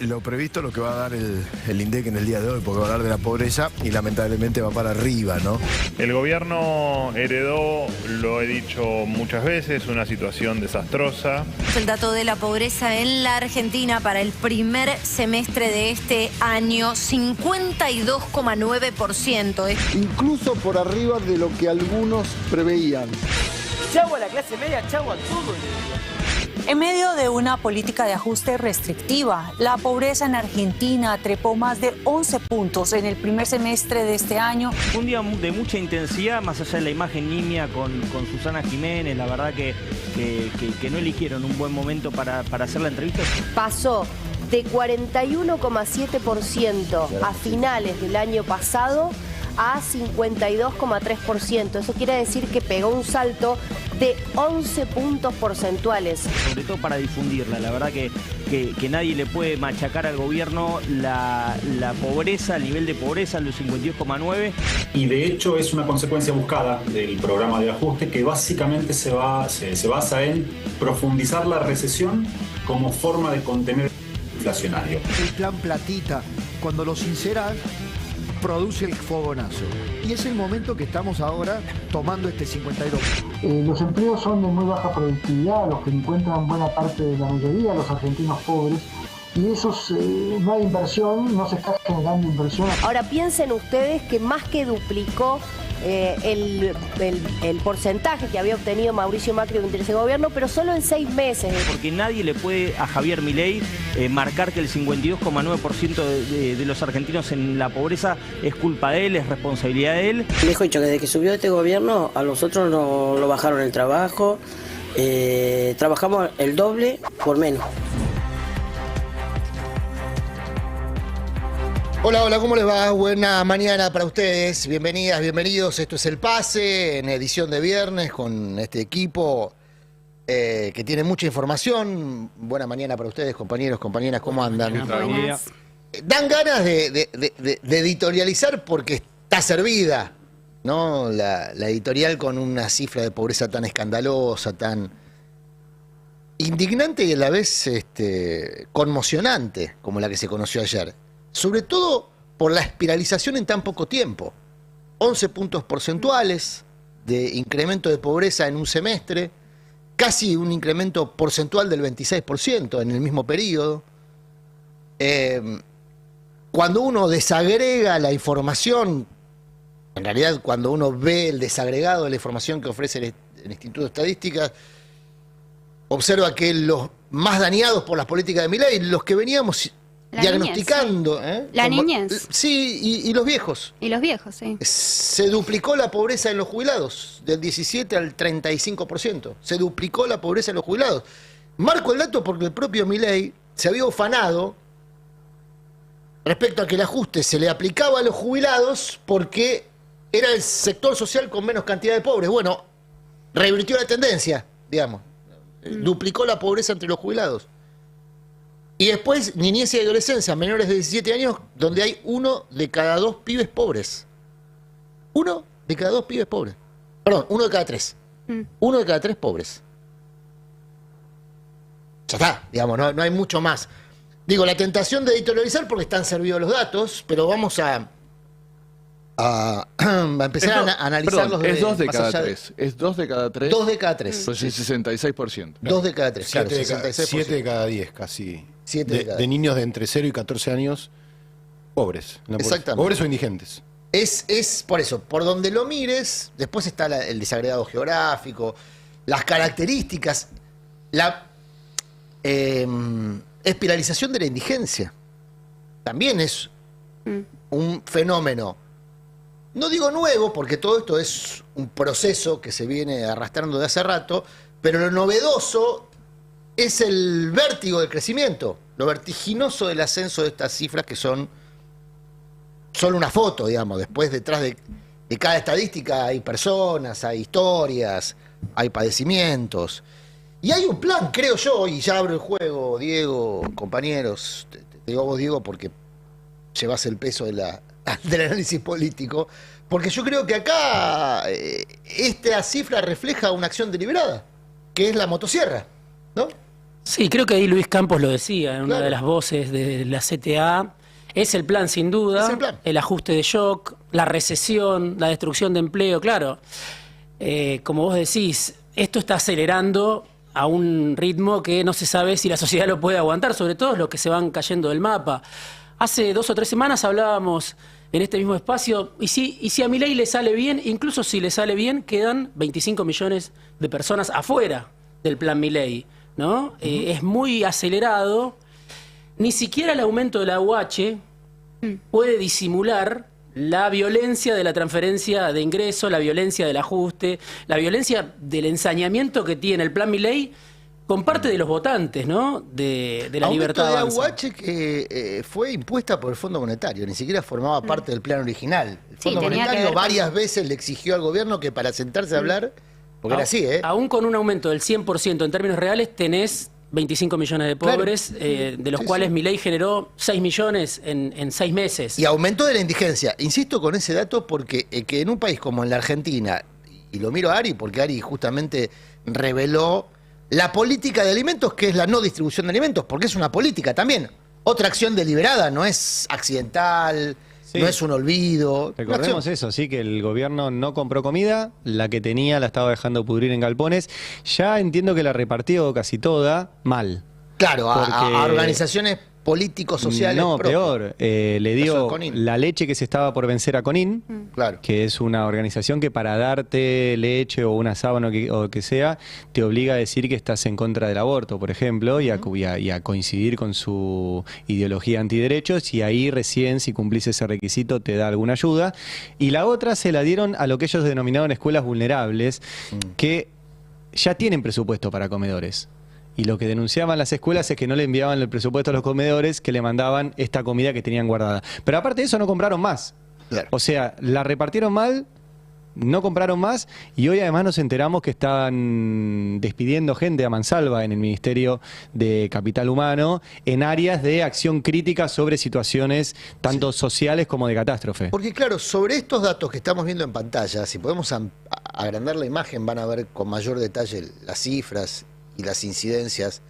Lo previsto, lo que va a dar el INDEC en el día de hoy, porque va a hablar de la pobreza y lamentablemente va para arriba, ¿no? El gobierno heredó, lo he dicho muchas veces, una situación desastrosa. El dato de la pobreza en la Argentina para el primer semestre de este año, 52,9%. Incluso por arriba de lo que algunos preveían. Chau a la clase media, chau a todo. En medio de una política de ajuste restrictiva, la pobreza en Argentina trepó más de 11 puntos en el primer semestre de este año. Un día de mucha intensidad, más allá de la imagen nimia con Susana Jiménez, la verdad que no eligieron un buen momento para hacer la entrevista. Pasó de 41,7% a finales del año pasado a 52,3%. Eso quiere decir que pegó un salto de 11 puntos porcentuales. Sobre todo para difundirla. La verdad que nadie le puede machacar al gobierno la pobreza, el nivel de pobreza, los 52,9. Y de hecho es una consecuencia buscada del programa de ajuste que básicamente se basa en profundizar la recesión como forma de contener el inflacionario. El plan platita, cuando lo sinceran, produce el fogonazo. Y es el momento que estamos ahora tomando este 52. Los empleos son de muy baja productividad, los que encuentran buena parte de la mayoría de los argentinos pobres. Y esos, no hay inversión, no se está generando inversión. Ahora piensen ustedes que más que duplicó el porcentaje que había obtenido Mauricio Macri durante ese gobierno, pero solo en 6 meses. Porque nadie le puede a Javier Milei marcar que el 52,9% de los argentinos en la pobreza es culpa de él, es responsabilidad de él. Mejor dicho, que desde que subió este gobierno, a nosotros nos lo bajaron el trabajo, trabajamos el doble por menos. Hola, hola, ¿cómo les va? Buena mañana para ustedes. Bienvenidas, bienvenidos. Esto es El Pase, en edición de viernes, con este equipo que tiene mucha información. Buena mañana para ustedes, compañeros, compañeras, ¿cómo andan? Dan ganas de editorializar porque está servida, ¿no? La editorial con una cifra de pobreza tan escandalosa, tan indignante y a la vez conmocionante, como la que se conoció ayer. Sobre todo por la espiralización en tan poco tiempo. 11 puntos porcentuales de incremento de pobreza en un semestre, casi un incremento porcentual del 26% en el mismo periodo. Cuando uno desagrega la información, en realidad cuando uno ve el desagregado de la información que ofrece el Instituto de Estadísticas, observa que los más dañados por las políticas de Milei, los que veníamos diagnosticando, niñez, sí. La niñez. Sí, y los viejos. Y los viejos, sí. Se duplicó la pobreza en los jubilados, del 17 al 35%. Se duplicó la pobreza en los jubilados. Marco el dato porque el propio Milei se había ufanado respecto a que el ajuste se le aplicaba a los jubilados porque era el sector social con menos cantidad de pobres. Bueno, revirtió la tendencia, digamos. Duplicó la pobreza entre los jubilados. Y después, niñez y adolescencia, menores de 17 años, donde hay 1 de cada 2 pibes pobres. 1 de cada 2 pibes pobres. Perdón, 1 de cada 3. 1 de cada 3 pobres. Ya está, digamos, no hay mucho más. Digo, la tentación de editorializar porque están servidos los datos, pero vamos a empezar a analizarlos. Perdón, es 2 de cada 3. Es 2 de cada 3. 2 de cada 3. Entonces 66%. 2 de cada 3, claro, 7 de cada 10 casi. De niños de entre 0 y 14 años pobres. Exactamente. Pobres o indigentes. Es por eso, por donde lo mires, después está el desagregado geográfico, las características, la espiralización de la indigencia. También es un fenómeno, no digo nuevo, porque todo esto es un proceso que se viene arrastrando de hace rato, pero lo novedoso es el vértigo del crecimiento, lo vertiginoso del ascenso de estas cifras que son solo una foto, digamos. Después, detrás de cada estadística hay personas, hay historias, hay padecimientos. Y hay un plan, creo yo, y ya abro el juego, Diego, compañeros, te digo vos, Diego, porque llevas el peso del análisis político, porque yo creo que acá esta cifra refleja una acción deliberada, que es la motosierra, ¿no? Sí, creo que ahí Luis Campos lo decía en una de las voces de la CTA. Es el plan, sin duda, el ajuste de shock, la recesión, la destrucción de empleo, claro. Como vos decís, esto está acelerando a un ritmo que no se sabe si la sociedad lo puede aguantar, sobre todo los que se van cayendo del mapa. Hace 2 o 3 semanas hablábamos en este mismo espacio, y si a Milei le sale bien, incluso si le sale bien, quedan 25 millones de personas afuera del plan Milei, ¿no? Es muy acelerado. Ni siquiera el aumento de la UH puede disimular la violencia de la transferencia de ingresos, la violencia del ajuste, la violencia del ensañamiento que tiene el plan Milei con parte de los votantes, ¿no? De la Libertad Avanza. Aumento de la UH que fue impuesta por el Fondo Monetario, ni siquiera formaba parte del plan original. El Fondo Monetario varias veces le exigió al gobierno que para sentarse a hablar, porque era así, Aún con un aumento del 100% en términos reales, tenés 25 millones de pobres, de los cuales Milei generó 6 millones en 6 meses. Y aumento de la indigencia. Insisto con ese dato porque que en un país como en la Argentina, y lo miro a Ari, porque Ari justamente reveló la política de alimentos, que es la no distribución de alimentos, porque es una política también. Otra acción deliberada, no es accidental, no es un olvido. Recordemos eso, sí, que el gobierno no compró comida, la que tenía la estaba dejando pudrir en galpones. Ya entiendo que la repartió casi toda mal. Claro, a organizaciones políticos, sociales. No, propios. peor. Le dio la leche que se estaba por vencer a Conin, que es una organización que para darte leche o una sábana o que sea, te obliga a decir que estás en contra del aborto, por ejemplo, y a coincidir con su ideología antiderechos, y ahí recién, si cumplís ese requisito, te da alguna ayuda. Y la otra se la dieron a lo que ellos denominaban escuelas vulnerables, que ya tienen presupuesto para comedores. Y lo que denunciaban las escuelas es que no le enviaban el presupuesto a los comedores, que le mandaban esta comida que tenían guardada. Pero aparte de eso no compraron más. O sea, la repartieron mal, no compraron más, y hoy además nos enteramos que estaban despidiendo gente a mansalva en el Ministerio de Capital Humano en áreas de acción crítica sobre situaciones tanto sociales como de catástrofe. Porque claro, sobre estos datos que estamos viendo en pantalla, si podemos agrandar la imagen, van a ver con mayor detalle las cifras y las incidencias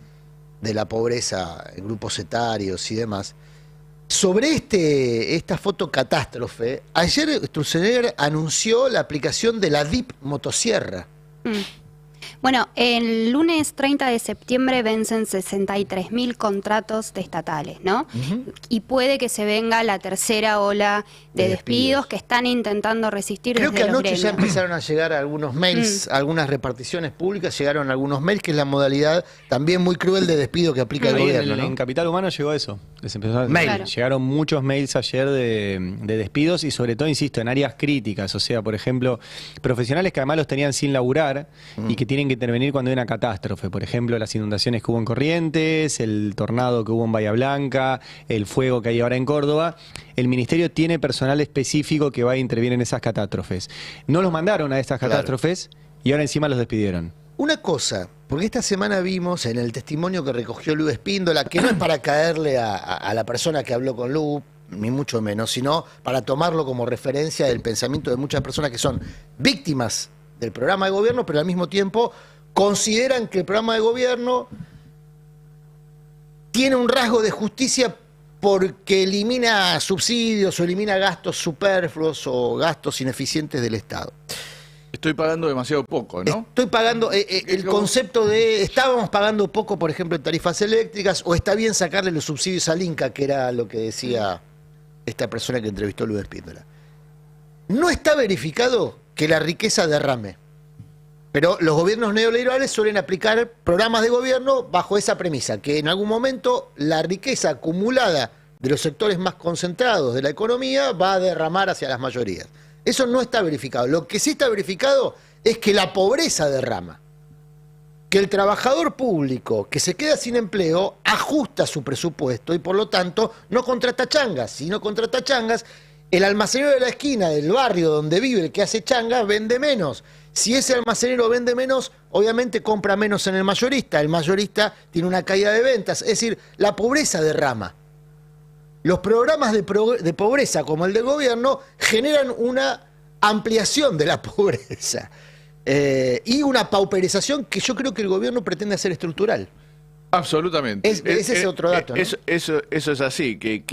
de la pobreza en grupos etarios y demás. Sobre esta foto catástrofe, ayer Sturzenegger anunció la aplicación de la DIP motosierra. Bueno, el lunes 30 de septiembre vencen 63.000 contratos estatales, ¿no? Y puede que se venga la tercera ola de despidos que están intentando resistir Creo desde que los anoche gremios. ya empezaron a llegar algunos mails, algunas reparticiones públicas, llegaron algunos mails, que es la modalidad también muy cruel de despido que aplica el gobierno, ¿no? En Capital Humano llegó eso. Les empezó a Mail. Llegaron muchos mails ayer de despidos, y sobre todo, insisto, en áreas críticas. O sea, por ejemplo, profesionales que además los tenían sin laburar y que tienen que intervenir cuando hay una catástrofe. Por ejemplo, las inundaciones que hubo en Corrientes, el tornado que hubo en Bahía Blanca, el fuego que hay ahora en Córdoba. El ministerio tiene personal específico que va a intervenir en esas catástrofes. No los mandaron a estas catástrofes y ahora encima los despidieron. Una cosa, porque esta semana vimos en el testimonio que recogió Lu Espíndola, que no es para caerle a la persona que habló con Lu, ni mucho menos, sino para tomarlo como referencia del pensamiento de muchas personas que son víctimas del programa de gobierno, pero al mismo tiempo consideran que el programa de gobierno tiene un rasgo de justicia porque elimina subsidios o elimina gastos superfluos o gastos ineficientes del Estado. Estoy pagando demasiado poco, ¿no? Estoy pagando, el concepto de estábamos pagando poco, por ejemplo, en tarifas eléctricas, o está bien sacarle los subsidios al Inca, que era lo que decía esta persona que entrevistó a Luis Espíndola. No está verificado que la riqueza derrame, pero los gobiernos neoliberales suelen aplicar programas de gobierno bajo esa premisa, que en algún momento la riqueza acumulada de los sectores más concentrados de la economía va a derramar hacia las mayorías. Eso no está verificado. Lo que sí está verificado es que la pobreza derrama. Que el trabajador público que se queda sin empleo ajusta su presupuesto y por lo tanto no contrata changas. Si no contrata changas, el almacenero de la esquina del barrio donde vive el que hace changas vende menos. Si ese almacenero vende menos, obviamente compra menos en el mayorista. El mayorista tiene una caída de ventas. Es decir, la pobreza derrama. Los programas de pobreza como el del gobierno generan una ampliación de la pobreza y una pauperización que yo creo que el gobierno pretende hacer estructural. Absolutamente. Ese es otro dato, ¿no? Eso es así, que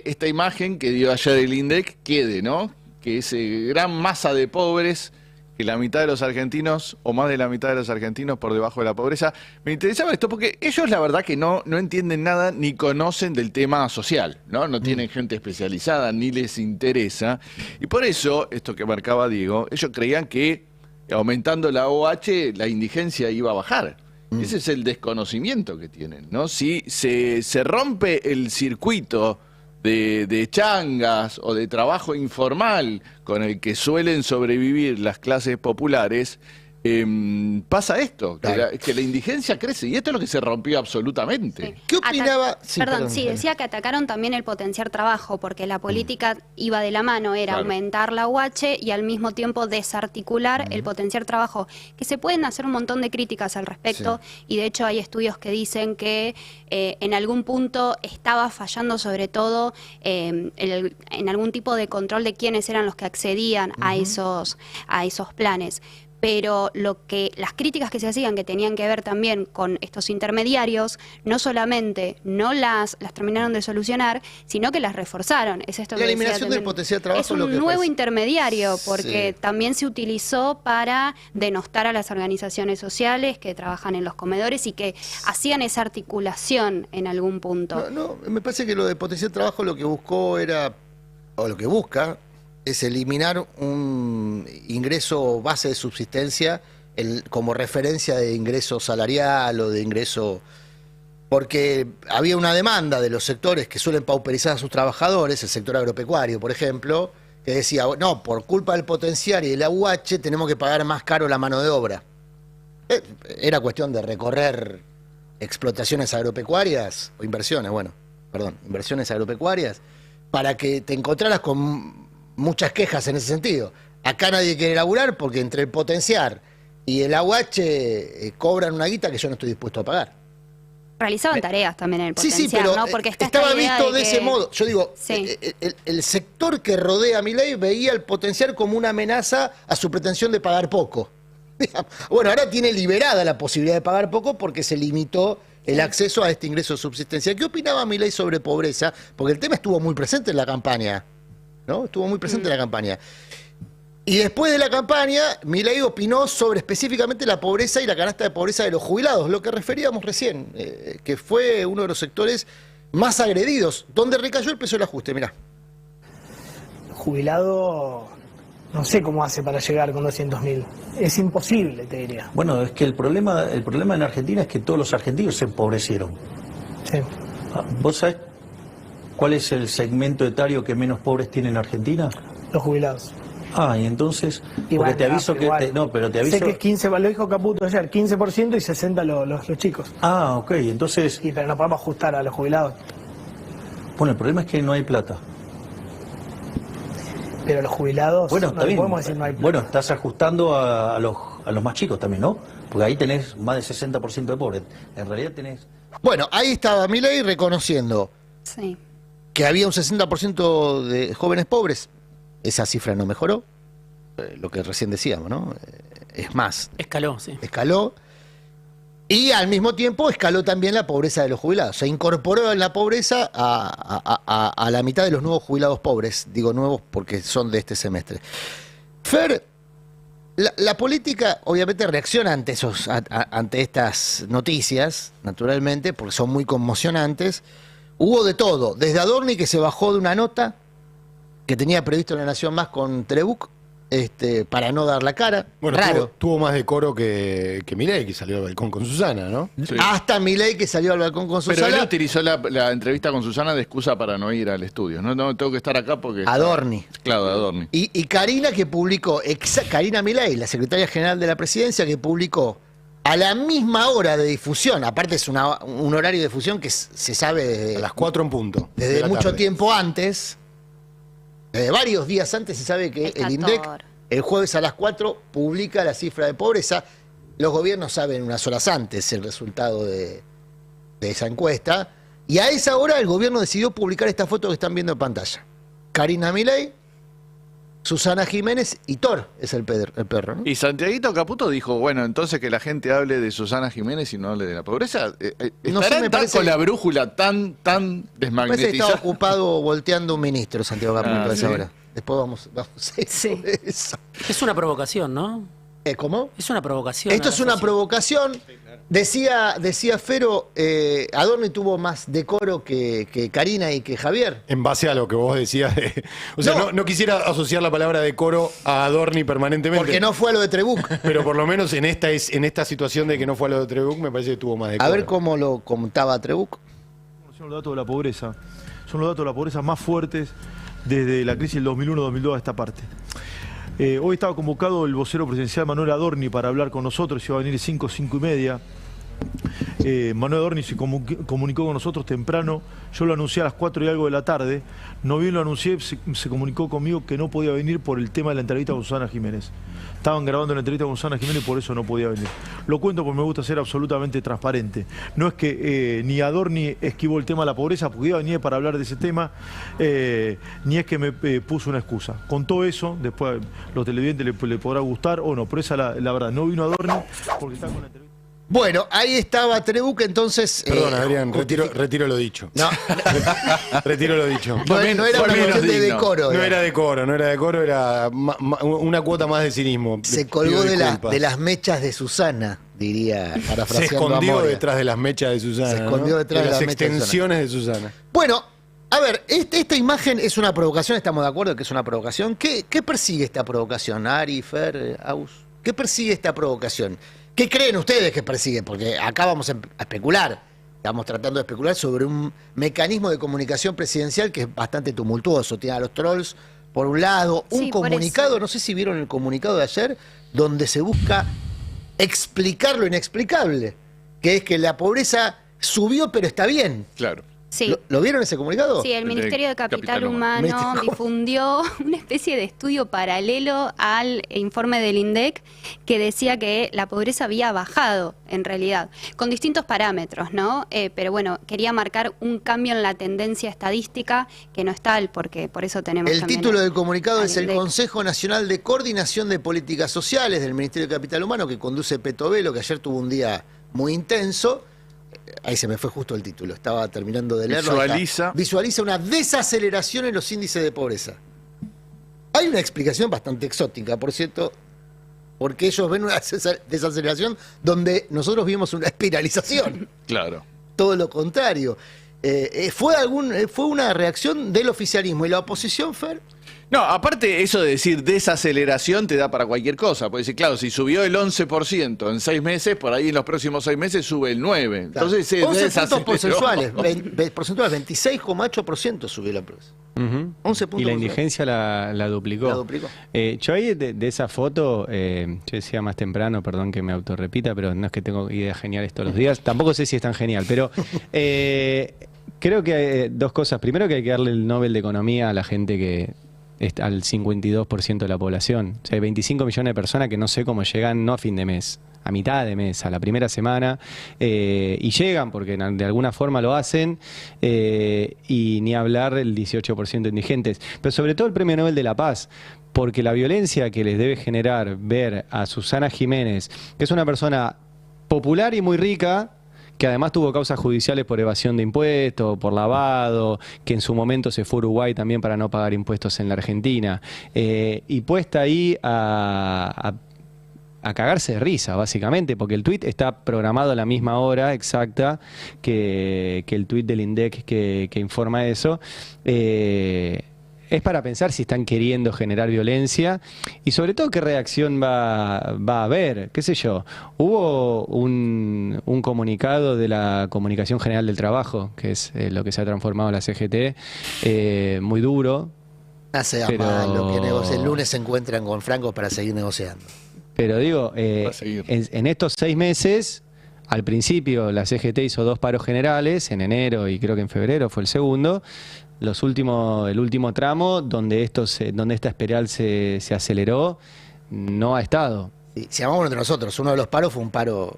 esta imagen que dio ayer el INDEC quede, ¿no? Que esa gran masa de pobres, que la mitad de los argentinos, o más de la mitad de los argentinos por debajo de la pobreza. Me interesaba esto porque ellos la verdad que no entienden nada ni conocen del tema social, ¿no? No tienen gente especializada, ni les interesa. Y por eso, esto que marcaba Diego, ellos creían que aumentando la OH la indigencia iba a bajar. Ese es el desconocimiento que tienen, ¿no? Si se rompe el circuito de changas o de trabajo informal con el que suelen sobrevivir las clases populares, pasa esto, que la indigencia crece, y esto es lo que se rompió absolutamente. Sí. ¿Qué opinaba? Perdón, decía que atacaron también el potenciar trabajo, porque la política iba de la mano, era aumentar la UH y al mismo tiempo desarticular el potenciar trabajo, que se pueden hacer un montón de críticas al respecto, y de hecho hay estudios que dicen que en algún punto estaba fallando sobre todo en algún tipo de control de quiénes eran los que accedían a esos planes. Pero las críticas que se hacían, que tenían que ver también con estos intermediarios, no solamente no las terminaron de solucionar, sino que las reforzaron. Es esto la que eliminación del potencial de trabajo. Es un nuevo intermediario, porque también se utilizó para denostar a las organizaciones sociales que trabajan en los comedores y que hacían esa articulación en algún punto. No, me parece que lo de potencial de trabajo lo que buscó era, o lo que busca, es eliminar un ingreso base de subsistencia como referencia de ingreso salarial o de ingreso, porque había una demanda de los sectores que suelen pauperizar a sus trabajadores, el sector agropecuario, por ejemplo, que decía, no, por culpa del potenciar y del AUH tenemos que pagar más caro la mano de obra. Era cuestión de recorrer explotaciones agropecuarias, o inversiones agropecuarias, para que te encontraras con muchas quejas en ese sentido. Acá nadie quiere laburar porque entre el potenciar y el AUH cobran una guita que yo no estoy dispuesto a pagar. Realizaban tareas también en el potenciar, pero ¿no? Porque estaba visto de ese modo. Yo digo, el sector que rodea a Milei veía el potenciar como una amenaza a su pretensión de pagar poco. Bueno, ahora tiene liberada la posibilidad de pagar poco porque se limitó el acceso a este ingreso de subsistencia. ¿Qué opinaba Milei sobre pobreza? Porque el tema estuvo muy presente en la campaña, ¿no? Estuvo muy presente en la campaña. Y después de la campaña, Milei opinó sobre específicamente la pobreza y la canasta de pobreza de los jubilados, lo que referíamos recién, que fue uno de los sectores más agredidos, donde recayó el peso del ajuste. Mirá. Jubilado, no sé cómo hace para llegar con 200.000. Es imposible, te diría. Bueno, es que el problema en Argentina es que todos los argentinos se empobrecieron. Sí. ¿Vos sabés cuál es el segmento etario que menos pobres tiene en Argentina? Los jubilados. Ah, y entonces, y porque bueno, te aviso que... pero te aviso... Sé que es 15, lo dijo Caputo ayer, 15% y 60% los chicos. Ah, ok, entonces... Pero no podemos ajustar a los jubilados. Bueno, el problema es que no hay plata. Pero los jubilados, bueno, no podemos decir no hay plata. Bueno, estás ajustando a los más chicos también, ¿no? Porque ahí tenés más del 60% de pobres. En realidad tenés... Bueno, ahí estaba Milei reconociendo que había un 60% de jóvenes pobres. Esa cifra no mejoró, lo que recién decíamos, ¿no? Es más. Escaló, sí. Escaló. Y al mismo tiempo escaló también la pobreza de los jubilados. Se incorporó en la pobreza a la mitad de los nuevos jubilados pobres. Digo nuevos porque son de este semestre. Fer, la política obviamente reacciona ante estas noticias, naturalmente, porque son muy conmocionantes. Hubo de todo, desde Adorni, que se bajó de una nota que tenía previsto en La Nación Más con Trebuch, para no dar la cara. Bueno, raro. Tuvo más decoro que Milei, que salió al balcón con Susana, ¿no? Sí. Hasta Milei, que salió al balcón con Susana. Pero él utilizó la entrevista con Susana de excusa para no ir al estudio. No tengo que estar acá porque... Adorni. Claro, Adorni. Y Karina, que publicó, Karina Milei, la secretaria general de la presidencia, que publicó a la misma hora de difusión, aparte es un horario de difusión que se sabe desde... A las 4 en punto. Desde mucho tiempo antes... Desde varios días antes se sabe que el INDEC el jueves a las 4 publica la cifra de pobreza. Los gobiernos saben unas horas antes el resultado de esa encuesta. Y a esa hora el gobierno decidió publicar esta foto que están viendo en pantalla. Karina Milei Susana Jiménez y Thor es el perro, ¿no? Y Santiaguito Caputo dijo, bueno, entonces que la gente hable de Susana Jiménez y no hable de la pobreza. No sé, me parece con la brújula tan Parece que desmagnetizada. estaba ocupado volteando un ministro, Santiago Caputo, a esa hora. Después vamos a eso. Es una provocación, ¿no? ¿Cómo? Es una provocación. Esto es una provocación. Decía Fero, Adorni tuvo más decoro que Karina y que Javier. En base a lo que vos decías. O sea, no quisiera asociar la palabra decoro a Adorni permanentemente. Porque no fue a lo de Trebuch. Pero por lo menos en esta situación de que no fue a lo de Trebuch, me parece que tuvo más decoro. A ver cómo lo contaba Trebuch. Son los datos de la pobreza. Son los datos de la pobreza más fuertes desde la crisis del 2001-2002 a esta parte. Hoy estaba convocado el vocero presidencial Manuel Adorni para hablar con nosotros, iba a venir 5:30. Manuel Adorni se comunicó con nosotros temprano, yo lo anuncié a las 4 y algo de la tarde, no bien lo anuncié, se comunicó conmigo que no podía venir por el tema de la entrevista con Susana Jiménez. Estaban grabando la entrevista con Susana Jiménez y por eso no podía venir. Lo cuento porque me gusta ser absolutamente transparente. No es que ni Adorni esquivó el tema de la pobreza porque iba a venir para hablar de ese tema, ni es que me puso una excusa. Con todo eso, después los televidentes le podrá gustar o no, pero esa es la verdad. No vino Adorni porque está con la entrevista. Bueno, ahí estaba Trebuch, entonces... Perdón, Adrián, retiro lo dicho. No. Retiro lo dicho. No era una cuestión de decoro. No era decoro, era una cuota más de cinismo. Se colgó de las mechas de Susana, diría, parafraseando. Se escondió detrás de las mechas de Susana. Se escondió detrás de las extensiones de Susana. Bueno, a ver, esta imagen es una provocación, estamos de acuerdo que es una provocación. ¿Qué persigue esta provocación? Ari, Fer, Aus, ¿qué persigue esta provocación? ¿Qué creen ustedes que persiguen? Porque acá vamos a especular. Estamos tratando de especular sobre un mecanismo de comunicación presidencial que es bastante tumultuoso. Tiene a los trolls por un lado, un comunicado, no sé si vieron el comunicado de ayer, donde se busca explicar lo inexplicable, que es que la pobreza subió pero está bien. Claro. Sí. ¿Lo vieron ese comunicado? Sí, el Ministerio de Capital Humano difundió una especie de estudio paralelo al informe del INDEC que decía que la pobreza había bajado, en realidad, con distintos parámetros, ¿no? Pero bueno, quería marcar un cambio en la tendencia estadística que no es tal, porque por eso tenemos el título del comunicado es el Consejo Nacional de Coordinación de Políticas Sociales del Ministerio de Capital Humano, que conduce Peto Velo, que ayer tuvo un día muy intenso. Ahí se me fue justo el título, estaba terminando de leerlo. Visualiza una desaceleración en los índices de pobreza. Hay una explicación bastante exótica, por cierto, porque ellos ven una desaceleración donde nosotros vimos una espiralización. Claro. Todo lo contrario. ¿Fue una reacción del oficialismo y la oposición, Fer? No, aparte eso de decir desaceleración te da para cualquier cosa. Puede decir, claro, si subió el 11% en 6 meses, por ahí en los próximos 6 meses sube el 9%. Claro. Entonces 11 puntos porcentuales, 26,8% subió la pobreza. 11 puntos. Y la indigencia la duplicó. Yo ahí de esa foto, yo decía más temprano, perdón que me autorrepita, pero no es que tengo ideas geniales todos los días. Tampoco sé si es tan genial, pero creo que hay dos cosas. Primero que hay que darle el Nobel de Economía a la gente que... al 52% de la población. O sea, hay 25 millones de personas que no sé cómo llegan, no a fin de mes, a mitad de mes, a la primera semana, y llegan porque de alguna forma lo hacen, y ni hablar del 18% de indigentes. Pero sobre todo el Premio Nobel de la Paz, porque la violencia que les debe generar ver a Susana Jiménez, que es una persona popular y muy rica, que además tuvo causas judiciales por evasión de impuestos, por lavado, que en su momento se fue a Uruguay también para no pagar impuestos en la Argentina, y puesta ahí a cagarse de risa, básicamente, porque el tuit está programado a la misma hora exacta que el tuit del INDEC que informa eso. Es para pensar si están queriendo generar violencia y sobre todo qué reacción va a haber, qué sé yo. Hubo un comunicado de la Comunicación General del Trabajo, que es lo que se ha transformado en la CGT, muy duro. Sea malo que el lunes se encuentran con Franco para seguir negociando. Pero digo, en estos 6 meses... Al principio la CGT hizo 2 paros generales, en enero y creo que en febrero fue el segundo. El último tramo, donde esta espiral se aceleró, no ha estado. Sí, si llamamos entre nosotros, uno de los paros fue un paro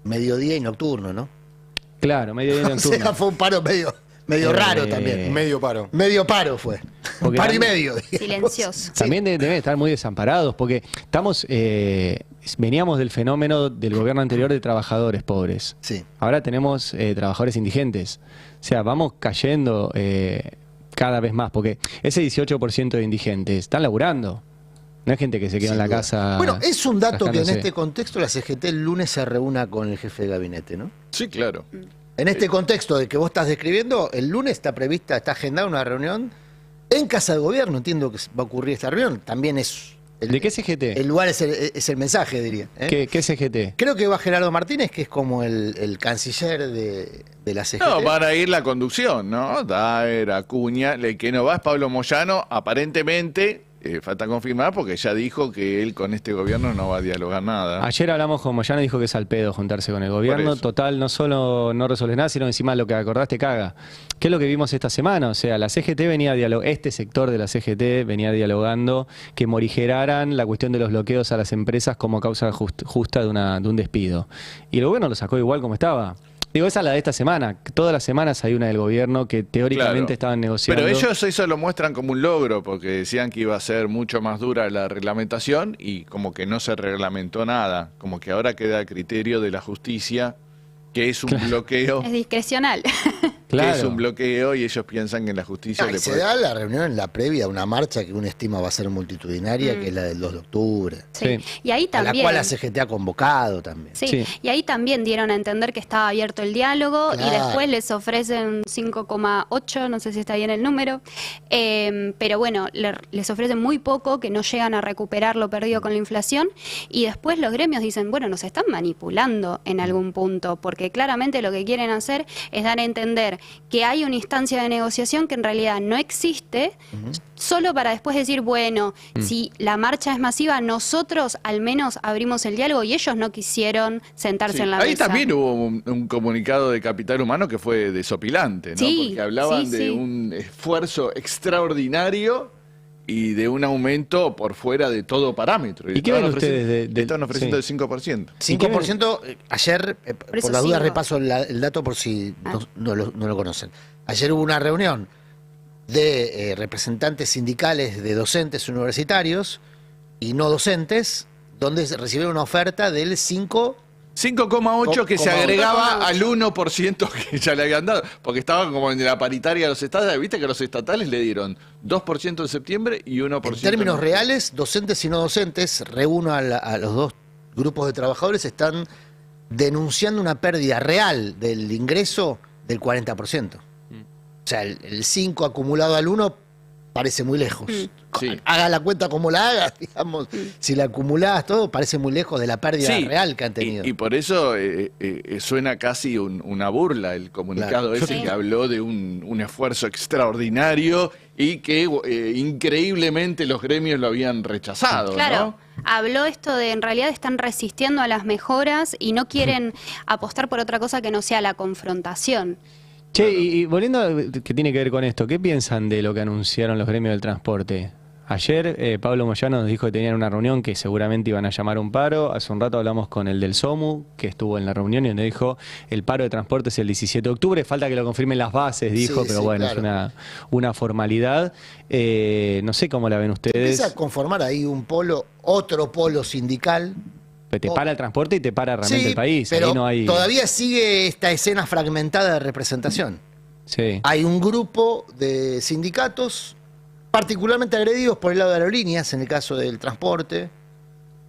mediodía y nocturno, ¿no? Claro, mediodía y nocturno. O sea, fue un paro Medio raro también. Medio paro. Medio paro fue. Porque Paro y medio. Silencioso. También deben estar muy desamparados, porque veníamos del fenómeno del gobierno anterior de trabajadores pobres. Sí. Ahora tenemos trabajadores indigentes. O sea, vamos cayendo cada vez más, porque ese 18% de indigentes están laburando. No hay gente que se queda en la casa. Bueno, es un dato que en rascándose. este contexto la CGT el lunes se reúna con el jefe de gabinete, ¿no? Sí, claro. En este contexto de que vos estás describiendo, el lunes está prevista, está agendada una reunión en Casa de Gobierno. Entiendo que va a ocurrir esta reunión. También es... ¿De qué CGT? El lugar es el mensaje, diría. ¿Qué CGT? Creo que va Gerardo Martínez, que es como el canciller de la CGT. No, van a ir la conducción, ¿no? Daer, Acuña, el que no va es Pablo Moyano, aparentemente... falta confirmar porque ya dijo que él con este gobierno no va a dialogar nada. Ayer hablamos con Moyano y dijo que es al pedo juntarse con el gobierno. Total, no solo no resuelve nada, sino encima lo que acordaste caga. ¿Qué es lo que vimos esta semana? O sea, la CGT venía dialogando, este sector de la CGT venía dialogando que morigeraran la cuestión de los bloqueos a las empresas como causa justa de un despido. Y el gobierno lo sacó igual como estaba. Digo, esa es la de esta semana. Todas las semanas hay una del gobierno que teóricamente estaban negociando. Pero ellos eso lo muestran como un logro, porque decían que iba a ser mucho más dura la reglamentación y como que no se reglamentó nada. Como que ahora queda a criterio de la justicia, que es un bloqueo. Es discrecional. Que es un bloqueo y ellos piensan que en la justicia le se puede... da la reunión en la previa a una marcha que uno estima va a ser multitudinaria, que es la del 2 de octubre. Sí. Y ahí también... A la cual la CGT ha convocado también. Sí. Y ahí también dieron a entender que estaba abierto el diálogo y después les ofrecen 5,8, no sé si está bien el número, pero bueno, les ofrecen muy poco, que no llegan a recuperar lo perdido con la inflación, y después los gremios dicen, bueno, nos están manipulando en algún punto, porque claramente lo que quieren hacer es dar a entender que hay una instancia de negociación que en realidad no existe, solo para después decir, bueno, si la marcha es masiva, nosotros al menos abrimos el diálogo, y ellos no quisieron sentarse en la mesa. Ahí también hubo un comunicado de Capital Humano que fue desopilante, ¿no? Sí, porque hablaban de un esfuerzo extraordinario y de un aumento por fuera de todo parámetro. ¿Y qué ven ustedes estaban ofreciendo el 5%. 5%, ayer, por la duda repaso el dato por si no lo conocen. Ayer hubo una reunión de representantes sindicales de docentes universitarios y no docentes, donde recibieron una oferta del 5,8 que se agregaba al 1% que ya le habían dado, porque estaba como en la paritaria de los estatales. Viste que los estatales le dieron 2% en septiembre y 1%. En términos reales, docentes y no docentes, reúno a los dos grupos de trabajadores, están denunciando una pérdida real del ingreso del 40%. O sea, el 5 acumulado al 1 parece muy lejos. Haga la cuenta como la hagas, digamos. Si la acumulás todo, parece muy lejos de la pérdida real que han tenido. Y por eso suena casi una burla el comunicado ese que habló de un esfuerzo extraordinario y que increíblemente los gremios lo habían rechazado. Claro. ¿no? Habló esto de en realidad están resistiendo a las mejoras y no quieren apostar por otra cosa que no sea la confrontación. Che, y volviendo a que tiene que ver con esto, ¿qué piensan de lo que anunciaron los gremios del transporte? Ayer Pablo Moyano nos dijo que tenían una reunión que seguramente iban a llamar un paro. Hace un rato hablamos con el del SOMU, que estuvo en la reunión y donde dijo el paro de transporte es el 17 de octubre. Falta que lo confirmen las bases, dijo, pero bueno, claro. Es una formalidad. No sé cómo la ven ustedes. Empieza a conformar ahí un polo, otro polo sindical. Te para el transporte y te para realmente el país. Pero ahí no hay... todavía sigue esta escena fragmentada de representación. Sí. Hay un grupo de sindicatos particularmente agredidos por el lado de aerolíneas, en el caso del transporte.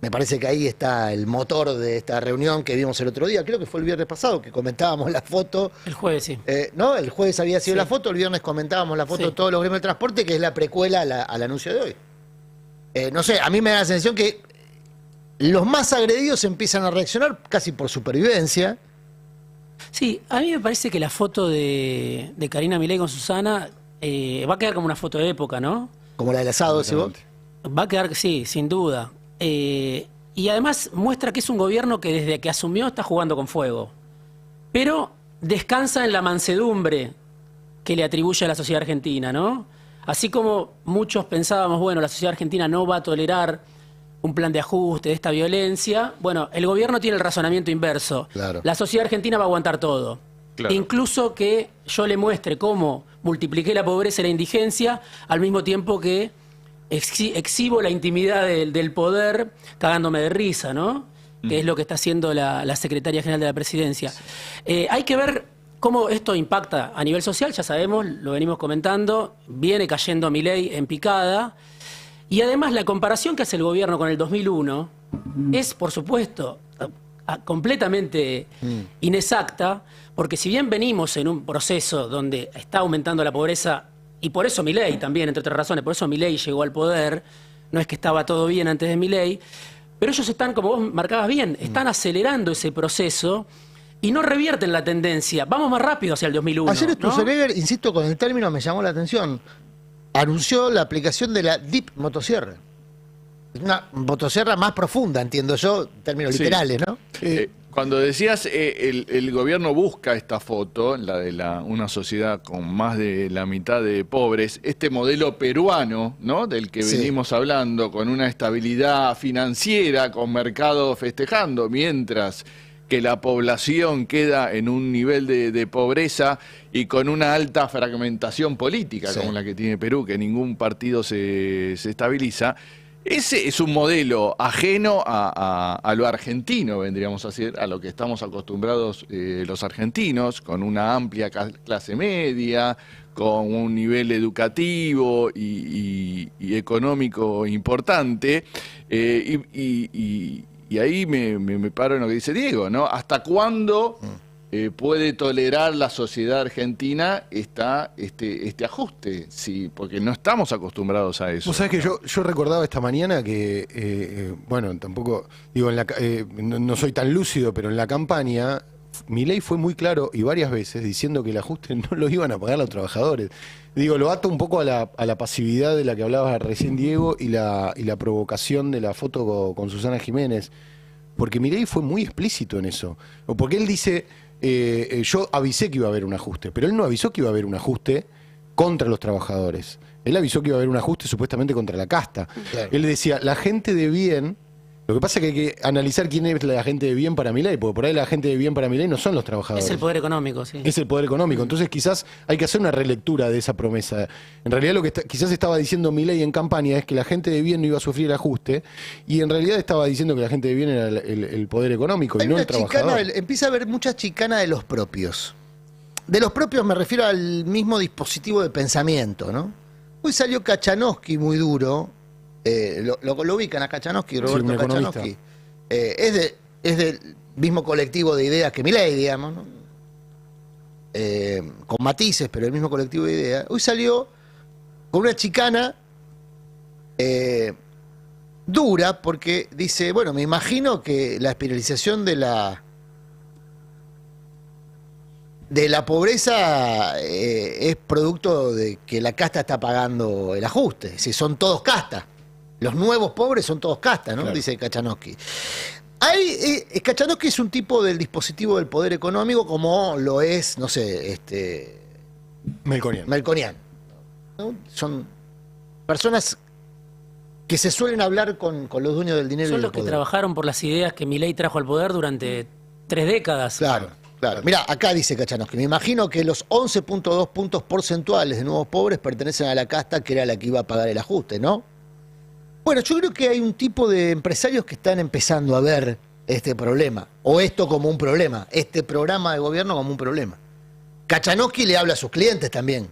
Me parece que ahí está el motor de esta reunión que vimos el otro día. Creo que fue el viernes pasado que comentábamos la foto. El jueves, sí. ¿No? El jueves había sido la foto, el viernes comentábamos la foto de todos los gremios de transporte, que es la precuela al anuncio de hoy. No sé, a mí me da la sensación que los más agredidos empiezan a reaccionar casi por supervivencia. Sí, a mí me parece que la foto de Karina Milei con Susana va a quedar como una foto de época, ¿no? Como la del asado, ¿sí vos? Va a quedar, sí, sin duda. Y además muestra que es un gobierno que desde que asumió está jugando con fuego. Pero descansa en la mansedumbre que le atribuye a la sociedad argentina, ¿no? Así como muchos pensábamos, bueno, la sociedad argentina no va a tolerar un plan de ajuste de esta violencia. Bueno, el gobierno tiene el razonamiento inverso. Claro. La sociedad argentina va a aguantar todo. Claro. Incluso que yo le muestre cómo multipliqué la pobreza y la indigencia al mismo tiempo que exhibo la intimidad del poder cagándome de risa, ¿no? Que es lo que está haciendo la Secretaria General de la Presidencia. Hay que ver cómo esto impacta a nivel social, ya sabemos, lo venimos comentando, viene cayendo Milei en picada, y además la comparación que hace el gobierno con el 2001 es, por supuesto, completamente inexacta, porque si bien venimos en un proceso donde está aumentando la pobreza, y por eso Milei también, entre otras razones, por eso Milei llegó al poder, no es que estaba todo bien antes de Milei, pero ellos están, como vos marcabas bien, están acelerando ese proceso y no revierten la tendencia. Vamos más rápido hacia el 2001. Ayer Sturzenegger, insisto con el término, me llamó la atención, anunció la aplicación de la Deep Motosierra. Una motosierra más profunda, entiendo yo, en términos literales, ¿no? Cuando decías el gobierno busca esta foto, la de una sociedad con más de la mitad de pobres, este modelo peruano, ¿no? Del que venimos hablando, con una estabilidad financiera, con mercados festejando, mientras que la población queda en un nivel de pobreza y con una alta fragmentación política, como la que tiene Perú, que ningún partido se estabiliza. Ese es un modelo ajeno a lo argentino, vendríamos a decir, a lo que estamos acostumbrados los argentinos, con una amplia clase media, con un nivel educativo y económico importante. Y ahí me paro en lo que dice Diego, ¿no? ¿Hasta cuándo puede tolerar la sociedad argentina este ajuste? Sí, porque no estamos acostumbrados a eso. Vos sabés que yo recordaba esta mañana que, bueno, tampoco, digo, no soy tan lúcido, pero en la campaña Milei fue muy claro y varias veces diciendo que el ajuste no lo iban a pagar los trabajadores. Digo, lo ato un poco a la pasividad de la que hablabas recién, Diego, y la provocación de la foto con Susana Jiménez. Porque Milei fue muy explícito en eso. O porque él dice, yo avisé que iba a haber un ajuste, pero él no avisó que iba a haber un ajuste contra los trabajadores. Él avisó que iba a haber un ajuste supuestamente contra la casta. Claro. Él decía, la gente de bien. Lo que pasa es que hay que analizar quién es la gente de bien para Milei, porque por ahí la gente de bien para Milei no son los trabajadores. Es el poder económico, sí. Es el poder económico. Entonces quizás hay que hacer una relectura de esa promesa. En realidad lo que quizás estaba diciendo Milei en campaña es que la gente de bien no iba a sufrir el ajuste, y en realidad estaba diciendo que la gente de bien era el poder económico y no el trabajador. Empieza a haber mucha chicana de los propios. De los propios me refiero al mismo dispositivo de pensamiento, ¿no? Hoy salió Kachanowski muy duro. Lo ubican a Kachanowski, Roberto Kachanowski. Es del mismo colectivo de ideas que Milei, digamos, ¿no? Con matices, pero el mismo colectivo de ideas. Hoy salió con una chicana dura, porque dice, bueno, me imagino que la espiralización de la pobreza es producto de que la casta está pagando el ajuste. Es decir, son todos castas. Los nuevos pobres son todos castas, ¿no? Claro. Dice Kachanowski. Kachanowski es un tipo del dispositivo del poder económico como lo es, no sé, Melconian. ¿No? Son personas que se suelen hablar con los dueños del dinero. Son los que trabajaron por las ideas que Milei trajo al poder durante 3 décadas. Claro. Mirá, acá dice Kachanowski, me imagino que los 11.2 puntos porcentuales de nuevos pobres pertenecen a la casta que era la que iba a pagar el ajuste, ¿no? Bueno, yo creo que hay un tipo de empresarios que están empezando a ver este problema, o esto como un problema, este programa de gobierno como un problema. Kachanowski le habla a sus clientes también,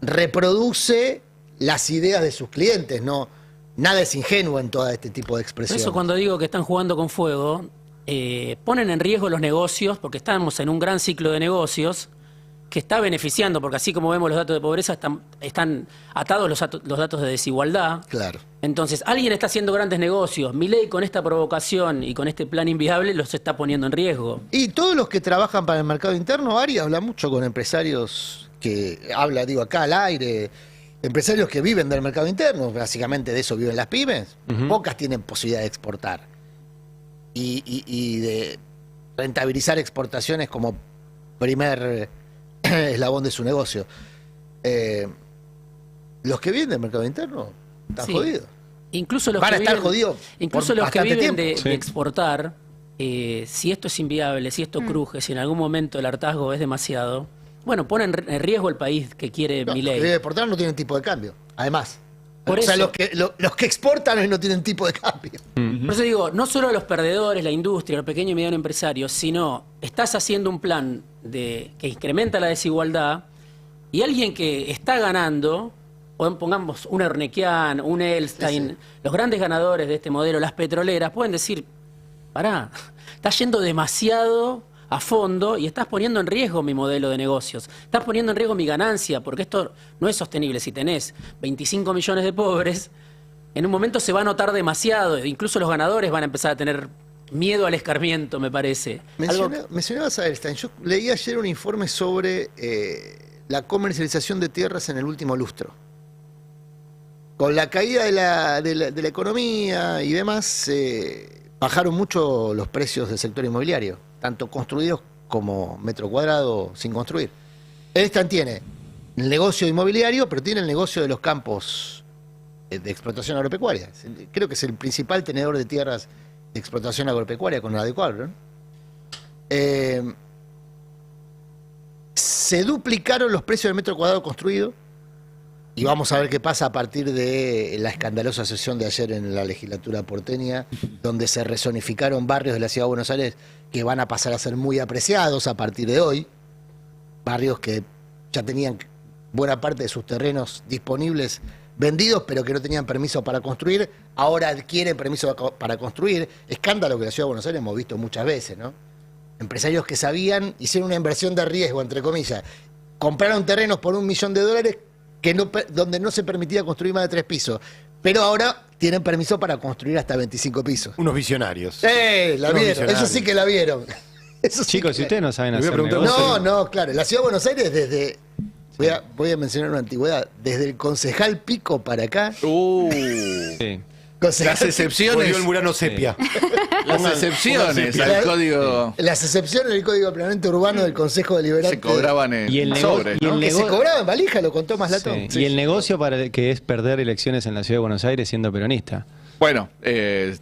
reproduce las ideas de sus clientes, no, nada es ingenuo en todo este tipo de expresiones. Por eso cuando digo que están jugando con fuego, ponen en riesgo los negocios, porque estamos en un gran ciclo de negocios que está beneficiando, porque así como vemos los datos de pobreza, están atados los datos de desigualdad. Claro. Entonces, alguien está haciendo grandes negocios. Milei con esta provocación y con este plan inviable los está poniendo en riesgo. Y todos los que trabajan para el mercado interno, Ari habla mucho con empresarios que digo acá al aire, empresarios que viven del mercado interno, básicamente de eso viven las pymes. Pocas tienen posibilidad de exportar. Y de rentabilizar exportaciones como primer eslabón de su negocio. Los que viven del mercado interno están jodidos. Incluso los van que a estar viven, jodidos. Incluso los que viven de exportar si esto es inviable, si esto cruje, si en algún momento el hartazgo es demasiado, bueno, pone en riesgo el país que quiere Milei. Los exportar no tienen tipo de cambio, además. Por sea, eso, los que exportan no tienen tipo de cambio. Por eso digo, no solo los perdedores, la industria, los pequeños y medianos empresarios, sino estás haciendo un plan que incrementa la desigualdad y alguien que está ganando, pongamos un Ernequian, un Elstein, los grandes ganadores de este modelo, las petroleras, pueden decir, pará, estás yendo demasiado a fondo y estás poniendo en riesgo mi modelo de negocios. Estás poniendo en riesgo mi ganancia, porque esto no es sostenible. Si tenés 25 millones de pobres, en un momento se va a notar demasiado. Incluso los ganadores van a empezar a tener miedo al escarmiento, me parece. Mencionabas a Elstein. Yo leí ayer un informe sobre la comercialización de tierras en el último lustro. Con la caída de la economía y demás, bajaron mucho los precios del sector inmobiliario, tanto construidos como metro cuadrado sin construir. Elstein tiene el negocio inmobiliario, pero tiene el negocio de los campos de explotación agropecuaria. Creo que es el principal tenedor de tierras de explotación agropecuaria con la de Cuadro, ¿no? Se duplicaron los precios del metro cuadrado construido y vamos a ver qué pasa a partir de la escandalosa sesión de ayer en la legislatura porteña, donde se rezonificaron barrios de la Ciudad de Buenos Aires que van a pasar a ser muy apreciados a partir de hoy, barrios que ya tenían buena parte de sus terrenos disponibles vendidos, pero que no tenían permiso para construir, ahora adquieren permiso para construir. Escándalo que en la Ciudad de Buenos Aires hemos visto muchas veces, ¿no? Empresarios que sabían, hicieron una inversión de riesgo, entre comillas, compraron terrenos por $1 millón donde no se permitía construir más de 3 pisos, pero ahora tienen permiso para construir hasta 25 pisos. Unos visionarios. La vieron, eso sí que la vieron. Eso sí. Chicos, si ustedes no saben hacer No, claro, la Ciudad de Buenos Aires desde... Voy a mencionar una antigüedad. Desde el concejal Pico para acá. Sí. Las excepciones. Volvió el Murano Sepia. Las excepciones al código. Las excepciones del Código de Planeamiento Urbano del Consejo Deliberante. Se cobraban en sobres, ¿no? Que se cobraban en valija, lo contó Maslatón. Sí. Y el negocio que es perder elecciones en la Ciudad de Buenos Aires siendo peronista. Bueno,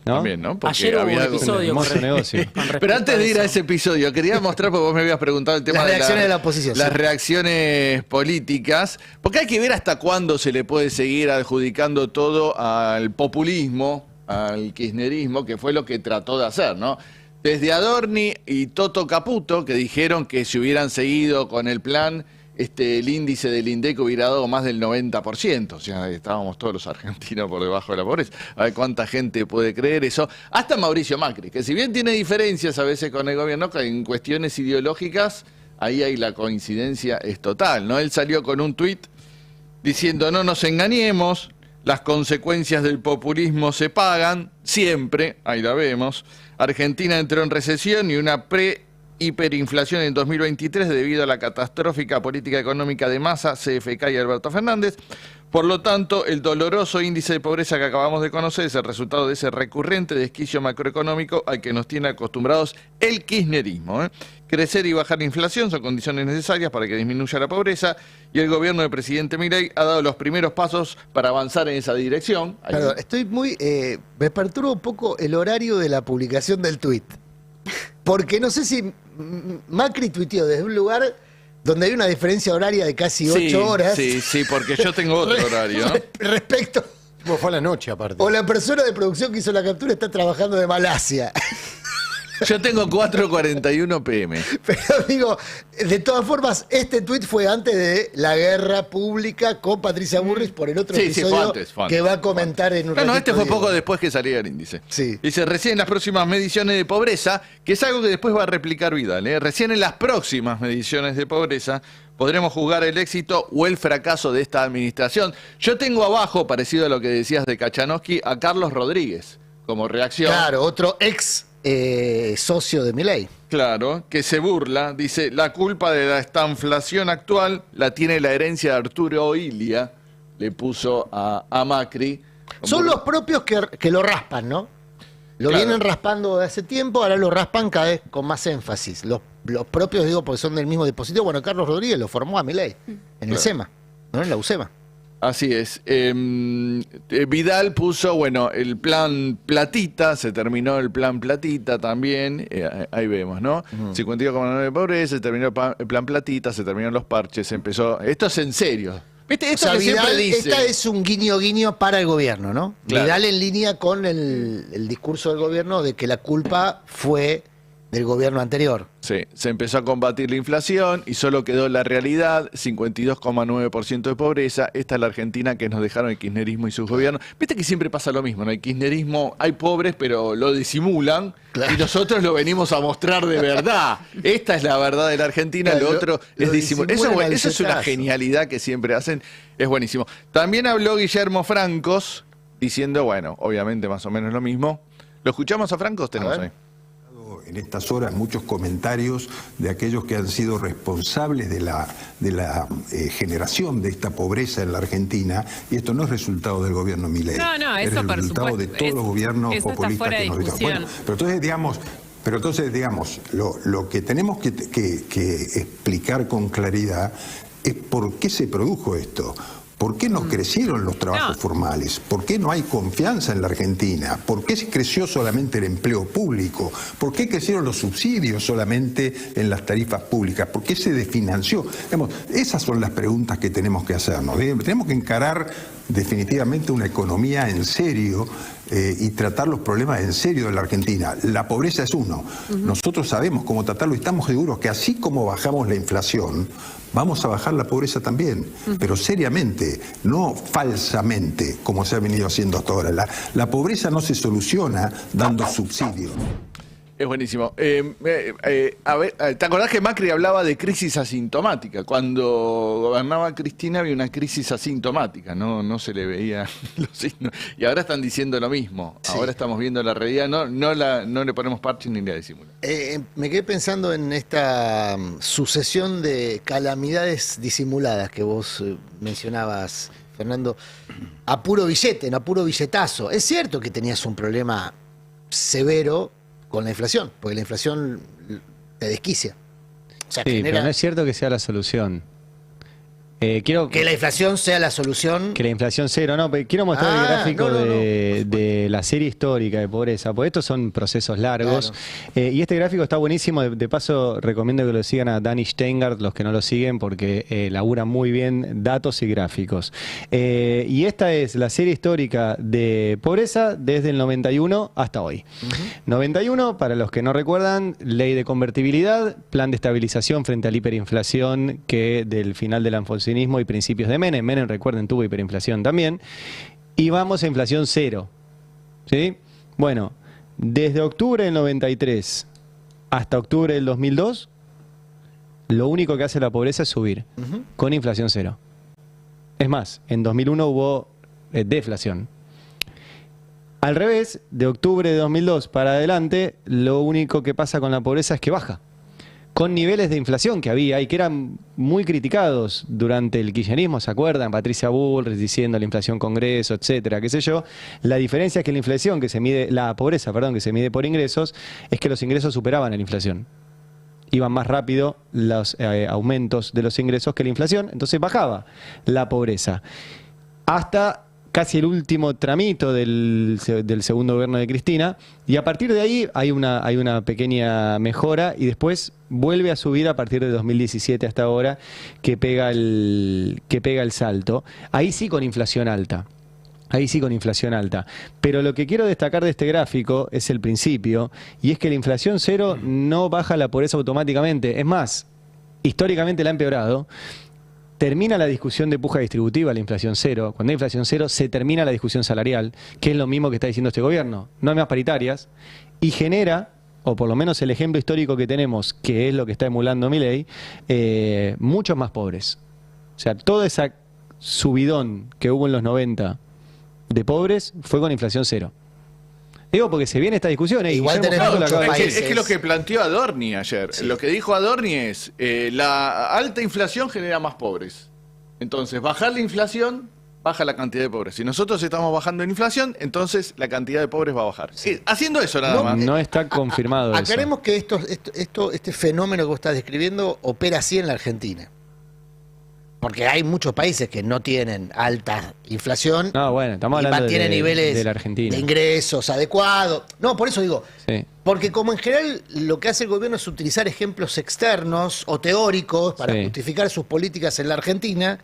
también, ¿no? Porque ayer hubo un episodio con negocio. Pero antes de ir a ese episodio, quería mostrar, porque vos me habías preguntado el tema las reacciones de la oposición. Las reacciones políticas, porque hay que ver hasta cuándo se le puede seguir adjudicando todo al populismo, al kirchnerismo, que fue lo que trató de hacer, ¿no? Desde Adorni y Toto Caputo, que dijeron que si hubieran seguido con el plan, el índice del INDEC hubiera dado más del 90%, o sea, estábamos todos los argentinos por debajo de la pobreza. A ver cuánta gente puede creer eso. Hasta Mauricio Macri, que si bien tiene diferencias a veces con el gobierno, en cuestiones ideológicas, ahí la coincidencia es total, ¿no? Él salió con un tuit diciendo: no nos engañemos, las consecuencias del populismo se pagan, siempre, ahí la vemos. Argentina entró en recesión y una hiperinflación en 2023 debido a la catastrófica política económica de Massa, CFK y Alberto Fernández. Por lo tanto, el doloroso índice de pobreza que acabamos de conocer es el resultado de ese recurrente desquicio macroeconómico al que nos tiene acostumbrados el kirchnerismo. Crecer y bajar la inflación son condiciones necesarias para que disminuya la pobreza y el gobierno del presidente Milei ha dado los primeros pasos para avanzar en esa dirección. Perdón, me perturba un poco el horario de la publicación del tuit. Porque no sé si Macri tuiteó desde un lugar donde hay una diferencia horaria de casi 8 horas. Sí, porque yo tengo otro horario. Respecto. Fue a la noche, aparte. O la persona de producción que hizo la captura está trabajando de Malasia. Yo tengo 4:41 PM. Pero digo, de todas formas, este tuit fue antes de la guerra pública con Patricia Bullrich por el otro episodio fue antes. Que va a comentar en un ratito. No, este fue poco después que salía el índice. Sí. Dice, recién en las próximas mediciones de pobreza, que es algo que después va a replicar Vidal, recién en las próximas mediciones de pobreza podremos juzgar el éxito o el fracaso de esta administración. Yo tengo abajo, parecido a lo que decías de Kachanowski, a Carlos Rodríguez, como reacción. Claro, otro ex socio de Milei. Claro, que se burla, dice, la culpa de la estanflación actual la tiene la herencia de Arturo Illia, le puso a Macri. Son los propios que lo raspan, ¿no? Lo vienen raspando de hace tiempo, ahora lo raspan cada vez con más énfasis. Los propios, digo, porque son del mismo dispositivo. Bueno, Carlos Rodríguez lo formó a Milei, en el SEMA, no en la UCEMA. Así es. Vidal puso, bueno, el plan Platita, se terminó el plan Platita también, ahí vemos, ¿no? 52,9 de pobreza, se terminó el plan Platita, se terminaron los parches, se empezó... Esto es en serio. ¿Viste? Esto que Vidal, siempre dice... Esta es un guiño para el gobierno, ¿no? Claro. Vidal en línea con el discurso del gobierno de que la culpa fue del gobierno anterior. Sí, se empezó a combatir la inflación y solo quedó la realidad, 52,9% de pobreza. Esta es la Argentina que nos dejaron el kirchnerismo y sus gobiernos. Viste que siempre pasa lo mismo, ¿no? El kirchnerismo, hay pobres, pero lo disimulan, claro, y nosotros lo venimos a mostrar de verdad. Esta es la verdad de la Argentina, claro, lo otro es disimular. Eso es una genialidad que siempre hacen, es buenísimo. También habló Guillermo Francos, diciendo, bueno, obviamente más o menos lo mismo. ¿Lo escuchamos a Francos? Tenemos ahí. En estas horas muchos comentarios de aquellos que han sido responsables de la generación de esta pobreza en la Argentina, y esto no es resultado del gobierno Milei, no, es eso el resultado de todos los gobiernos populistas que nos dijeron. Bueno, pero entonces digamos, lo que tenemos que explicar con claridad es por qué se produjo esto. ¿Por qué no crecieron los trabajos formales? ¿Por qué no hay confianza en la Argentina? ¿Por qué creció solamente el empleo público? ¿Por qué crecieron los subsidios solamente en las tarifas públicas? ¿Por qué se desfinanció? Digamos, esas son las preguntas que tenemos que hacernos. Tenemos que encarar definitivamente una economía en serio y tratar los problemas en serio de la Argentina. La pobreza es uno. Nosotros sabemos cómo tratarlo y estamos seguros que así como bajamos la inflación, vamos a bajar la pobreza también, pero seriamente, no falsamente, como se ha venido haciendo hasta ahora. La pobreza no se soluciona dando subsidios. Es buenísimo. A ver, ¿te acordás que Macri hablaba de crisis asintomática? Cuando gobernaba Cristina había una crisis asintomática, no se le veía los signos. Y ahora están diciendo lo mismo. Sí. Ahora estamos viendo la realidad, no le ponemos parches ni la disimulamos. Me quedé pensando en esta sucesión de calamidades disimuladas que vos mencionabas, Fernando, a puro billete, no a puro billetazo. Es cierto que tenías un problema severo con la inflación, porque la inflación te desquicia. O sea, sí, pero no es cierto que sea la solución. Quiero que la inflación sea la solución. Que la inflación cero, no, pero quiero mostrar el gráfico de la serie histórica de pobreza, porque estos son procesos largos. Claro. Y este gráfico está buenísimo, de paso recomiendo que lo sigan a Dani Steingart, los que no lo siguen, porque labura muy bien datos y gráficos. Y esta es la serie histórica de pobreza desde el 91 hasta hoy. 91, para los que no recuerdan, ley de convertibilidad, plan de estabilización frente a la hiperinflación que del final del alfonsinismo y principios de Menem. Menem, recuerden, tuvo hiperinflación también. Y vamos a inflación cero. ¿Sí? Bueno, desde octubre del 93 hasta octubre del 2002, lo único que hace la pobreza es subir, con inflación cero. Es más, en 2001 hubo deflación. Al revés, de octubre de 2002 para adelante, lo único que pasa con la pobreza es que baja, con niveles de inflación que había y que eran muy criticados durante el kirchnerismo, ¿se acuerdan? Patricia Bullrich diciendo la inflación Congreso, etcétera, qué sé yo. La diferencia es que la inflación que se mide, la pobreza, perdón, que se mide por ingresos, es que los ingresos superaban a la inflación. Iban más rápido los aumentos de los ingresos que la inflación, entonces bajaba la pobreza. Hasta casi el último tramito del segundo gobierno de Cristina, y a partir de ahí hay una pequeña mejora y después vuelve a subir a partir de 2017 hasta ahora, que pega el salto. Ahí sí con inflación alta. Ahí sí con inflación alta. Pero lo que quiero destacar de este gráfico es el principio, y es que la inflación cero no baja la pobreza automáticamente. Es más, históricamente la ha empeorado. Termina la discusión de puja distributiva, la inflación cero. Cuando hay inflación cero, se termina la discusión salarial, que es lo mismo que está diciendo este gobierno. No hay más paritarias, y genera, o por lo menos el ejemplo histórico que tenemos, que es lo que está emulando Milei, muchos más pobres. O sea, toda esa subidón que hubo en los 90 de pobres fue con inflación cero. Digo, porque se viene esta discusión. Igual es que lo que planteó Adorni ayer, lo que dijo Adorni es, la alta inflación genera más pobres. Entonces, bajar la inflación, baja la cantidad de pobres. Si nosotros estamos bajando en inflación, entonces la cantidad de pobres va a bajar. Sí. Haciendo eso nada más. No está confirmado eso. Aclaremos que este fenómeno que vos estás describiendo opera así en la Argentina. porque hay muchos países que no tienen alta inflación estamos y hablando mantienen niveles de la Argentina, de ingresos adecuados. No, por eso digo, sí. Porque como en general lo que hace el gobierno es utilizar ejemplos externos o teóricos para justificar sus políticas en la Argentina,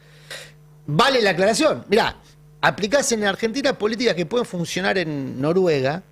vale la aclaración. Mirá, aplicás en la Argentina políticas que pueden funcionar en Noruega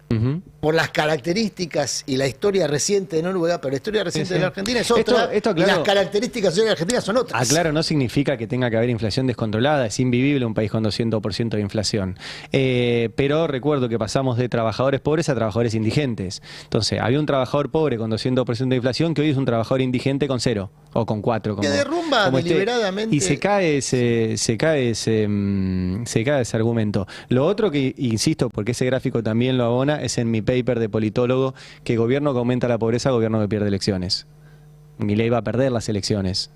por las características y la historia reciente de Noruega, pero la historia reciente de la Argentina es otra, esto, y las características de la Argentina son otras. Claro, no significa que tenga que haber inflación descontrolada, es invivible un país con 200% de inflación. Pero recuerdo que pasamos de trabajadores pobres a trabajadores indigentes. Entonces, había un trabajador pobre con 200% de inflación que hoy es un trabajador indigente con 0 o con 4. Que derrumba deliberadamente. Y se cae ese argumento. Lo otro que, insisto, porque ese gráfico también lo abona, es en mi paper de politólogo, que gobierno que aumenta la pobreza, gobierno que pierde elecciones. Milei va a perder las elecciones.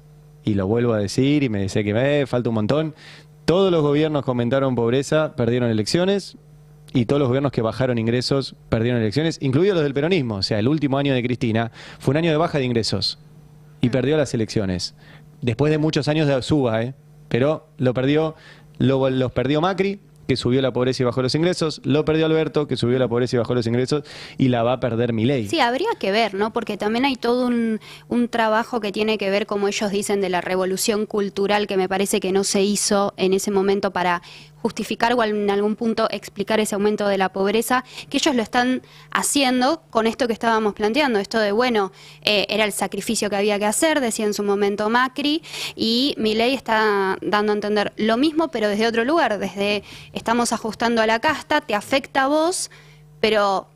Y lo vuelvo a decir y me dice que me falta un montón. Todos los gobiernos que aumentaron pobreza perdieron elecciones y todos los gobiernos que bajaron ingresos perdieron elecciones, incluidos los del peronismo. O sea, el último año de Cristina fue un año de baja de ingresos y perdió las elecciones. Después de muchos años de suba, pero los perdió Macri, que subió la pobreza y bajó los ingresos, lo perdió Alberto, que subió la pobreza y bajó los ingresos, y la va a perder Milei. Sí, habría que ver, ¿no? Porque también hay todo un trabajo que tiene que ver, como ellos dicen, de la revolución cultural, que me parece que no se hizo en ese momento para justificar o en algún punto explicar ese aumento de la pobreza, que ellos lo están haciendo con esto que estábamos planteando, esto de, bueno, era el sacrificio que había que hacer, decía en su momento Macri, y Milei está dando a entender lo mismo, pero desde otro lugar, desde estamos ajustando a la casta, te afecta a vos, pero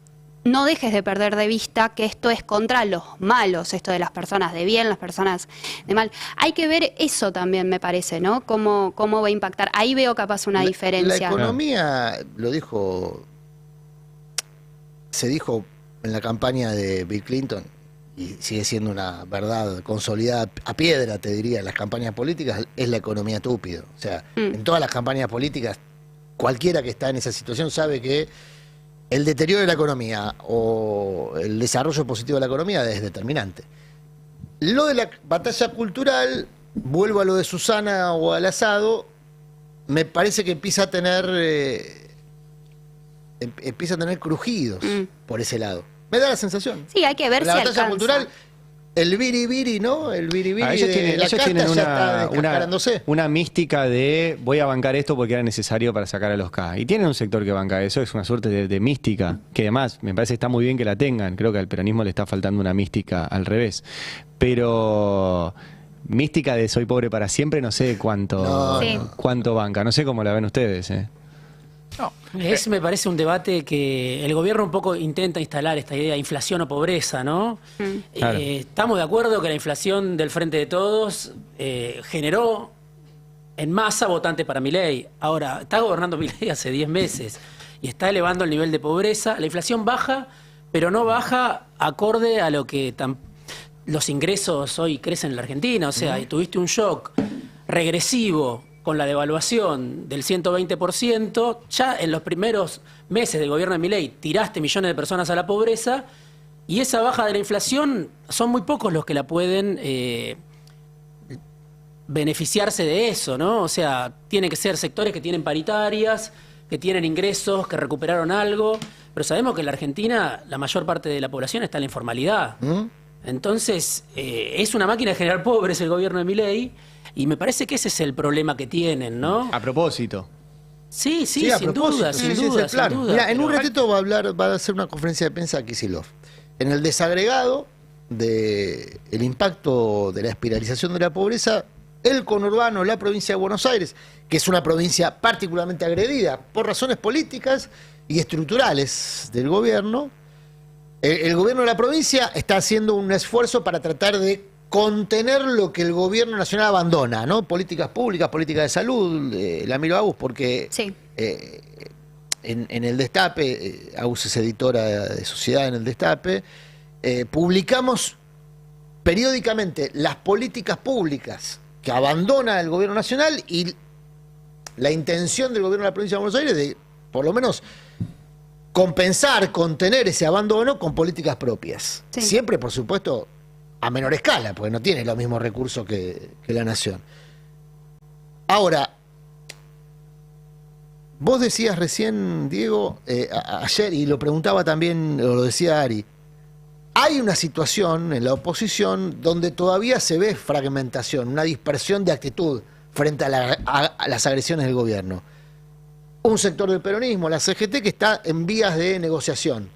no dejes de perder de vista que esto es contra los malos, esto de las personas de bien, las personas de mal. Hay que ver eso también, me parece, ¿no? Cómo va a impactar. Ahí veo capaz una diferencia. La economía, se dijo en la campaña de Bill Clinton, y sigue siendo una verdad consolidada a piedra, te diría, en las campañas políticas, es la economía túpido. O sea, en todas las campañas políticas, cualquiera que está en esa situación sabe que el deterioro de la economía o el desarrollo positivo de la economía es determinante. Lo de la batalla cultural, vuelvo a lo de Susana o al asado, me parece que empieza a tener crujidos por ese lado. Me da la sensación. Sí, hay que ver la si batalla alcanza. Cultural, el biribiri, ¿no? El biribiri ellos tienen una mística de voy a bancar esto porque era necesario para sacar a los K. Y tienen un sector que banca eso, es una suerte de mística, que además me parece que está muy bien que la tengan. Creo que al peronismo le está faltando una mística al revés. Pero mística de soy pobre para siempre, no sé cuánto banca. No sé cómo la ven ustedes, No. Me parece un debate que el gobierno un poco intenta instalar esta idea de inflación o pobreza, ¿no? Claro. Estamos de acuerdo que la inflación del Frente de Todos generó en masa votantes para Milei. Ahora, está gobernando Milei hace 10 meses y está elevando el nivel de pobreza. La inflación baja, pero no baja acorde a lo que los ingresos hoy crecen en la Argentina. O sea, tuviste un shock regresivo con la devaluación del 120%, ya en los primeros meses del gobierno de Milei tiraste millones de personas a la pobreza, y esa baja de la inflación son muy pocos los que la pueden beneficiarse de eso, ¿no? O sea, tienen que ser sectores que tienen paritarias, que tienen ingresos, que recuperaron algo, pero sabemos que en la Argentina la mayor parte de la población está en la informalidad. Entonces, es una máquina de generar pobres el gobierno de Milei, y me parece que ese es el problema que tienen, ¿no? A propósito. Sí, sin duda. Mira, en un ratito va a hacer una conferencia de prensa Kicillof. En el desagregado del impacto de la espiralización de la pobreza, el conurbano, la provincia de Buenos Aires, que es una provincia particularmente agredida por razones políticas y estructurales del gobierno, el gobierno de la provincia está haciendo un esfuerzo para tratar de contener lo que el gobierno nacional abandona, ¿no? Políticas públicas, políticas de salud, la miro a Agus porque en el Destape, Agus es editora de Sociedad en el Destape, publicamos periódicamente las políticas públicas que abandona el gobierno nacional y la intención del gobierno de la provincia de Buenos Aires de, por lo menos, compensar, contener ese abandono con políticas propias. Siempre, por supuesto, a menor escala, porque no tiene los mismos recursos que la nación. Ahora, vos decías recién, Diego, ayer, y lo preguntaba también, o lo decía Ari, hay una situación en la oposición donde todavía se ve fragmentación, una dispersión de actitud frente a las agresiones del gobierno. Un sector del peronismo, la CGT, que está en vías de negociación.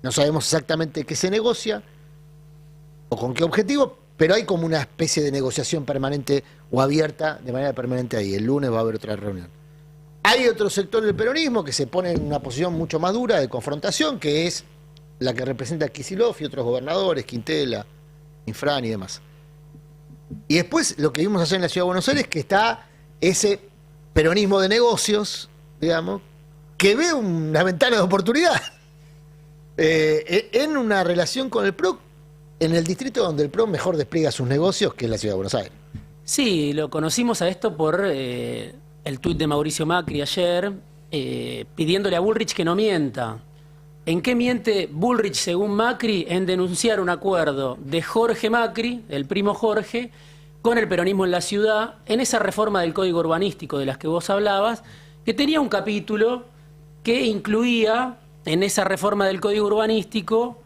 No sabemos exactamente qué se negocia o con qué objetivo, pero hay como una especie de negociación permanente o abierta de manera permanente ahí. El lunes va a haber otra reunión. Hay otro sector del peronismo que se pone en una posición mucho más dura de confrontación, que es la que representa a Kicillof y otros gobernadores, Quintela, Infran y demás. Y después lo que vimos ayer en la Ciudad de Buenos Aires, que está ese peronismo de negocios, digamos, que ve una ventana de oportunidad en una relación con el PRO, en el distrito donde el PRO mejor despliega sus negocios, que es la Ciudad de Buenos Aires. Sí, lo conocimos a esto por el tuit de Mauricio Macri ayer, pidiéndole a Bullrich que no mienta. ¿En qué miente Bullrich, según Macri? En denunciar un acuerdo de Jorge Macri, el primo Jorge, con el peronismo en la ciudad, en esa reforma del Código Urbanístico de las que vos hablabas, que tenía un capítulo que incluía en esa reforma del Código Urbanístico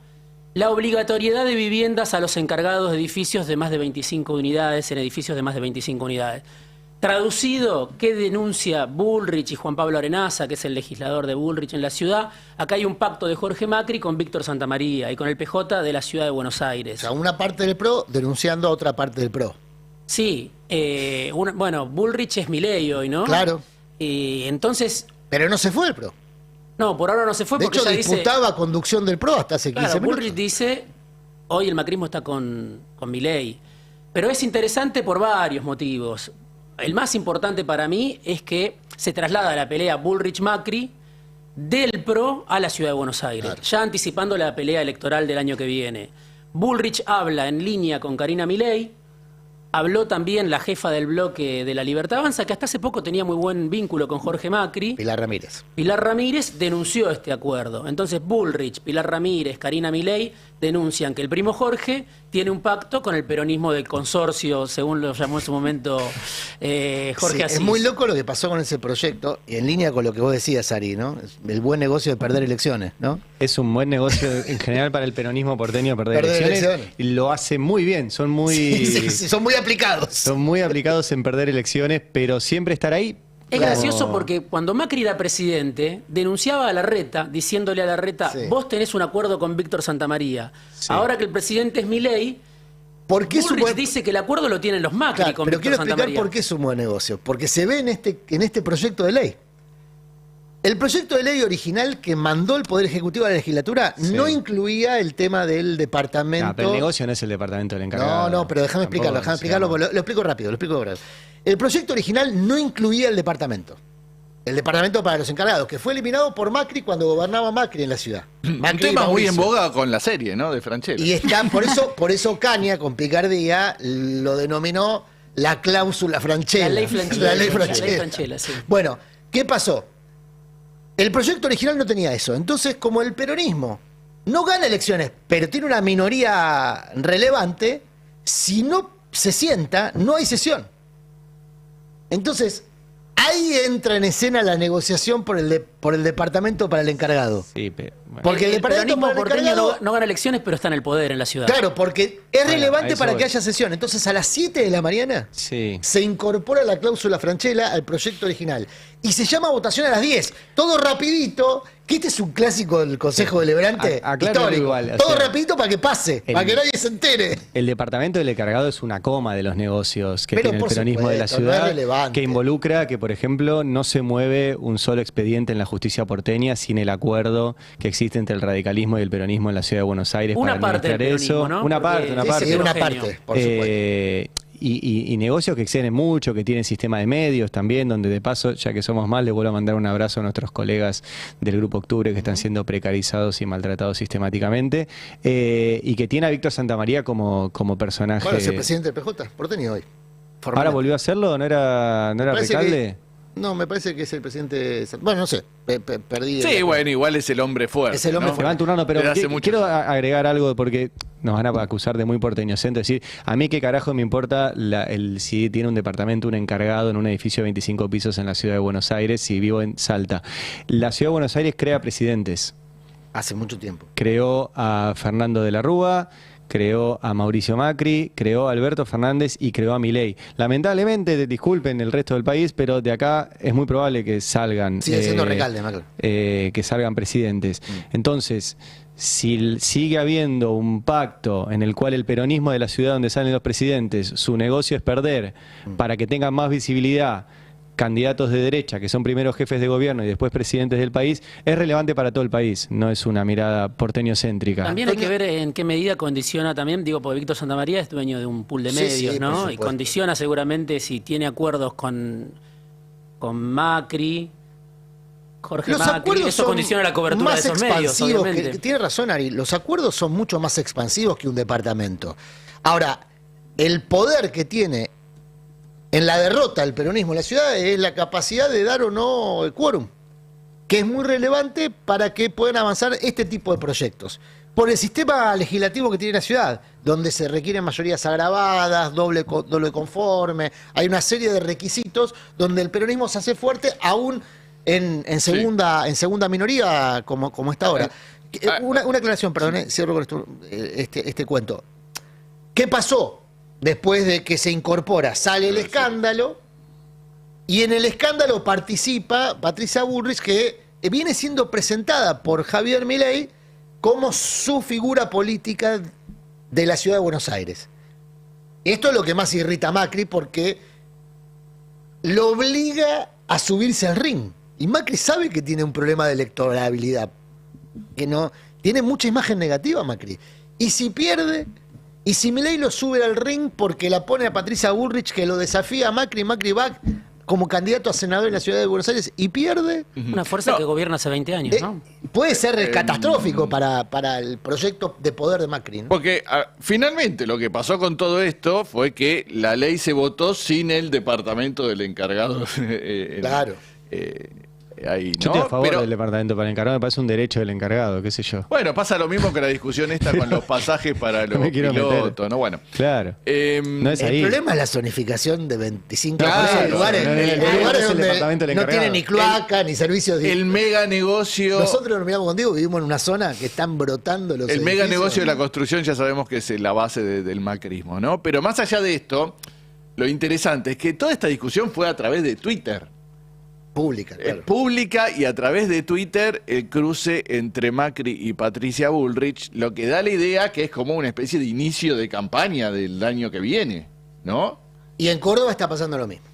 la obligatoriedad de viviendas a los encargados de edificios de más de 25 unidades, en edificios de más de 25 unidades. Traducido, ¿qué denuncia Bullrich y Juan Pablo Arenaza, que es el legislador de Bullrich en la ciudad? Acá hay un pacto de Jorge Macri con Víctor Santamaría y con el PJ de la Ciudad de Buenos Aires. O sea, una parte del PRO denunciando a otra parte del PRO. Sí, bueno, Bullrich es Milei hoy, ¿no? Claro. Y entonces... Pero no se fue el PRO. No, por ahora no se fue porque de hecho, disputaba conducción del PRO hasta hace 15 minutos. Bullrich dice, hoy el macrismo está con Milei. Pero es interesante por varios motivos. El más importante para mí es que se traslada la pelea Bullrich-Macri del PRO a la Ciudad de Buenos Aires, ya anticipando la pelea electoral del año que viene. Bullrich habla en línea con Karina Milei, habló también la jefa del bloque de La Libertad Avanza, que hasta hace poco tenía muy buen vínculo con Jorge Macri. Pilar Ramírez. Pilar Ramírez denunció este acuerdo. Entonces Bullrich, Pilar Ramírez, Karina Milei denuncian que el primo Jorge tiene un pacto con el peronismo del consorcio, según lo llamó en su momento Jorge Asís. Es muy loco lo que pasó con ese proyecto, y en línea con lo que vos decías, Ari, ¿no? El buen negocio de perder elecciones, ¿no? Es un buen negocio en general para el peronismo porteño perder elecciones. Y lo hace muy bien, son muy... Sí, son muy aplicados. Son muy aplicados en perder elecciones, pero siempre estar ahí. Es gracioso porque cuando Macri era presidente, denunciaba a Larreta, diciéndole a Larreta, vos tenés un acuerdo con Víctor Santamaría. Sí. Ahora que el presidente es Milei, Bullrich dice que el acuerdo lo tienen los Macri con Víctor Santamaría. Pero quiero explicar por qué es un buen negocio. Porque se ve en este proyecto de ley. El proyecto de ley original que mandó el Poder Ejecutivo a la legislatura no incluía el tema del departamento... pero el negocio no es el departamento del encargado. No, pero déjame explicarlo, lo explico rápido, El proyecto original no incluía el departamento para los encargados, que fue eliminado por Macri cuando gobernaba Macri en la ciudad. Un tema muy en boga con la serie, ¿no? De Franchella. Y está, por eso Caña, con picardía, lo denominó la cláusula Franchella. La ley Franchella, sí. Bueno, ¿qué pasó? El proyecto original no tenía eso. Entonces, como el peronismo no gana elecciones, pero tiene una minoría relevante, si no se sienta, no hay sesión. Entonces, ahí entra en escena la negociación por el departamento para el encargado. Sí, pero, bueno. Porque el peronismo porteño no gana elecciones, pero está en el poder en la ciudad. Claro, porque es relevante para que haya sesión. Entonces, a las 7 de la mañana se incorpora la cláusula Franchella al proyecto original. Y se llama votación a las 10. Todo rapidito, que este es un clásico del Consejo Deliberante histórico. Igual, todo rapidito para que pase, para que nadie se entere. El departamento del encargado es una coma de los negocios que tiene el peronismo de la ciudad, que involucra que, por ejemplo, no se mueve un solo expediente en la justicia porteña sin el acuerdo que existe entre el radicalismo y el peronismo en la ciudad de Buenos Aires para administrar eso. ¿No? Una parte, por supuesto. Y negocios que exceden mucho, que tienen sistema de medios también, donde de paso, ya que somos más, les vuelvo a mandar un abrazo a nuestros colegas del Grupo Octubre que están siendo precarizados y maltratados sistemáticamente, y que tiene a Víctor Santamaría como personaje. Bueno, es el presidente del PJ, porteño hoy. ¿Ahora volvió a hacerlo? ¿No era alcalde? No, me parece que es el presidente... Bueno, no sé, perdí... Sí, bueno, igual es el hombre fuerte. Es el hombre fuerte. Pero quiero agregar algo porque nos van a acusar de muy porteñocentro. Es decir, a mí qué carajo me importa si tiene un departamento, un encargado en un edificio de 25 pisos en la ciudad de Buenos Aires, si vivo en Salta. La ciudad de Buenos Aires crea presidentes. Hace mucho tiempo. Creó a Fernando de la Rúa, creó a Mauricio Macri, creó a Alberto Fernández y creó a Milei. Lamentablemente, disculpen el resto del país, pero de acá es muy probable que salgan... Sigue siendo Recalde, Macri. Que salgan presidentes. Entonces, si sigue habiendo un pacto en el cual el peronismo de la ciudad donde salen los presidentes, su negocio es perder para que tengan más visibilidad candidatos de derecha, que son primeros jefes de gobierno y después presidentes del país, es relevante para todo el país, no es una mirada porteñocéntrica. También hay que ver en qué medida condiciona también, digo, porque Víctor Santamaría es dueño de un pool de medios, ¿no? Y condiciona seguramente si tiene acuerdos con Macri, Jorge Macri, eso condiciona la cobertura de esos medios, obviamente. Tiene razón, Ari, los acuerdos son mucho más expansivos que un departamento. Ahora, el poder que tiene en la derrota del peronismo en la ciudad es la capacidad de dar o no el quórum, que es muy relevante para que puedan avanzar este tipo de proyectos. Por el sistema legislativo que tiene la ciudad, donde se requieren mayorías agravadas, doble conforme, hay una serie de requisitos donde el peronismo se hace fuerte aún en segunda minoría como está ahora. Una aclaración, perdón, cierro con esto, este cuento. ¿Qué pasó? Después de que se incorpora, sale el escándalo, y en el escándalo participa Patricia Bullrich, que viene siendo presentada por Javier Milei como su figura política de la ciudad de Buenos Aires. Esto es lo que más irrita a Macri, porque lo obliga a subirse al ring. Y Macri sabe que tiene un problema de electorabilidad, que no tiene mucha imagen negativa Macri. Y si pierde... Y si Milei lo sube al ring porque la pone a Patricia Bullrich, que lo desafía a Macri, Macri va como candidato a senador en la ciudad de Buenos Aires y pierde. Una fuerza que gobierna hace 20 años, ¿no? Puede ser catastrófico para el proyecto de poder de Macri, ¿no? Porque finalmente lo que pasó con todo esto fue que la ley se votó sin el departamento del encargado. Claro. Ahí, ¿no? Yo estoy a favor del departamento para el encargado, me parece un derecho del encargado, qué sé yo. Bueno, pasa lo mismo que la discusión esta con los pasajes para los pilotos, ¿no? Bueno. Claro. No es ahí. El problema es la zonificación de 25 lugares donde no tiene ni cloaca, ni servicios. El mega negocio. Nosotros nos miramos contigo, vivimos en una zona que están brotando los edificios. Mega negocio de la construcción ya sabemos que es la base del macrismo, ¿no? Pero más allá de esto, lo interesante es que toda esta discusión fue a través de Twitter. Pública, claro. Pública, y a través de Twitter el cruce entre Macri y Patricia Bullrich, lo que da la idea que es como una especie de inicio de campaña del año que viene, ¿no? Y en Córdoba está pasando lo mismo.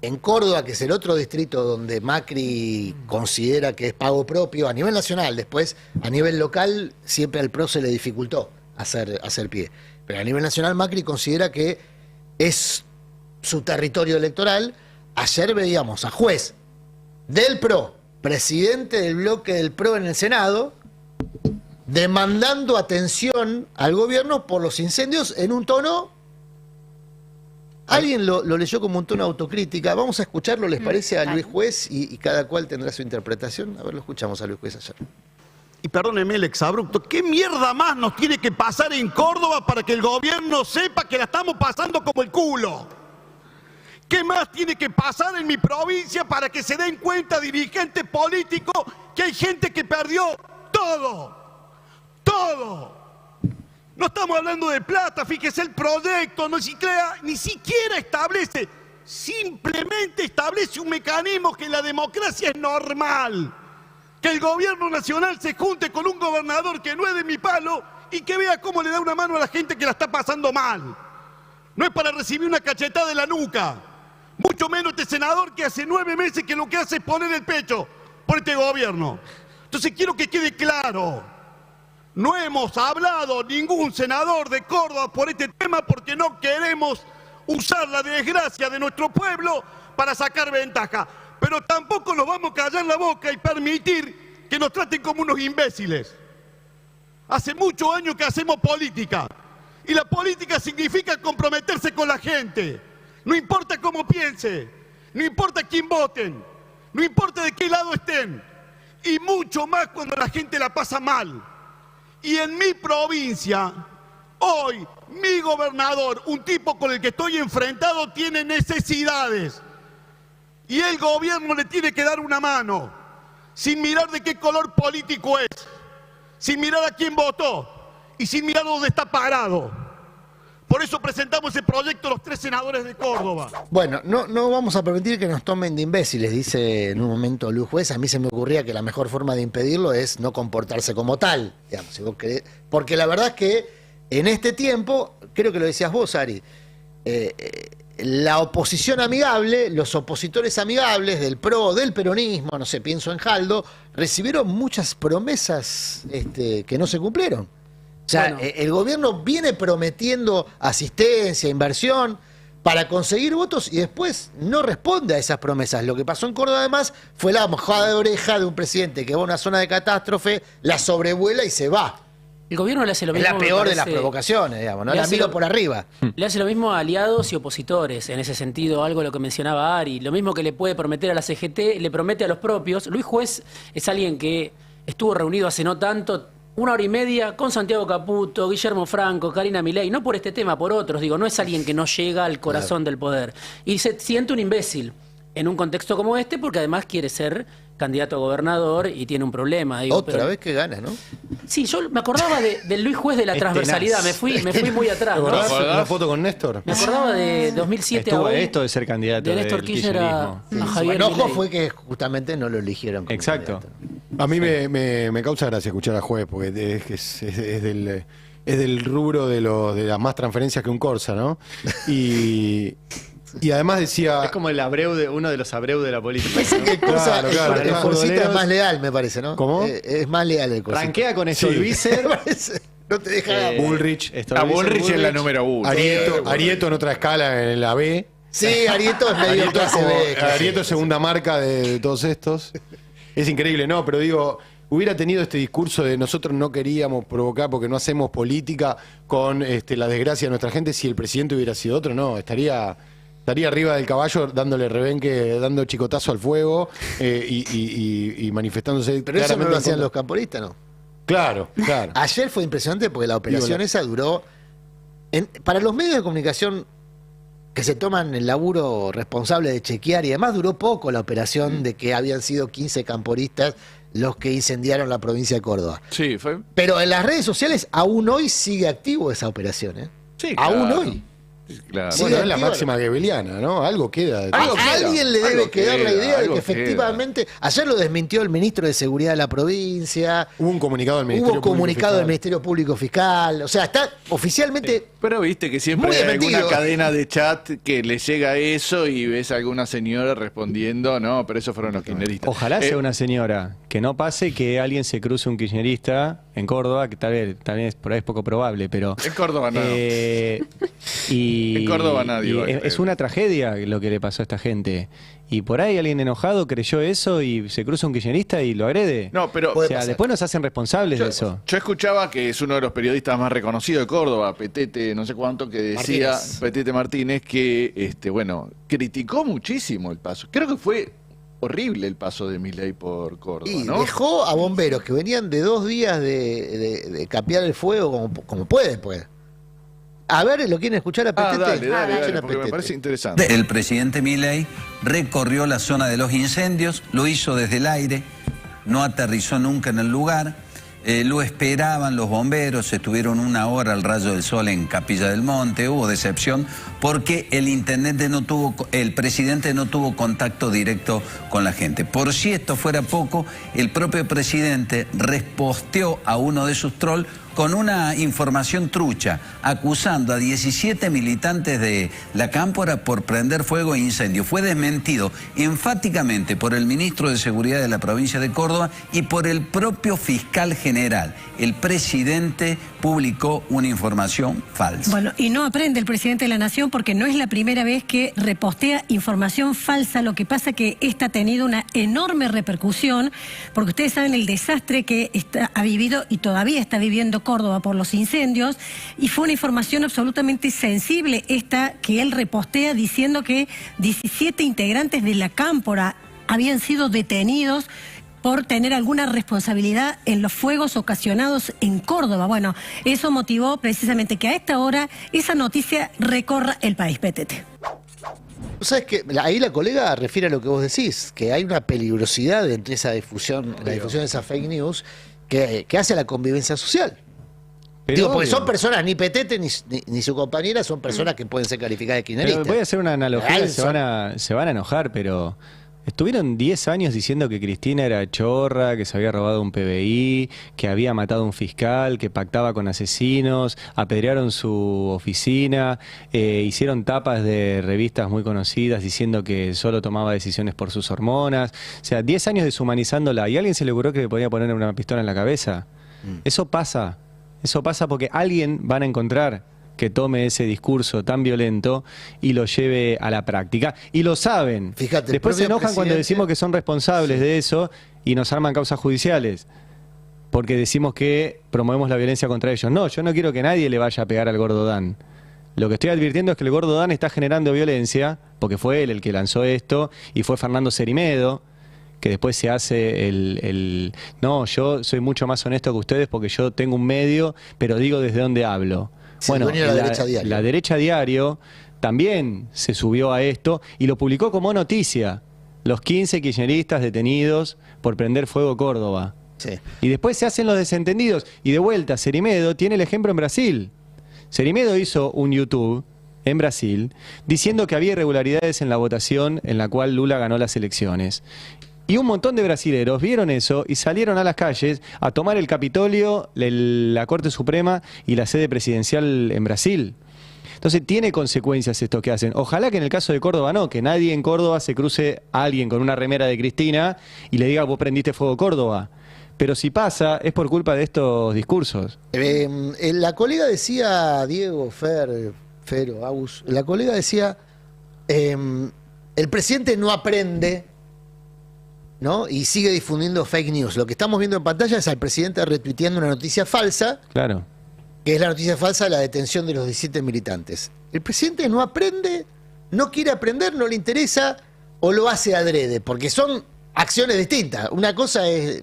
En Córdoba, que es el otro distrito donde Macri considera que es pago propio a nivel nacional, después a nivel local siempre al PRO se le dificultó hacer pie. Pero a nivel nacional Macri considera que es su territorio electoral. Ayer veíamos a juez del PRO, presidente del bloque del PRO en el Senado, demandando atención al gobierno por los incendios en un tono... Alguien lo leyó como un tono autocrítica. Vamos a escucharlo, ¿les parece? A Luis Juez, y cada cual tendrá su interpretación. A ver, lo escuchamos a Luis Juez ayer. Y perdóneme el exabrupto, ¿qué mierda más nos tiene que pasar en Córdoba para que el gobierno sepa que la estamos pasando como el culo? ¿Qué más tiene que pasar en mi provincia para que se den cuenta dirigentes políticos que hay gente que perdió todo? ¡Todo! No estamos hablando de plata, fíjese el proyecto, ni siquiera establece, simplemente establece un mecanismo que en la democracia es normal. Que el gobierno nacional se junte con un gobernador que no es de mi palo y que vea cómo le da una mano a la gente que la está pasando mal. No es para recibir una cachetada de la nuca. Mucho menos este senador que hace 9 meses que lo que hace es poner el pecho por este gobierno. Entonces quiero que quede claro, no hemos hablado ningún senador de Córdoba por este tema porque no queremos usar la desgracia de nuestro pueblo para sacar ventaja. Pero tampoco nos vamos a callar la boca y permitir que nos traten como unos imbéciles. Hace muchos años que hacemos política y la política significa comprometerse con la gente. No importa cómo piense, no importa quién voten, no importa de qué lado estén, y mucho más cuando la gente la pasa mal. Y en mi provincia, hoy, mi gobernador, un tipo con el que estoy enfrentado, tiene necesidades. Y el gobierno le tiene que dar una mano, sin mirar de qué color político es, sin mirar a quién votó y sin mirar dónde está parado. Por eso presentamos el proyecto los 3 senadores de Córdoba. Bueno, no vamos a permitir que nos tomen de imbéciles, dice en un momento Luis Juez. A mí se me ocurría que la mejor forma de impedirlo es no comportarse como tal. Digamos, si vos querés, porque la verdad es que en este tiempo, creo que lo decías vos, Ari, la oposición amigable, los opositores amigables del PRO, del peronismo, no sé, pienso en Jaldo, recibieron muchas promesas que no se cumplieron. O sea, bueno, el gobierno viene prometiendo asistencia, inversión para conseguir votos y después no responde a esas promesas. Lo que pasó en Córdoba además fue la mojada de oreja de un presidente que va a una zona de catástrofe, la sobrevuela y se va. El gobierno le hace lo mismo. Es la peor de las provocaciones, digamos, ¿no? La miro por arriba. Le hace lo mismo a aliados y opositores, en ese sentido, algo de lo que mencionaba Ari. Lo mismo que le puede prometer a la CGT, le promete a los propios. Luis Juez es alguien que estuvo reunido hace no tanto, 1 hora y media, con Santiago Caputo, Guillermo Franco, Karina Milei, no por este tema, por otros. Digo, no es alguien que no llega al corazón del poder. Y se siente un imbécil en un contexto como este, porque además quiere ser candidato a gobernador y tiene un problema. Digo, otra vez que gana, ¿no? Sí, yo me acordaba del Luis Juez de la transversalidad, me fui muy atrás. ¿Te acordás la foto con Néstor? Me acordaba de 2007 Estuvo esto de ser candidato de Néstor Kirchner a Javier Milei. Milei. Fue que justamente no lo eligieron como exacto. candidato. A mí me causa gracia escuchar a Juez, porque es del rubro de las más transferencias que un Corsa, ¿no? Y además decía... Es como el Abreu uno de los Abreu de la política. Parece que el Corsa, el Corsita es más leal, me parece, ¿no? ¿Cómo? Es más leal el Corsita. Ranquea con eso el Vícer. No te deja... Bullrich. Bullrich es la número 1. Arieto en otra escala en la B. Sí, Arieto es medio clase B. Arieto es segunda marca de todos estos. Es increíble, ¿no? Pero digo... Hubiera tenido este discurso de nosotros no queríamos provocar porque no hacemos política con la desgracia de nuestra gente, si el presidente hubiera sido otro, no, estaría arriba del caballo dándole rebenque, dando chicotazo al fuego y manifestándose. Pero eso no lo hacían los camporistas, ¿no? Claro. Ayer fue impresionante porque la operación esa duró... para los medios de comunicación que se toman el laburo responsable de chequear y además duró poco la operación de que habían sido 15 camporistas los que incendiaron la provincia de Córdoba. Sí, fue. Pero en las redes sociales aún hoy sigue activo esa operación, ¿eh? Sí, aún hoy. Claro. Bueno, es la máxima gebeliana, ¿no? Algo queda. A alguien le debe quedar la idea de que efectivamente... Ayer lo desmintió el ministro de Seguridad de la provincia. Hubo un comunicado del Ministerio Público Fiscal. O sea, está oficialmente... Pero viste que siempre hay alguna cadena de chat que le llega eso y ves a alguna señora respondiendo, no, pero esos fueron los kirchneristas. Ojalá sea una señora. Que no pase que alguien se cruce un kirchnerista en Córdoba, que tal vez por ahí es poco probable, pero... En Córdoba no. En Córdoba nadie. Es una tragedia lo que le pasó a esta gente. Y por ahí alguien enojado creyó eso y se cruza un kirchnerista y lo agrede. No, pero... O sea, después nos hacen responsables de eso. Yo escuchaba que es uno de los periodistas más reconocidos de Córdoba, Petete, no sé cuánto, que decía, Petete Martínez, que, criticó muchísimo el paso. Creo que fue horrible el paso de Milei por Córdoba, y ¿no? dejó a bomberos que venían de 2 días de capear el fuego como pueden, pues. A ver, ¿lo quieren escuchar a Petete? Dale, porque me parece interesante. El presidente Milei recorrió la zona de los incendios, lo hizo desde el aire, no aterrizó nunca en el lugar, lo esperaban los bomberos, estuvieron 1 hora al rayo del sol en Capilla del Monte, hubo decepción porque el presidente no tuvo contacto directo con la gente. Por si esto fuera poco, el propio presidente resposteó a uno de sus trolls con una información trucha, acusando a 17 militantes de la Cámpora por prender fuego e incendio. Fue desmentido enfáticamente por el ministro de Seguridad de la provincia de Córdoba y por el propio fiscal general. El presidente publicó una información falsa. Bueno, y no aprende el presidente de la Nación porque no es la primera vez que repostea información falsa. Lo que pasa que esta ha tenido una enorme repercusión porque ustedes saben el desastre que ha vivido y todavía está viviendo Córdoba por los incendios, y fue una información absolutamente sensible esta que él repostea diciendo que 17 integrantes de la Cámpora habían sido detenidos por tener alguna responsabilidad en los fuegos ocasionados en Córdoba. Bueno, eso motivó precisamente que a esta hora esa noticia recorra el país, Petete. ¿Sabes qué? Ahí la colega refiere a lo que vos decís, que hay una peligrosidad entre esa difusión, la difusión de esa fake news que hace a la convivencia social. Pero digo, porque son personas, ni Petete ni su compañera son personas que pueden ser calificadas de kirchneristas. Voy a hacer una analogía, se van a enojar, pero estuvieron 10 años diciendo que Cristina era chorra, que se había robado un PBI, que había matado a un fiscal, que pactaba con asesinos, apedrearon su oficina, hicieron tapas de revistas muy conocidas diciendo que solo tomaba decisiones por sus hormonas. O sea, 10 años deshumanizándola, y a alguien se le ocurrió que le podía poner una pistola en la cabeza. Eso pasa porque alguien van a encontrar que tome ese discurso tan violento y lo lleve a la práctica. Y lo saben. Fíjate, después se enojan cuando decimos que son responsables de eso y nos arman causas judiciales. Porque decimos que promovemos la violencia contra ellos. No, yo no quiero que nadie le vaya a pegar al Gordo Dan. Lo que estoy advirtiendo es que el Gordo Dan está generando violencia, porque fue él el que lanzó esto, y fue Fernando Cerimedo, que después se hace no, yo soy mucho más honesto que ustedes porque yo tengo un medio, pero digo desde dónde hablo. Bueno, la Derecha Diario también se subió a esto y lo publicó como noticia. Los 15 kirchneristas detenidos por prender fuego Córdoba. Sí. Y después se hacen los desentendidos. Y de vuelta, Cerimedo tiene el ejemplo en Brasil. Cerimedo hizo un YouTube en Brasil diciendo que había irregularidades en la votación en la cual Lula ganó las elecciones. Y un montón de brasileros vieron eso y salieron a las calles a tomar el Capitolio, la Corte Suprema y la sede presidencial en Brasil. Entonces tiene consecuencias esto que hacen. Ojalá que en el caso de Córdoba no, que nadie en Córdoba se cruce a alguien con una remera de Cristina y le diga vos prendiste fuego Córdoba. Pero si pasa es por culpa de estos discursos. La colega decía, Diego, Fero, Agus, la colega decía, el presidente no aprende, ¿no? Y sigue difundiendo fake news. Lo que estamos viendo en pantalla es al presidente retuiteando una noticia falsa. Claro. Que es la noticia falsa de la detención de los 17 militantes. El presidente no aprende, no quiere aprender, no le interesa, o lo hace adrede, porque son acciones distintas. Una cosa es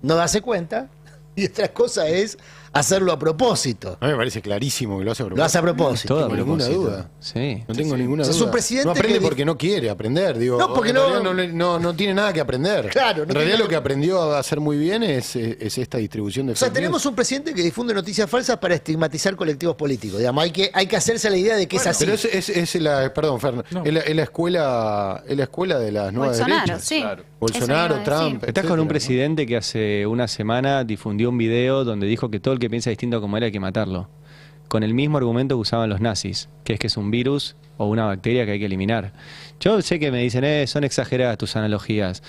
no darse cuenta y otra cosa es hacerlo a propósito. A mí me parece clarísimo que lo hace a propósito. Lo hace a propósito. No tengo ninguna duda. Sí. No tengo ninguna duda. Es un presidente no aprende que porque no quiere aprender. Digo, no, porque no tiene nada que aprender. Claro. En realidad lo que aprendió a hacer muy bien es esta distribución de fake news. O sea, tenemos un un presidente que difunde noticias falsas para estigmatizar colectivos políticos. Digamos, hay que hacerse la idea de que es así. Pero es la, perdón, Fer, es la escuela de las nuevas derechas. Sí. Claro. Bolsonaro, Trump. Estás con un presidente que hace una semana difundió un video donde dijo que todo el que piensa distinto como él hay que matarlo. Con el mismo argumento que usaban los nazis, que es un virus o una bacteria que hay que eliminar. Yo sé que me dicen, son exageradas tus analogías.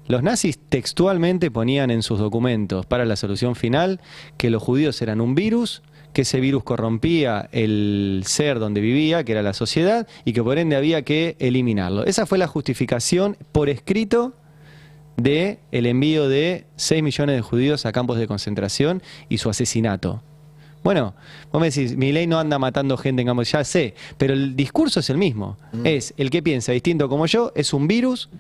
Los nazis textualmente ponían en sus documentos para la solución final que los judíos eran un virus, que ese virus corrompía el ser donde vivía, que era la sociedad, y que por ende había que eliminarlo. Esa fue la justificación por escrito de el envío de 6 millones de judíos a campos de concentración y su asesinato. Bueno, vos me decís, Milei no anda matando gente en campos, ya sé, pero el discurso es el mismo. Es el que piensa distinto como yo, es un virus,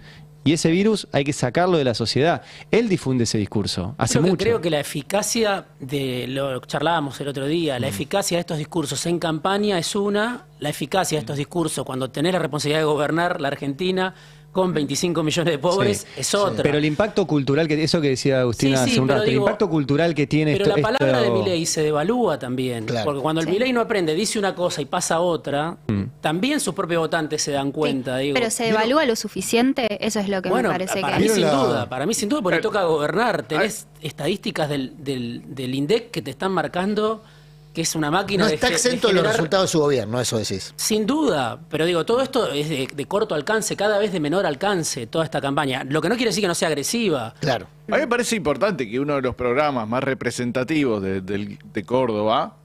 y ese virus hay que sacarlo de la sociedad. Él difunde ese discurso, hace mucho. Creo que la eficacia de lo que charlábamos el otro día, la eficacia de estos discursos en campaña es una, la eficacia de estos discursos cuando tenés la responsabilidad de gobernar la Argentina con 25 millones de pobres es otra. Pero el impacto cultural, eso que decía Agustina hace un rato, el impacto cultural que tiene pero la palabra de Milei se devalúa también. Claro. Porque cuando el Milei no aprende, dice una cosa y pasa otra, también sus propios votantes se dan cuenta. Digo, pero se devalúa lo suficiente, eso es lo que me parece para que mí para mí sin duda, porque toca gobernar. Tenés estadísticas del INDEC que te están marcando que es una máquina no está exento de los resultados de su gobierno, eso decís. Sin duda, pero digo, todo esto es de corto alcance, cada vez de menor alcance, toda esta campaña. Lo que no quiere decir que no sea agresiva. Claro. A mí me parece importante que uno de los programas más representativos de Córdoba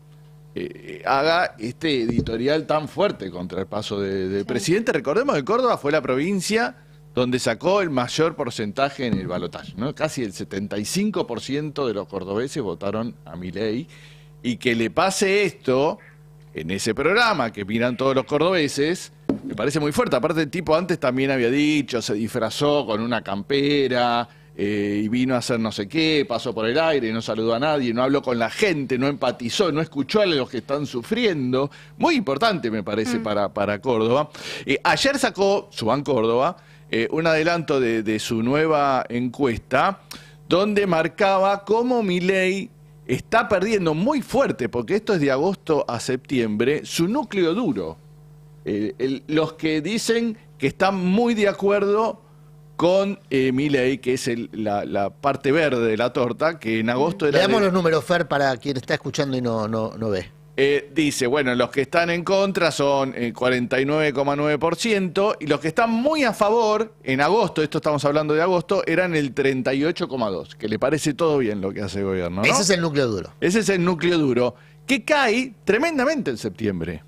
haga este editorial tan fuerte contra el paso del presidente. Recordemos que Córdoba fue la provincia donde sacó el mayor porcentaje en el balotaje, ¿no? Casi el 75% de los cordobeses votaron a Milei, y que le pase esto en ese programa que miran todos los cordobeses, me parece muy fuerte. Aparte, el tipo antes también había dicho, se disfrazó con una campera y vino a hacer no sé qué, pasó por el aire, no saludó a nadie, no habló con la gente, no empatizó, no escuchó a los que están sufriendo. Muy importante, me parece, para Córdoba. Ayer sacó Subán Córdoba un adelanto de su nueva encuesta, donde marcaba cómo Milei está perdiendo muy fuerte, porque esto es de agosto a septiembre, su núcleo duro. Los que dicen que están muy de acuerdo con Milei, que es la parte verde de la torta, que en agosto era... Veamos los números, Fer, para quien está escuchando y no ve. Dice, bueno, los que están en contra son 49,9%, y los que están muy a favor, en agosto, esto estamos hablando de agosto, eran el 38,2%, que le parece todo bien lo que hace el gobierno, ¿no? Ese es el núcleo duro. Ese es el núcleo duro, que cae tremendamente en septiembre.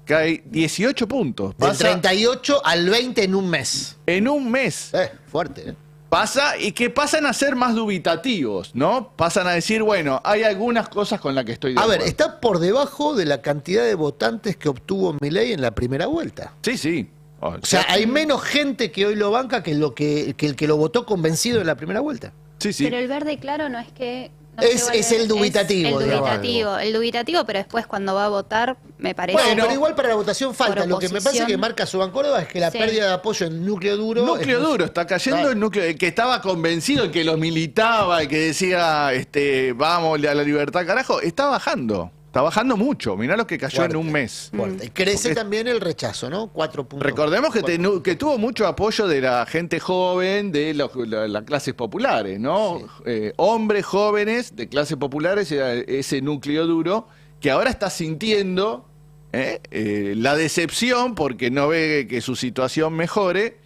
Cae 18 puntos. Del 38 al 20 en un mes. En un mes. Fuerte, Pasa, y que pasan a ser más dubitativos, ¿no? Pasan a decir, bueno, hay algunas cosas con las que estoy de acuerdo. A ver, está por debajo de la cantidad de votantes que obtuvo Milei en la primera vuelta. Sí, sí. O sea, hay menos gente que hoy lo banca que el que lo votó convencido en la primera vuelta. Sí, sí. Pero el verde claro no es que... No es el dubitativo. El dubitativo, pero después cuando va a votar, me parece... Bueno, pero igual para la votación falta. Lo que me parece que marca Subán Córdoba es que la pérdida de apoyo en el núcleo duro... Núcleo duro, está cayendo el núcleo, el que estaba convencido, el que los militaba, el que decía, vamos a la libertad, carajo, está bajando. Está bajando mucho. Mirá lo que cayó en un mes. Crece también el rechazo, ¿no? 4 puntos. Recordemos que tuvo mucho apoyo de la gente joven, de las clases populares, ¿no? Sí. Hombres jóvenes de clases populares, era ese núcleo duro, que ahora está sintiendo la decepción porque no ve que su situación mejore,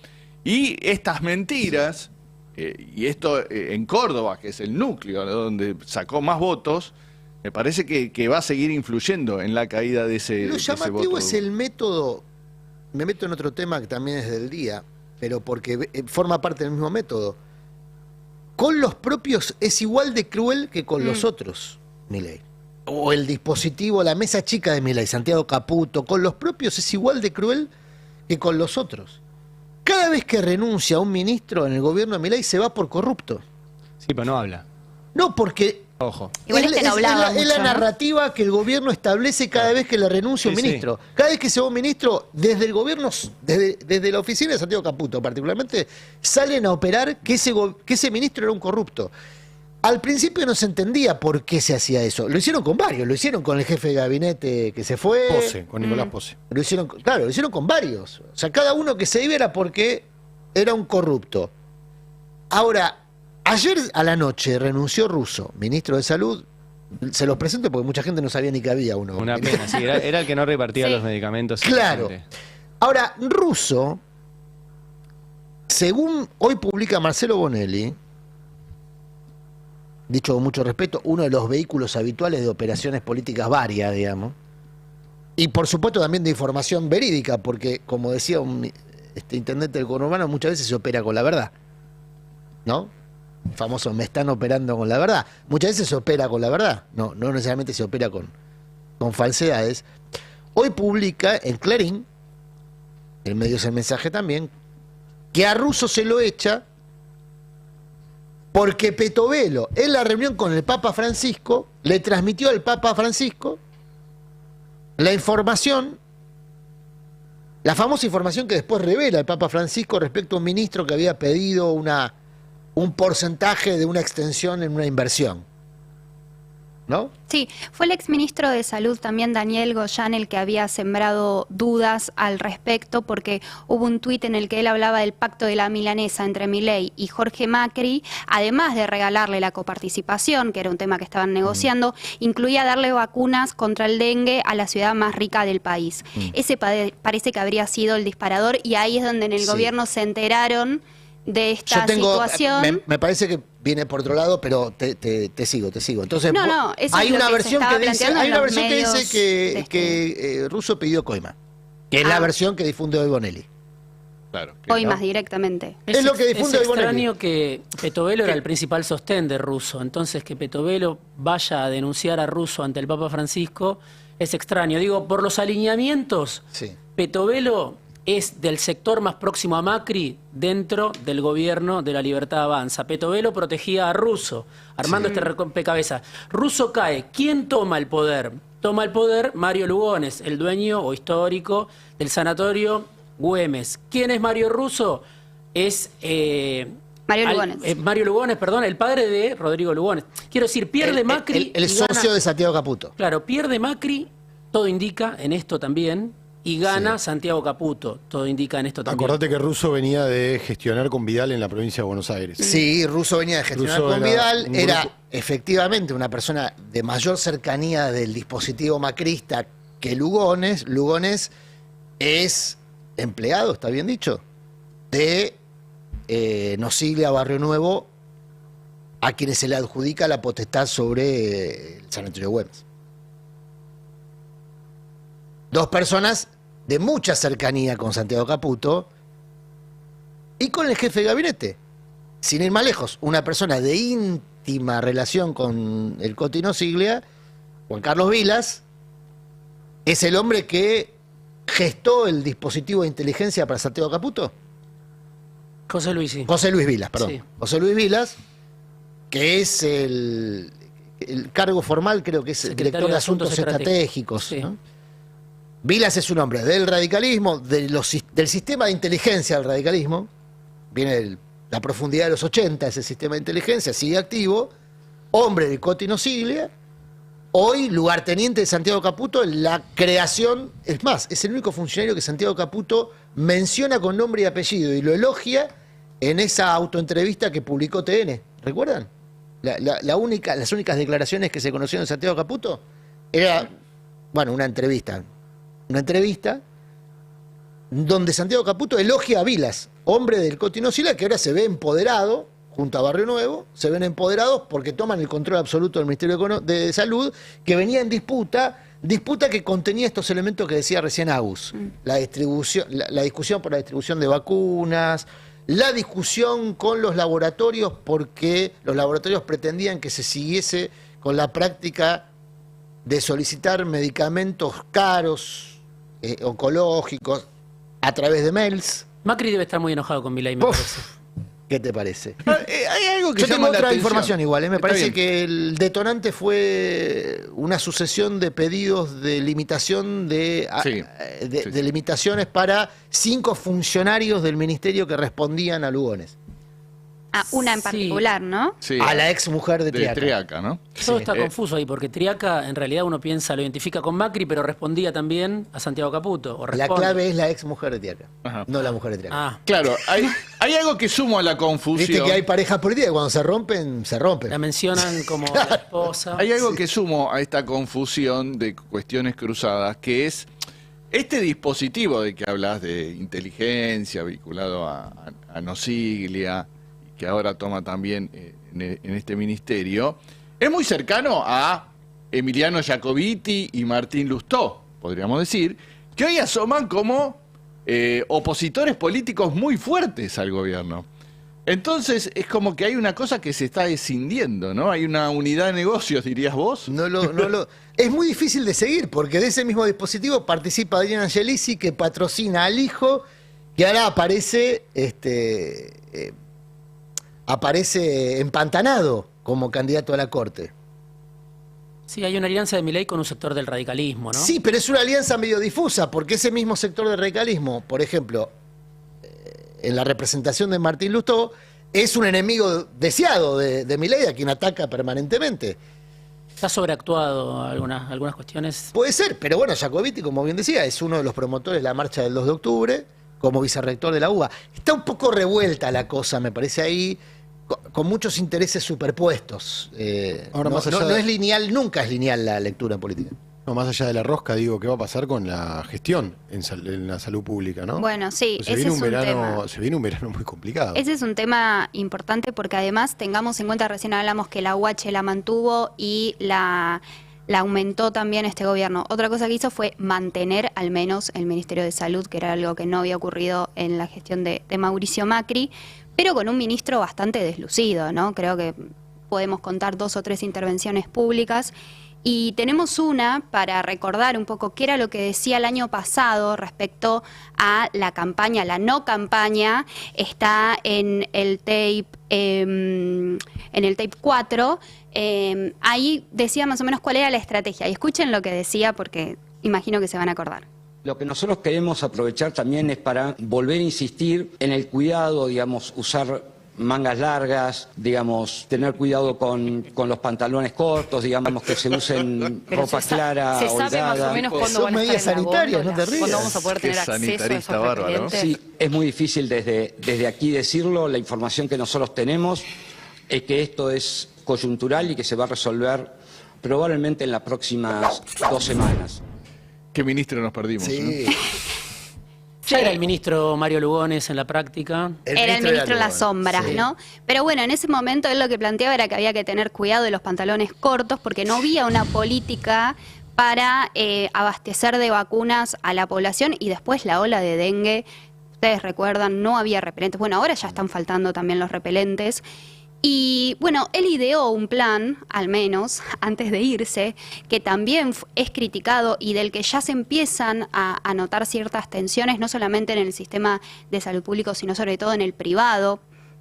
y estas mentiras, y esto en Córdoba, que es el núcleo, ¿no?, donde sacó más votos, me parece que va a seguir influyendo en la caída de ese voto. Lo llamativo es el método. Me meto en otro tema que también es del día, pero porque forma parte del mismo método. Con los propios es igual de cruel que con los otros, Milei. O el dispositivo, la mesa chica de Milei, Santiago Caputo, con los propios es igual de cruel que con los otros. Cada vez que renuncia un ministro en el gobierno de Milei se va por corrupto. Sí, pero no habla. No, porque... Ojo. Igual es la narrativa que el gobierno establece cada vez que le renuncia un ministro. Sí. Cada vez que se va un ministro, desde el gobierno, desde la oficina de Santiago Caputo particularmente, salen a operar que ese ministro era un corrupto. Al principio no se entendía por qué se hacía eso. Lo hicieron con varios. Lo hicieron con el jefe de gabinete que se fue. Pose, con Nicolás Pose. Lo hicieron con varios. O sea, cada uno que se iba era porque era un corrupto. Ahora... Ayer a la noche renunció Russo, ministro de Salud. Se los presento porque mucha gente no sabía ni que había uno. Una pena, sí, era el que no repartía los medicamentos. Claro. Ahora, Russo, según hoy publica Marcelo Bonelli, dicho con mucho respeto, uno de los vehículos habituales de operaciones políticas varias, digamos, y por supuesto también de información verídica, porque como decía un intendente del conurbano, muchas veces se opera con la verdad, ¿no? Famoso, me están operando con la verdad. Muchas veces se opera con la verdad, no necesariamente se opera con falsedades. Hoy publica en Clarín, el medio es El Mensaje también, que a Russo se lo echa porque Petovelo, en la reunión con el Papa Francisco, le transmitió al Papa Francisco la información, la famosa información que después revela el Papa Francisco respecto a un ministro que había pedido un porcentaje de una extensión en una inversión, ¿no? Sí, fue el exministro de Salud también, Daniel Goyan, el que había sembrado dudas al respecto, porque hubo un tuit en el que él hablaba del pacto de la milanesa entre Milei y Jorge Macri, además de regalarle la coparticipación, que era un tema que estaban negociando, incluía darle vacunas contra el dengue a la ciudad más rica del país. Ese parece que habría sido el disparador, y ahí es donde en el gobierno se enteraron de esta situación. Me parece que viene por otro lado, pero te sigo. Entonces, hay una versión que dice que Russo pidió coima, que es la versión que difunde hoy Bonelli. hoy más directamente. Es lo que difunde Es extraño que Petovelo era el principal sostén de Russo, entonces que Petovelo vaya a denunciar a Russo ante el Papa Francisco es extraño. Digo, por los alineamientos, Petovelo es del sector más próximo a Macri dentro del gobierno de La Libertad Avanza. Petovelo protegía a Russo, armando este rompecabezas. Russo cae. ¿Quién toma el poder? Toma el poder Mario Lugones, el dueño o histórico del sanatorio Güemes. ¿Quién es Mario Russo? Es Mario Lugones, perdón, el padre de Rodrigo Lugones. Quiero decir, pierde Macri. El socio de Santiago Caputo. Claro, pierde Macri, todo indica en esto también, y gana Santiago Caputo, todo indica en esto también. Acordate que Russo venía de gestionar con Vidal en la provincia de Buenos Aires. Sí, Russo venía de gestionar con Vidal, era efectivamente una persona de mayor cercanía del dispositivo macrista que Lugones. Lugones es empleado, está bien dicho, de Nosiglia Barrio Nuevo, a quienes se le adjudica la potestad sobre el sanatorio Güemes. Dos personas de mucha cercanía con Santiago Caputo y con el jefe de gabinete. Sin ir más lejos, una persona de íntima relación con el Coti Nosiglia, Juan Carlos Vilas, es el hombre que gestó el dispositivo de inteligencia para Santiago Caputo. José Luis Vilas, perdón. Sí. José Luis Vilas, que es el cargo formal, creo que es el director de Asuntos Estratégicos. Sí. ¿No? Vilas es un hombre del radicalismo, del sistema de inteligencia del radicalismo. Viene la profundidad de los 80, ese sistema de inteligencia, sigue activo. Hombre de Coti Nosiglia. Hoy lugarteniente de Santiago Caputo en la creación. Es más, es el único funcionario que Santiago Caputo menciona con nombre y apellido y lo elogia en esa autoentrevista que publicó TN. ¿Recuerdan? Las únicas declaraciones que se conocieron de Santiago Caputo era, bueno, una entrevista donde Santiago Caputo elogia a Vilas, hombre del Coti Nosiglia, que ahora se ve empoderado, junto a Barrio Nuevo, se ven empoderados porque toman el control absoluto del Ministerio de Salud, que venía en disputa que contenía estos elementos que decía recién Agus, la discusión por la distribución de vacunas, la discusión con los laboratorios, porque los laboratorios pretendían que se siguiese con la práctica de solicitar medicamentos caros, oncológicos, a través de mails. Macri debe estar muy enojado con Milei, me parece. ¿Qué te parece? Hay algo que yo tengo otra atención. Información igual, me parece que el detonante fue una sucesión de pedidos de limitación de limitaciones para 5 funcionarios del ministerio que respondían a Lugones. Una en particular, ¿no? Sí, a la ex mujer de Triaca. ¿No? Todo está confuso ahí, porque Triaca en realidad uno piensa, lo identifica con Macri, pero respondía también a Santiago Caputo. La clave es la ex mujer de Triaca, no la mujer de Triaca. Claro, hay algo que sumo a la confusión. Viste que hay parejas políticas que cuando se rompen, se rompen. La mencionan como la esposa. Hay algo que sumo a esta confusión de cuestiones cruzadas, que es este dispositivo de que hablas de inteligencia vinculado a Nosiglia, que ahora toma también en este ministerio, es muy cercano a Emiliano Jacobiti y Martín Lustó, podríamos decir, que hoy asoman como opositores políticos muy fuertes al gobierno. Entonces es como que hay una cosa que se está escindiendo, ¿no? Hay una unidad de negocios, dirías vos. Es muy difícil de seguir, porque de ese mismo dispositivo participa Adrián Angelici, que patrocina al hijo, que ahora aparece empantanado como candidato a la Corte. Sí, hay una alianza de Milei con un sector del radicalismo, ¿no? Sí, pero es una alianza medio difusa, porque ese mismo sector del radicalismo, por ejemplo, en la representación de Martín Lustó, es un enemigo deseado de Milei, a quien ataca permanentemente. ¿Está sobreactuado algunas cuestiones? Puede ser, pero bueno, Jacobiti, como bien decía, es uno de los promotores de la marcha del 2 de octubre, como vicerrector de la UBA. Está un poco revuelta la cosa, me parece ahí, con muchos intereses superpuestos. Ahora, no es lineal, nunca es lineal la lectura en política. No, más allá de la rosca, digo, ¿qué va a pasar con la gestión en la salud pública, no? Bueno, sí, pues se viene un verano muy complicado. Ese es un tema importante porque además tengamos en cuenta, recién hablamos que la UH la mantuvo y la la aumentó también este gobierno. Otra cosa que hizo fue mantener al menos el Ministerio de Salud, que era algo que no había ocurrido en la gestión de Mauricio Macri, pero con un ministro bastante deslucido, ¿no? Creo que podemos contar 2 o 3 intervenciones públicas. Y tenemos una para recordar un poco qué era lo que decía el año pasado respecto a la campaña, la no campaña, está en el tape 4. Ahí decía más o menos cuál era la estrategia. Y escuchen lo que decía porque imagino que se van a acordar. Lo que nosotros queremos aprovechar también es para volver a insistir en el cuidado, digamos, usar mangas largas, digamos, tener cuidado con los pantalones cortos, digamos, que se usen ropa clara, se sabe más o menos cuándo van a estar en la góndola, no te rías. cuándo vamos a poder tener acceso a esos repelentes. Sí, es muy difícil desde aquí decirlo. La información que nosotros tenemos es que esto es coyuntural y que se va a resolver probablemente en las próximas 2 semanas. ¿Qué ministro nos perdimos? Sí. ¿No? Ya era el ministro Mario Lugones en la práctica. Era el ministro en las sombras, sí, ¿no? Pero bueno, en ese momento él lo que planteaba era que había que tener cuidado de los pantalones cortos porque no había una política para abastecer de vacunas a la población y después la ola de dengue, ustedes recuerdan, no había repelentes. Bueno, ahora ya están faltando también los repelentes. Y bueno, él ideó un plan, al menos, antes de irse, que también es criticado y del que ya se empiezan a notar ciertas tensiones, no solamente en el sistema de salud público, sino sobre todo en el privado,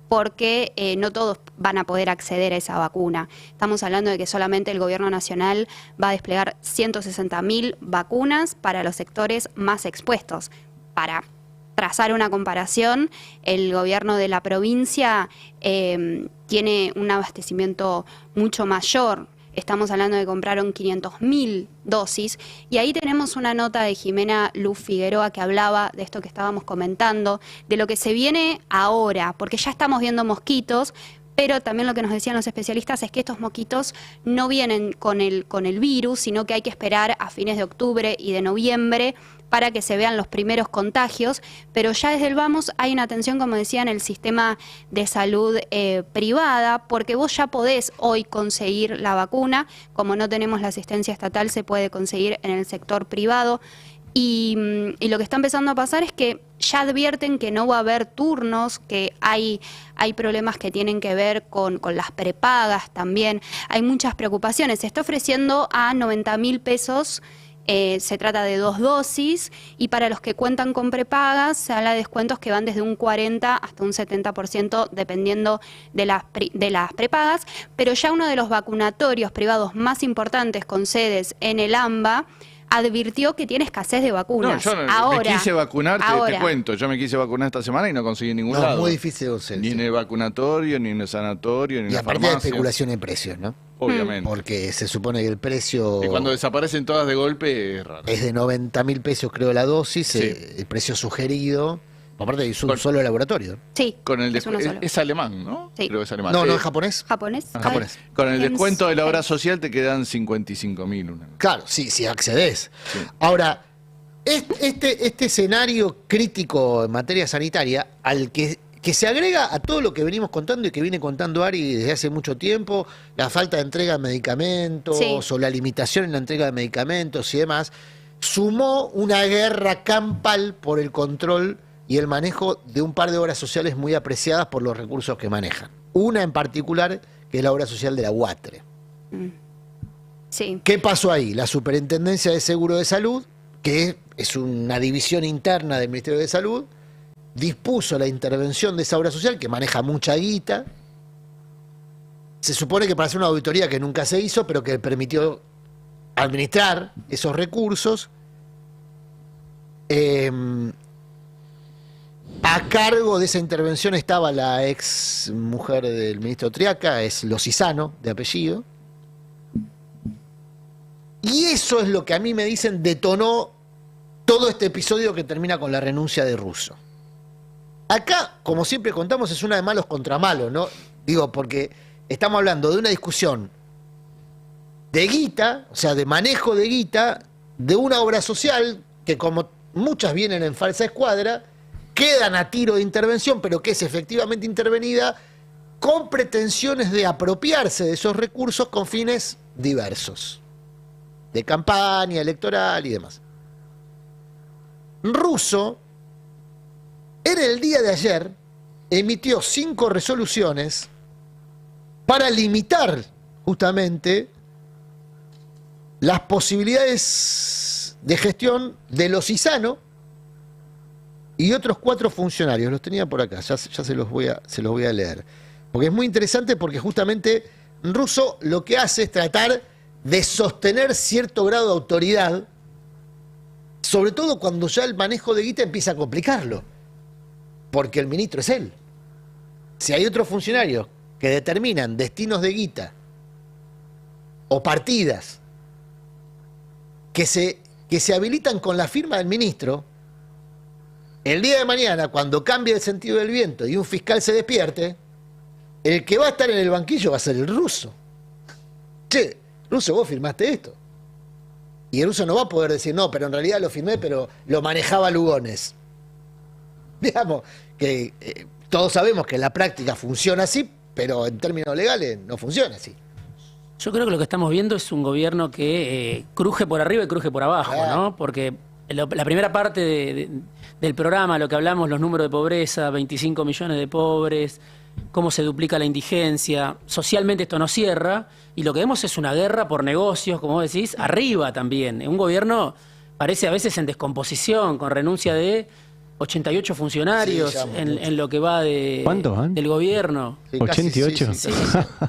porque no todos van a poder acceder a esa vacuna. Estamos hablando de que solamente el gobierno nacional va a desplegar 160.000 vacunas para los sectores más expuestos. Para trazar una comparación, el gobierno de la provincia tiene un abastecimiento mucho mayor. Estamos hablando de que compraron 500.000 dosis y ahí tenemos una nota de Jimena Luz Figueroa que hablaba de esto que estábamos comentando, de lo que se viene ahora, porque ya estamos viendo mosquitos, pero también lo que nos decían los especialistas es que estos mosquitos no vienen con el virus, sino que hay que esperar a fines de octubre y de noviembre para que se vean los primeros contagios, pero ya desde el vamos hay una atención, como decía, en el sistema de salud privada, porque vos ya podés hoy conseguir la vacuna, como no tenemos la asistencia estatal, se puede conseguir en el sector privado. Y lo que está empezando a pasar es que ya advierten que no va a haber turnos, que hay problemas que tienen que ver con las prepagas también. Hay muchas preocupaciones. Se está ofreciendo a 90.000 pesos. Se trata de 2 dosis y para los que cuentan con prepagas se habla de descuentos que van desde un 40 hasta un 70% dependiendo de las prepagas, pero ya uno de los vacunatorios privados más importantes con sedes en el AMBA advirtió que tiene escasez de vacunas. No, yo me quise vacunar, te cuento, yo me quise vacunar esta semana y no conseguí ningún lado. Es muy difícil conseguir. Ni en el vacunatorio, ni en el sanatorio, ni en la farmacia. Y aparte de especulación en precios, ¿no? Obviamente. Porque se supone que el precio... Y cuando desaparecen todas de golpe es raro. Es de 90.000 pesos creo la dosis, sí. El precio sugerido... Aparte es un solo laboratorio. Sí, con el es alemán, ¿no? Sí. Creo que es alemán. No, es japonés. Japonés. Japonés. Con el descuento de la obra social te quedan 55.000. Claro, sí, si accedes. Sí. Ahora, este escenario crítico en materia sanitaria, al que se agrega a todo lo que venimos contando y que viene contando Ari desde hace mucho tiempo, la falta de entrega de medicamentos o la limitación en la entrega de medicamentos y demás, sumó una guerra campal por el control y el manejo de un par de obras sociales muy apreciadas por los recursos que manejan. Una en particular, que es la obra social de la UATRE. Sí. ¿Qué pasó ahí? La Superintendencia de Seguro de Salud, que es una división interna del Ministerio de Salud, dispuso la intervención de esa obra social, que maneja mucha guita. Se supone que para hacer una auditoría que nunca se hizo, pero que permitió administrar esos recursos. A cargo de esa intervención estaba la ex mujer del ministro Triaca, es Losizano, de apellido. Y eso es lo que a mí me dicen detonó todo este episodio que termina con la renuncia de Russo. Acá, como siempre contamos, es una de malos contra malos, ¿no? Digo, porque estamos hablando de una discusión de guita, o sea, de manejo de guita, de una obra social que, como muchas vienen en falsa escuadra, quedan a tiro de intervención, pero que es efectivamente intervenida con pretensiones de apropiarse de esos recursos con fines diversos. de campaña electoral y demás. Russo, en el día de ayer, emitió 5 resoluciones para limitar justamente las posibilidades de gestión de los Lozano y otros 4 funcionarios. Los tenía por acá, ya se los voy a leer. Porque es muy interesante porque justamente Russo lo que hace es tratar de sostener cierto grado de autoridad, sobre todo cuando ya el manejo de guita empieza a complicarlo, porque el ministro es él. Si hay otros funcionarios que determinan destinos de guita o partidas que se habilitan con la firma del ministro, el día de mañana, cuando cambie el sentido del viento y un fiscal se despierte, el que va a estar en el banquillo va a ser el Russo. Che, Russo, vos firmaste esto. Y el Russo no va a poder decir, no, pero en realidad lo firmé, pero lo manejaba Lugones. Digamos que todos sabemos que en la práctica funciona así, pero en términos legales no funciona así. Yo creo que lo que estamos viendo es un gobierno que cruje por arriba y cruje por abajo, ¿no? Porque la primera parte del programa, lo que hablamos, los números de pobreza, 25 millones de pobres, cómo se duplica la indigencia, socialmente esto no cierra, y lo que vemos es una guerra por negocios, como vos decís, arriba también. Un gobierno parece a veces en descomposición, con renuncia de 88 funcionarios en lo que va del gobierno. Sí, 88. Sí.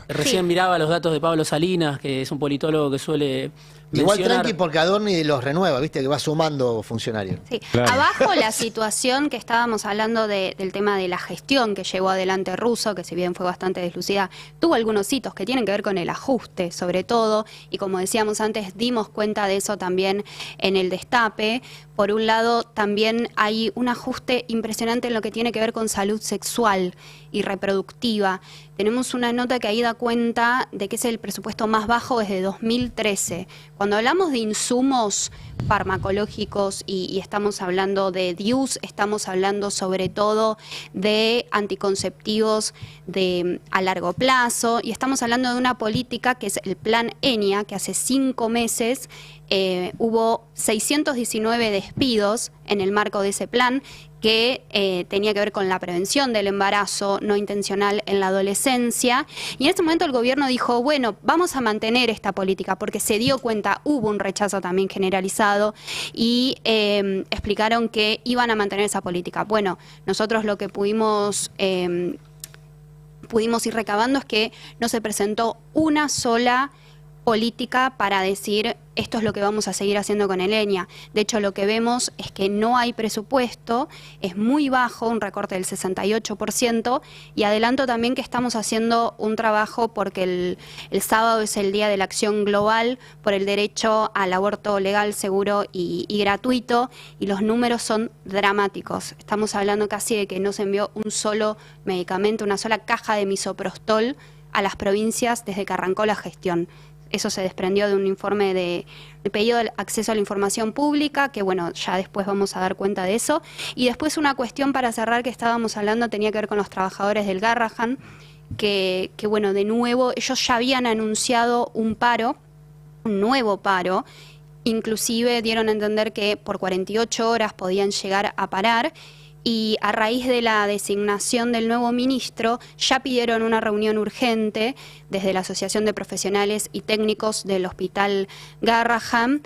Recién miraba los datos de Pablo Salinas, que es un politólogo que suele igual mencionar. tranqui porque Adorni los renueva, viste, que va sumando funcionarios. Sí. Claro. Abajo la situación que estábamos hablando del tema de la gestión que llevó adelante Russo, que si bien fue bastante deslucida, tuvo algunos hitos que tienen que ver con el ajuste, sobre todo, y como decíamos antes, dimos cuenta de eso también en el destape. Por un lado, también hay un ajuste impresionante en lo que tiene que ver con salud sexual y reproductiva. Tenemos una nota que ahí da cuenta de que es el presupuesto más bajo desde 2013. Cuando hablamos de insumos farmacológicos y estamos hablando de DIUs, estamos hablando sobre todo de anticonceptivos a largo plazo, y estamos hablando de una política que es el Plan ENIA, que hace 5 meses hubo 619 despidos en el marco de ese plan, que tenía que ver con la prevención del embarazo no intencional en la adolescencia. Y en este momento el gobierno dijo, bueno, vamos a mantener esta política, porque se dio cuenta, hubo un rechazo también generalizado, y explicaron que iban a mantener esa política. Bueno, nosotros lo que pudimos ir recabando es que no se presentó una sola política para decir esto es lo que vamos a seguir haciendo con el ENIA. De hecho, lo que vemos es que no hay presupuesto, es muy bajo, un recorte del 68%, y adelanto también que estamos haciendo un trabajo porque el sábado es el Día de la Acción Global por el derecho al aborto legal, seguro y gratuito, y los números son dramáticos. Estamos hablando casi de que no se envió un solo medicamento, una sola caja de misoprostol a las provincias desde que arrancó la gestión. Eso se desprendió de un informe de pedido de acceso a la información pública, que bueno, ya después vamos a dar cuenta de eso. Y después una cuestión para cerrar que estábamos hablando tenía que ver con los trabajadores del Garrahan, que bueno, de nuevo, ellos ya habían anunciado un nuevo paro, inclusive dieron a entender que por 48 horas podían llegar a parar. Y a raíz de la designación del nuevo ministro, ya pidieron una reunión urgente desde la Asociación de Profesionales y Técnicos del Hospital Garrahan,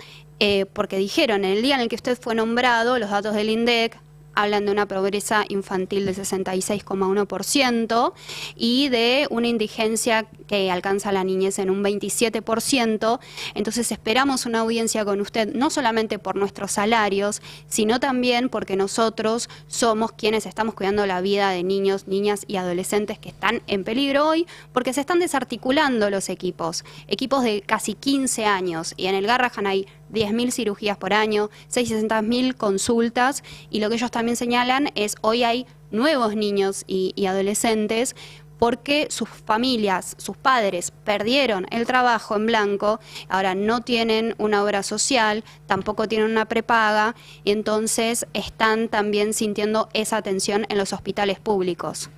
porque dijeron, en el día en el que usted fue nombrado, los datos del INDEC hablan de una pobreza infantil del 66,1% y de una indigencia que alcanza la niñez en un 27%. Entonces esperamos una audiencia con usted, no solamente por nuestros salarios, sino también porque nosotros somos quienes estamos cuidando la vida de niños, niñas y adolescentes que están en peligro hoy, porque se están desarticulando los equipos de casi 15 años, y en el Garrahan hay 10.000 cirugías por año, 600.000 consultas, y lo que ellos también señalan es hoy hay nuevos niños y adolescentes porque sus familias, sus padres perdieron el trabajo en blanco, ahora no tienen una obra social, tampoco tienen una prepaga, y entonces están también sintiendo esa tensión en los hospitales públicos.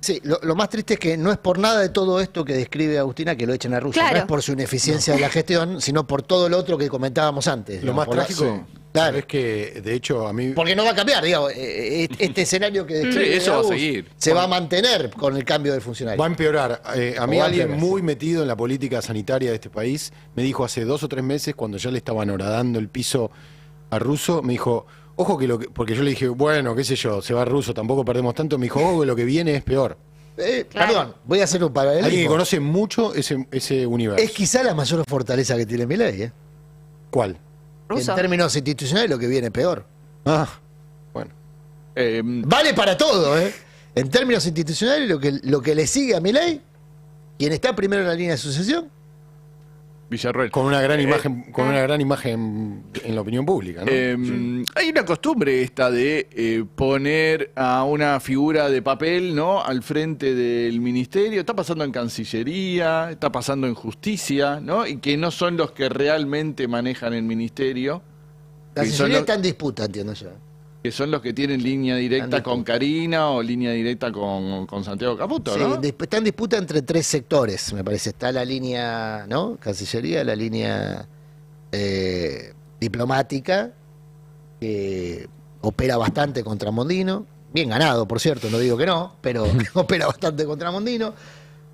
Sí, lo más triste es que no es por nada de todo esto que describe Agustina que lo echen a Rusia. Claro. No es por su ineficiencia de la gestión, sino por todo lo otro que comentábamos antes. Lo más trágico es que, de hecho, a mí... Porque no va a cambiar, digamos. Este escenario que describe eso va a seguir. Se va a mantener con el cambio del funcionario. Va a empeorar. A mí alguien muy metido en la política sanitaria de este país me dijo hace 2 o 3 meses, cuando ya le estaban horadando el piso a Russo, me dijo... Ojo porque yo le dije, bueno, qué sé yo, se va Russo, tampoco perdemos tanto. Me dijo, ojo, que lo que viene es peor. Perdón, voy a hacer un paralelismo. Alguien que conoce mucho ese universo. Es quizá la mayor fortaleza que tiene Milei, ¿eh? ¿Cuál? En términos institucionales, lo que viene peor. Bueno. Vale para todo, ¿eh? En términos institucionales, lo que le sigue a Milei, quien está primero en la línea de sucesión, Villarroel. Con una gran imagen en la opinión pública, ¿no? Hay una costumbre esta de poner a una figura de papel, ¿no?, al frente del ministerio. Está pasando en Cancillería, está pasando en Justicia, ¿no? Y que no son los que realmente manejan el ministerio. Cancillería está en disputa, entiendo yo. Que son los que tienen línea directa con Karina o línea directa con Santiago Caputo, ¿no? Sí, está en disputa entre 3 sectores, me parece. Está la línea, ¿no?, Cancillería, la línea diplomática, que opera bastante contra Mondino. Bien ganado, por cierto, no digo que no, pero opera bastante contra Mondino.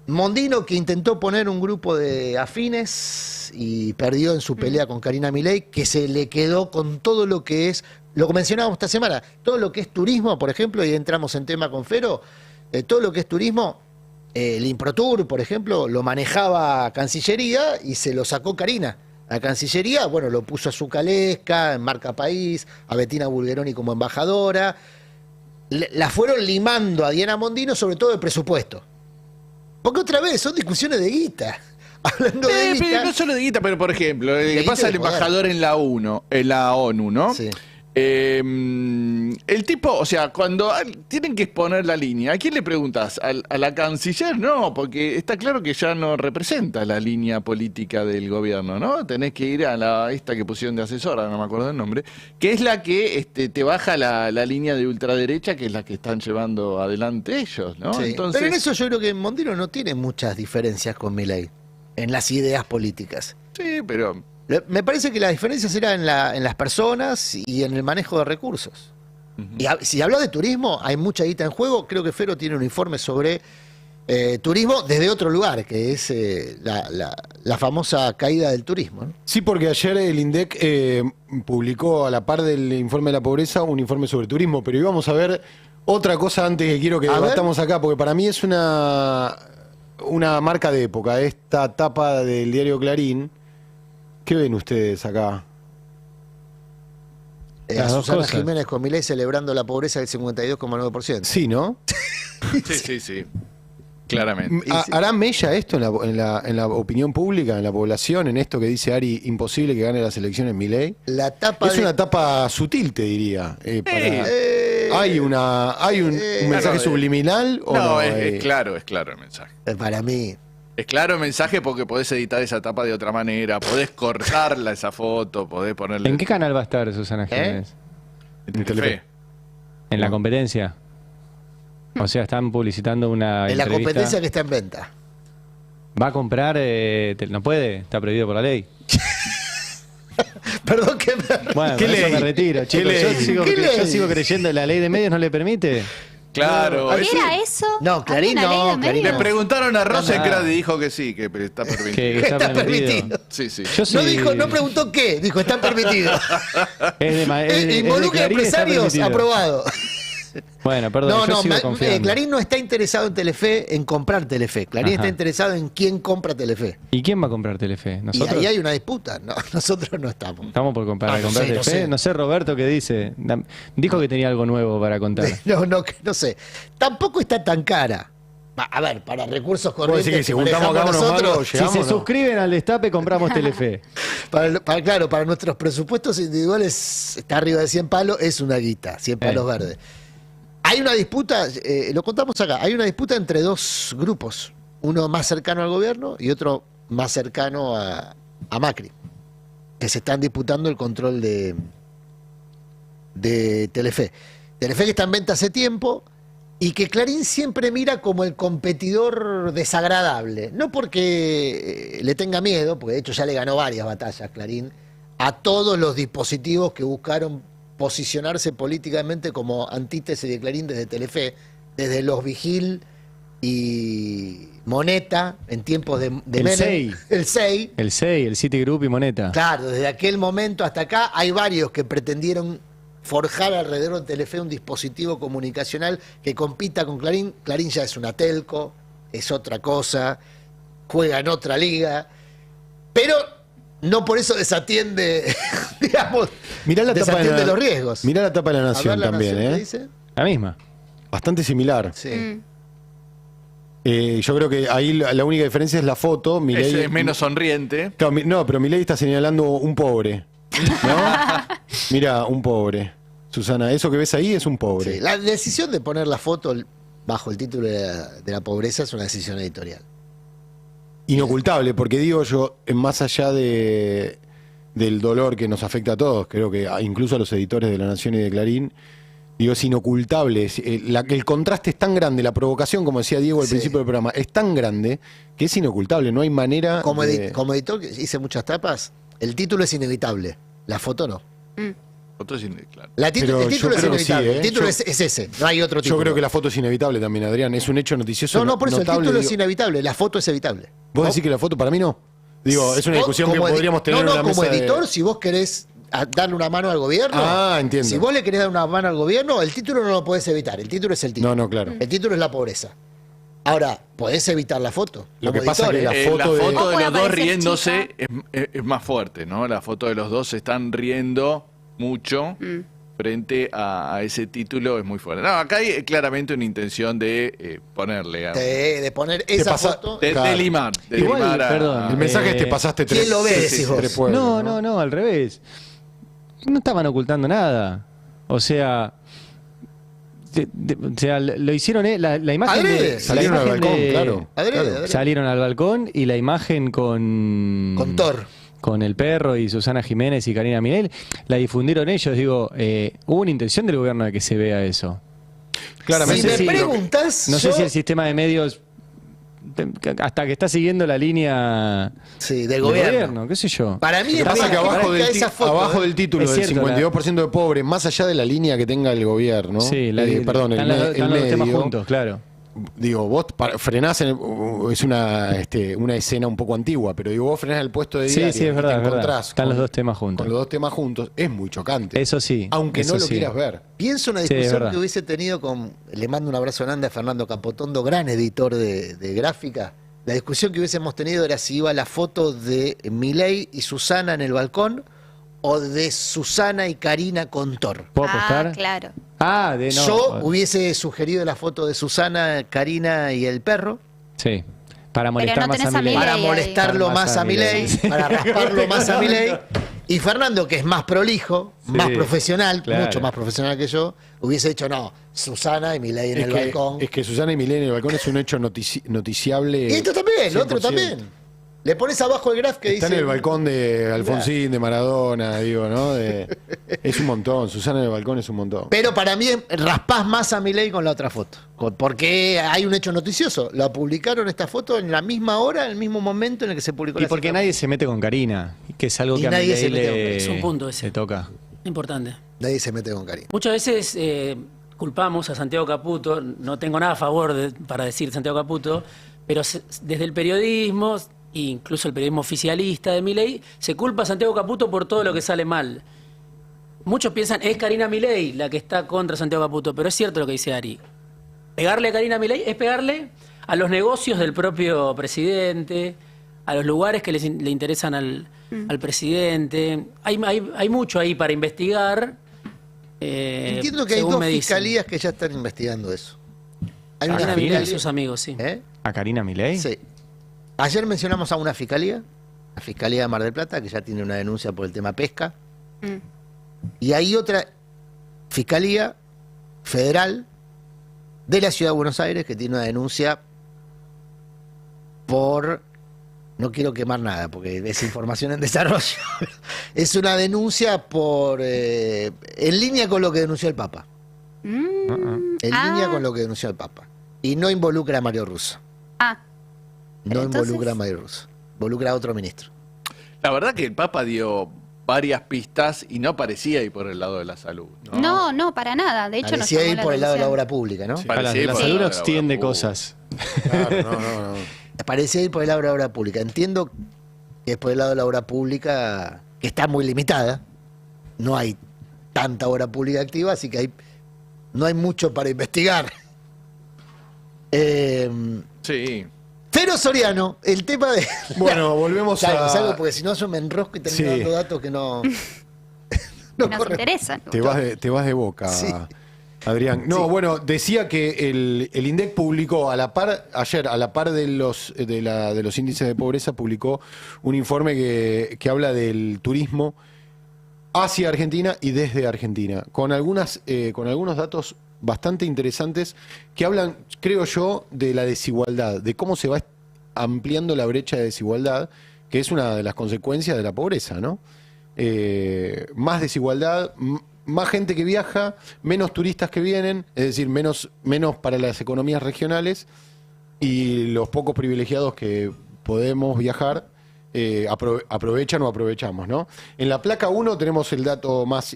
Mondino, que intentó poner un grupo de afines y perdió en su pelea con Karina Milei, que se le quedó con todo lo que es... Lo que mencionábamos esta semana, todo lo que es turismo, por ejemplo, y entramos en tema con Fero, todo lo que es turismo, el Improtour, por ejemplo, lo manejaba Cancillería y se lo sacó Karina. A Cancillería, bueno, lo puso a Zucalesca, en Marca País, a Bettina Bulgeroni como embajadora. La fueron limando a Diana Mondino, sobre todo de presupuesto. Porque otra vez, son discusiones de guita. Hablando de guita. Pero no solo de guita, pero por ejemplo, le pasa al embajador en la ONU, ¿no? Sí. El tipo, o sea, cuando tienen que exponer la línea, ¿a quién le preguntas? ¿A la canciller? No, porque está claro que ya no representa la línea política del gobierno, ¿no? Tenés que ir a esta que pusieron de asesora, no me acuerdo el nombre, que es la que te baja la línea de ultraderecha, que es la que están llevando adelante ellos, ¿no? Sí. Entonces, pero en eso yo creo que Mondino no tiene muchas diferencias con Milei, en las ideas políticas. Sí, pero... Me parece que la diferencia será en las personas y en el manejo de recursos. Y si hablas de turismo, hay mucha guita en juego. Creo que Fero tiene un informe sobre turismo desde otro lugar, que es la famosa caída del turismo, ¿no? Sí, porque ayer el INDEC publicó a la par del informe de la pobreza un informe sobre turismo, pero íbamos a ver otra cosa antes que quiero que debatamos acá, porque para mí es una marca de época, esta tapa del diario Clarín. ¿Qué ven ustedes acá? A Susana Jiménez con Milei celebrando la pobreza del 52,9%. Sí, ¿no? Sí. Claramente. ¿Hará mella esto en la opinión pública, en la población, en esto que dice Ari, imposible que gane las elecciones Milei? La tapa es una tapa sutil, te diría. ¿Hay un mensaje subliminal o no? Es claro el mensaje. Para mí... Es claro el mensaje porque podés editar esa tapa de otra manera, podés cortarla esa foto, podés ponerle... ¿En qué canal va a estar Susana Jiménez? En Telefe. ¿En la competencia? O sea, están publicitando una en la competencia que está en venta. ¿Va a comprar? No puede, está prohibido por la ley. Perdón, que bueno, ¿qué ley? Me retiro, chicos. Yo sigo creyendo en la ley de medios, ¿no le permite? Claro. ¿Qué era eso? No, Clarín no. Le preguntaron a Rosencrantz y dijo que sí, que está permitido. Que está permitido. Sí. No preguntó qué, dijo está permitido. Involucra empresarios, aprobado. Bueno, perdón, yo sigo confiando. Clarín no está interesado en Telefe, en comprar Telefe. Clarín está interesado en quién compra Telefe. ¿Y quién va a comprar Telefe? ¿Nosotros? Y ahí hay una disputa. No, nosotros no estamos. ¿Estamos por comprar Telefe? No sé, Roberto, ¿qué dice? Dijo que tenía algo nuevo para contar. No sé. Tampoco está tan cara. A ver, para recursos corrientes que si juntamos acá nosotros, si se suscriben al Destape, compramos Telefe. Para nuestros presupuestos individuales está arriba de 100 palos, es una guita, 100 palos verdes. Hay una disputa, lo contamos acá, hay una disputa entre 2 grupos, uno más cercano al gobierno y otro más cercano a Macri, que se están disputando el control de Telefe. Telefe que está en venta hace tiempo, y que Clarín siempre mira como el competidor desagradable. No porque le tenga miedo, porque de hecho ya le ganó varias batallas Clarín, a todos los dispositivos que buscaron posicionarse políticamente como antítesis de Clarín desde Telefe, desde Los Vigil y Moneta, en tiempos de Menem. El SEI. El SEI, el Citigroup y Moneta. Claro, desde aquel momento hasta acá hay varios que pretendieron forjar alrededor de Telefe un dispositivo comunicacional que compita con Clarín. Clarín ya es una telco, es otra cosa, juega en otra liga, pero no por eso desatiende, digamos, desatiende los riesgos. Mirá la tapa de La Nación también, ¿qué dice? La misma. Bastante similar. Sí. Yo creo que ahí la única diferencia es la foto. Ese es menos sonriente. Claro, no, pero Milei está señalando un pobre, ¿no? Mira, un pobre. Susana, eso que ves ahí es un pobre. Sí, la decisión de poner la foto bajo el título de la pobreza es una decisión editorial. Inocultable, porque digo yo, más allá del dolor que nos afecta a todos, creo que incluso a los editores de La Nación y de Clarín, digo, es inocultable. El contraste es tan grande, la provocación, como decía Diego al principio del programa, es tan grande que es inocultable, no hay manera como editor, que hice muchas tapas, el título es inevitable, la foto no. Foto es claro. El título es inevitable, sí, el título es ese, no hay otro título. Yo creo que la foto es inevitable también, Adrián, es un hecho noticioso. No, por eso el título es inevitable, la foto es evitable. ¿Vos decís que la foto para mí no? Digo, es una discusión que podríamos tener en una mesa. Como editor, si vos querés darle una mano al gobierno. Entiendo. Si vos le querés dar una mano al gobierno, el título no lo podés evitar. El título es el título. No, claro. El título es la pobreza. Ahora, podés evitar la foto. Lo que pasa es que la foto de los dos riéndose es más fuerte, ¿no? La foto de los dos se están riendo mucho frente a ese título, es muy fuerte. No, acá hay claramente una intención de ponerle. De poner esa foto. De limar. Igual, perdón. El mensaje es te pasaste tres. ¿Quién lo ve? Decís vos? No, al revés. No estaban ocultando nada. O sea, lo hicieron, la imagen salieron al balcón, claro. Salieron al balcón y la imagen con Thor, con el perro y Susana Jiménez y Karina Milei, la difundieron ellos. Digo, hubo una intención del gobierno de que se vea eso. Claramente. Si me preguntas, no sé si el sistema de medios, hasta que está siguiendo la línea del gobierno, qué sé yo. Para mí pasa que abajo del título del 52% de pobres, más allá de la línea que tenga el gobierno, perdón, el medio, temas juntos, claro. Digo, vos frenás, es una escena un poco antigua, pero digo, vos frenás el puesto de diario, sí, es verdad, te encontrás están los dos temas juntos. Con los dos temas juntos, es muy chocante. Eso sí. Aunque eso no lo quieras ver. Pienso una discusión que hubiese tenido le mando un abrazo grande a Fernando Capotondo, gran editor de gráfica. La discusión que hubiésemos tenido era si iba la foto de Milei y Susana en el balcón o de Susana y Karina con Thor. ¿Puedo apostar? Claro. Yo hubiese sugerido la foto de Susana, Karina y el perro. Sí. Para molestar más a Milei. Para molestarlo más a Milei, para rasparlo más a Milei. Y Fernando, que es más prolijo, más profesional, mucho más profesional que yo, hubiese dicho Susana y Milei en el balcón. Es que Susana y Milei en el balcón es un hecho noticiable. Y esto también, lo otro también. Le pones abajo el graph que dice. Está en el balcón de Alfonsín, de Maradona, digo, ¿no? Es un montón. Susana en el balcón es un montón. Pero para mí raspás más a Milei con la otra foto. Porque hay un hecho noticioso. La publicaron esta foto en la misma hora, en el mismo momento en el que se publicó la foto. Y porque nadie se mete con Karina, que es algo que a Milei es un punto ese. Se toca. Importante. Nadie se mete con Karina. Muchas veces culpamos a Santiago Caputo. No tengo nada a favor para decir Santiago Caputo, pero desde el periodismo, incluso el periodismo oficialista de Milei, se culpa a Santiago Caputo por todo lo que sale mal. Muchos piensan, es Karina Milei la que está contra Santiago Caputo, pero es cierto lo que dice Ari. Pegarle a Karina Milei es pegarle a los negocios del propio presidente, a los lugares que le interesan al presidente. Hay mucho ahí para investigar. Entiendo que hay dos fiscalías que ya están investigando eso. Hay una fiscalía y sus amigos, sí. ¿A Karina Milei? Sí. Ayer mencionamos a una fiscalía, la Fiscalía de Mar del Plata, que ya tiene una denuncia por el tema pesca. Y hay otra fiscalía federal de la Ciudad de Buenos Aires que tiene una denuncia por... No quiero quemar nada porque es información en desarrollo. Es una denuncia por en línea con lo que denunció el Papa. En línea con lo que denunció el Papa. Y no involucra a Mario Russo. No involucra a Mario Russo. Involucra a otro ministro. La verdad que el Papa dio varias pistas y no parecía ir por el lado de la salud. No, para nada. De hecho, parecía ir por el lado de la obra pública, ¿no? Sí, la salud no extiende cosas. Claro, no. Parecía ir por el lado de la obra pública. Entiendo que es por el lado de la obra pública, que está muy limitada. No hay tanta obra pública activa, así que no hay mucho para investigar. Sí. Pero Soriano, el tema de... Bueno, volvemos a... Salgo porque si no yo me enrosco y termino dando datos que no... nos interesan. Te vas de boca, Adrián. No, bueno, decía que el INDEC publicó ayer, a la par de los índices de pobreza, publicó un informe que habla del turismo hacia Argentina y desde Argentina, con algunos datos bastante interesantes que hablan, creo yo, de la desigualdad, de cómo se va ampliando la brecha de desigualdad, que es una de las consecuencias de la pobreza, ¿no? Más desigualdad, más gente que viaja, menos turistas que vienen, es decir, menos para las economías regionales, y los pocos privilegiados que podemos viajar aprovechan o aprovechamos, ¿no? En la placa 1 tenemos el dato más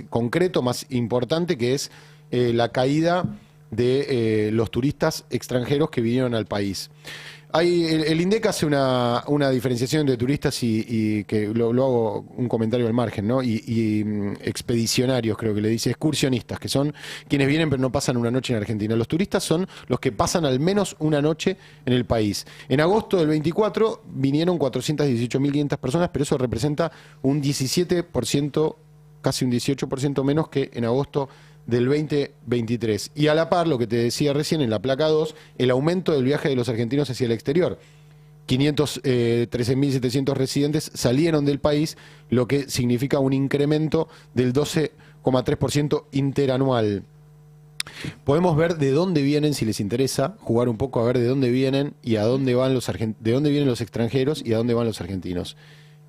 concreto, más importante, que es la caída de los turistas extranjeros que vinieron al país. El INDEC hace una diferenciación de turistas y que lo hago un comentario al margen, ¿no? Y expedicionarios, creo que le dice, excursionistas, que son quienes vienen pero no pasan una noche en Argentina. Los turistas son los que pasan al menos una noche en el país. En agosto del 24 vinieron 418.500 personas, pero eso representa un 17%, casi un 18% menos que en agosto del 2023. Y a la par, lo que te decía recién en la placa 2, el aumento del viaje de los argentinos hacia el exterior. 513.700 residentes salieron del país, lo que significa un incremento del 12,3% interanual. Podemos ver de dónde vienen, si les interesa, jugar un poco a ver de dónde vienen y a dónde van de dónde vienen los extranjeros y a dónde van los argentinos.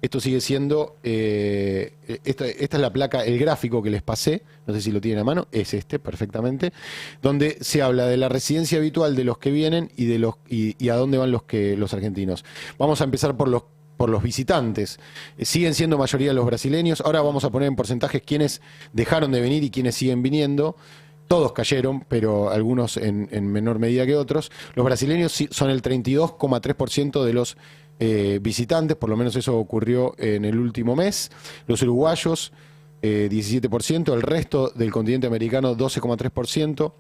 Esto sigue siendo, esta es la placa, el gráfico que les pasé, no sé si lo tienen a mano, es perfectamente, donde se habla de la residencia habitual de los que vienen y a dónde van los argentinos. Vamos a empezar por los visitantes. Siguen siendo mayoría los brasileños. Ahora vamos a poner en porcentajes quiénes dejaron de venir y quiénes siguen viniendo. Todos cayeron, pero algunos en menor medida que otros. Los brasileños son el 32,3% de los visitantes, por lo menos eso ocurrió en el último mes. Los uruguayos, 17%, el resto del continente americano, 12,3%.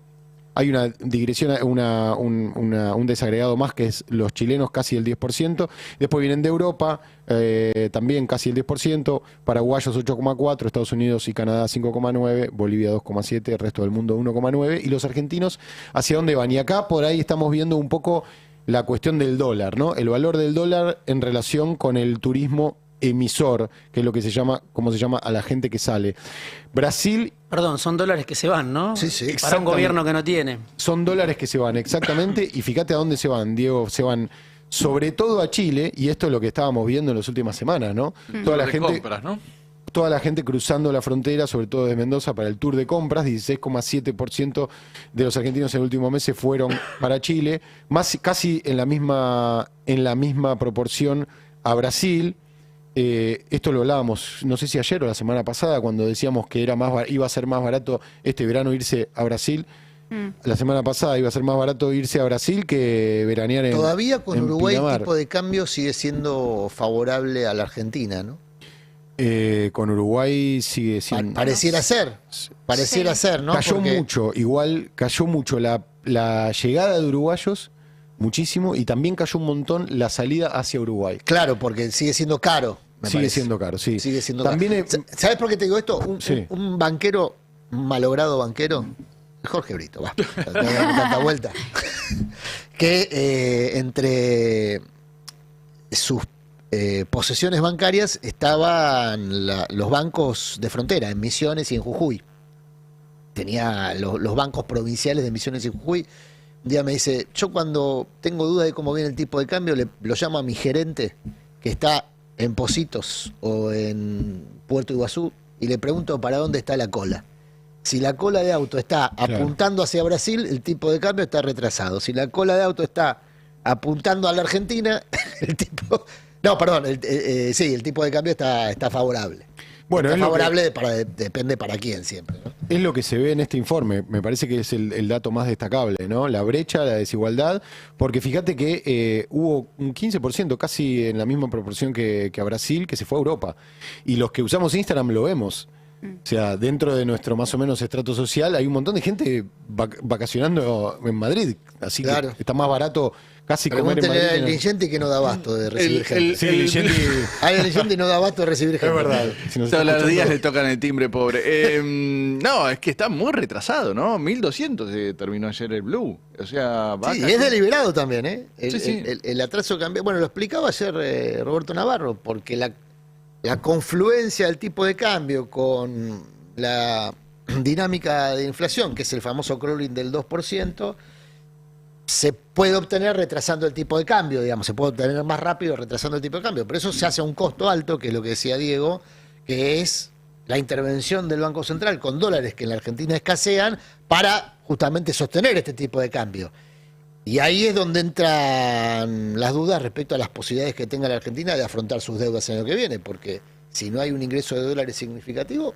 Hay una digresión, un desagregado más, que es los chilenos, casi el 10%. Después vienen de Europa, también casi el 10%. Paraguayos, 8,4%. Estados Unidos y Canadá, 5,9%. Bolivia, 2,7%. El resto del mundo, 1,9%. Y los argentinos, ¿hacia dónde van? Y acá, por ahí, estamos viendo un poco la cuestión del dólar, ¿no? El valor del dólar en relación con el turismo emisor, que es lo que se llama, como se llama a la gente que sale. Brasil... Perdón, son dólares que se van, ¿no? Sí. Para un gobierno que no tiene. Son dólares que se van, exactamente. Y fíjate a dónde se van, Diego. Se van sobre todo a Chile, y esto es lo que estábamos viendo en las últimas semanas, ¿no? Toda la gente... compras, ¿no? Toda la gente cruzando la frontera, sobre todo de Mendoza, para el tour de compras. 16,7% de los argentinos en el último mes se fueron para Chile, casi en la misma proporción a Brasil. Esto lo hablábamos, no sé si ayer o la semana pasada, cuando decíamos que iba a ser más barato este verano irse a Brasil. La semana pasada iba a ser más barato irse a Brasil que veranear en Todavía con Uruguay Pinamar. El tipo de cambio sigue siendo favorable a la Argentina, ¿no? Con Uruguay sigue siendo... Pareciera ser, ¿no? Cayó mucho la llegada de uruguayos, muchísimo, y también cayó un montón la salida hacia Uruguay. Claro, porque sigue siendo caro. Sigue siendo caro, sí. Sigue siendo también caro. ¿Sabes por qué te digo esto? Un banquero, un malogrado banquero, Jorge Brito, va, no voy a dar tanta vuelta, que entre sus posesiones bancarias estaban los bancos de frontera, en Misiones y en Jujuy. Tenía los bancos provinciales de Misiones y Jujuy. Un día me dice, yo cuando tengo duda de cómo viene el tipo de cambio, lo llamo a mi gerente, que está en Positos o en Puerto Iguazú, y le pregunto para dónde está la cola. Si la cola de auto está apuntando hacia Brasil, el tipo de cambio está retrasado. Si la cola de auto está apuntando a la Argentina, el tipo... No, perdón, el tipo de cambio está favorable. Bueno, está favorable, depende para quién siempre, ¿no? Es lo que se ve en este informe, me parece que es el dato más destacable, ¿no? La brecha, la desigualdad, porque fíjate que hubo un 15%, casi en la misma proporción que a Brasil, que se fue a Europa. Y los que usamos Instagram lo vemos. O sea, dentro de nuestro más o menos estrato social hay un montón de gente vacacionando en Madrid, así que está más barato casi comer en Madrid. El Ligenti que no da abasto de recibir gente. El Ligenti no da abasto de recibir gente. Es verdad. Todos los días le tocan el timbre, pobre. No, es que está muy retrasado, ¿no? 1.200 terminó ayer el Blue. O sea, sí, es deliberado también, ¿eh? El atraso cambió. Bueno, lo explicaba ayer Roberto Navarro, porque la confluencia del tipo de cambio con la dinámica de inflación, que es el famoso crawling del 2%, se puede obtener retrasando el tipo de cambio, digamos, se puede obtener más rápido retrasando el tipo de cambio, pero eso se hace a un costo alto, que es lo que decía Diego, que es la intervención del Banco Central con dólares que en la Argentina escasean para justamente sostener este tipo de cambio. Y ahí es donde entran las dudas respecto a las posibilidades que tenga la Argentina de afrontar sus deudas el año que viene, porque si no hay un ingreso de dólares significativo,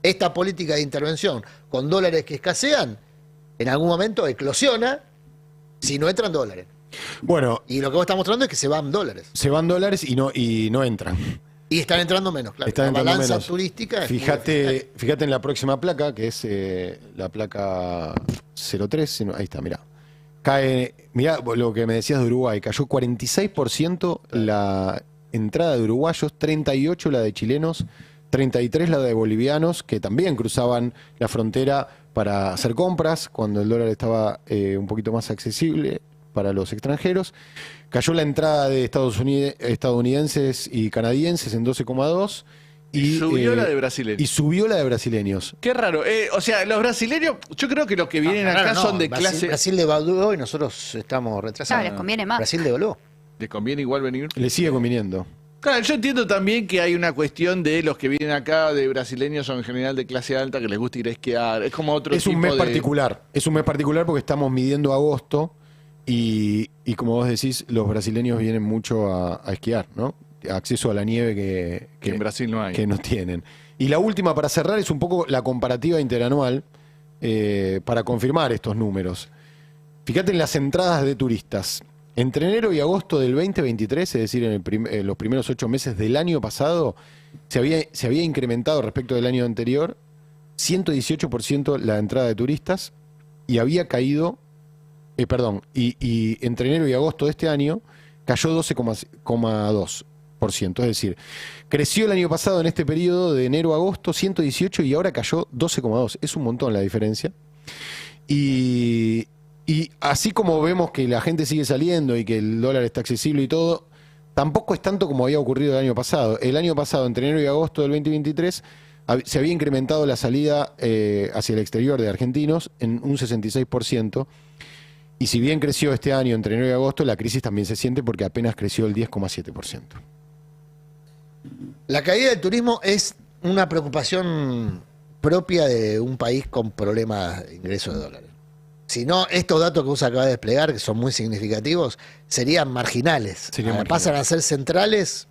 esta política de intervención con dólares que escasean, en algún momento eclosiona si no entran dólares. Bueno, y lo que vos estás mostrando es que se van dólares. Se van dólares y no entran. Y están entrando menos, claro. Están la balanza menos. Turística es fíjate en la próxima placa, que es la placa 03, ahí está, mirá. Cae, mirá lo que me decías de Uruguay, cayó 46% la entrada de uruguayos, 38% la de chilenos, 33% la de bolivianos, que también cruzaban la frontera para hacer compras cuando el dólar estaba un poquito más accesible para los extranjeros. Cayó la entrada de estadounidenses y canadienses en 12,2%. Y subió la de brasileños. Y subió la de brasileños. Qué raro. O sea, los brasileños, yo creo que los que vienen acá son de clase... Brasil devaluó y nosotros estamos retrasados. Claro, les conviene más. Brasil devaluó. ¿Les conviene igual venir? Les sigue conviniendo. Claro, yo entiendo también que hay una cuestión de los que vienen acá, de brasileños, son en general de clase alta, que les gusta ir a esquiar. Es como otro tipo de... Es un mes particular. Es un mes particular porque estamos midiendo agosto y como vos decís, los brasileños vienen mucho a esquiar, ¿no? Acceso a la nieve que en Brasil no hay. Que no tienen. Y la última para cerrar es un poco la comparativa interanual para confirmar estos números. Fíjate en las entradas de turistas. Entre enero y agosto del 2023, es decir, en los primeros 8 meses del año pasado, se había incrementado respecto del año anterior 118% la entrada de turistas y había caído, y entre enero y agosto de este año cayó 12,2%. Es decir, creció el año pasado en este periodo de enero a agosto 118 y ahora cayó 12,2. Es un montón la diferencia. Y así como vemos que la gente sigue saliendo y que el dólar está accesible y todo, tampoco es tanto como había ocurrido el año pasado. El año pasado, entre enero y agosto del 2023, se había incrementado la salida hacia el exterior de argentinos en un 66%. Y si bien creció este año entre enero y agosto, la crisis también se siente porque apenas creció el 10,7%. La caída del turismo es una preocupación propia de un país con problemas de ingresos de dólares. Si no, estos datos que vos acabas de desplegar, que son muy significativos, serían marginales. Pasan a ser centrales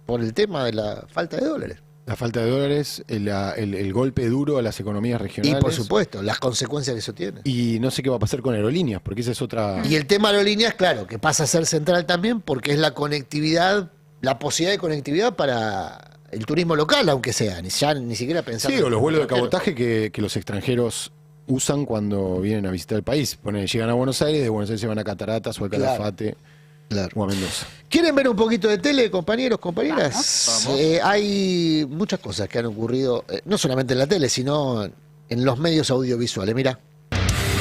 por el tema de la falta de dólares. La falta de dólares, el golpe duro a las economías regionales. Y por supuesto, las consecuencias que eso tiene. Y no sé qué va a pasar con aerolíneas, porque esa es otra... Y el tema aerolíneas, claro, que pasa a ser central también porque es la conectividad, la posibilidad de conectividad para el turismo local, aunque sea, ni siquiera pensando... Sí, o los vuelos de cabotaje que los extranjeros usan cuando vienen a visitar el país. Llegan a Buenos Aires, de Buenos Aires se van a Cataratas o al Calafate. Claro. O a Mendoza. ¿Quieren ver un poquito de tele, compañeros, compañeras? Vamos. Hay muchas cosas que han ocurrido, no solamente en la tele, sino en los medios audiovisuales. Mira.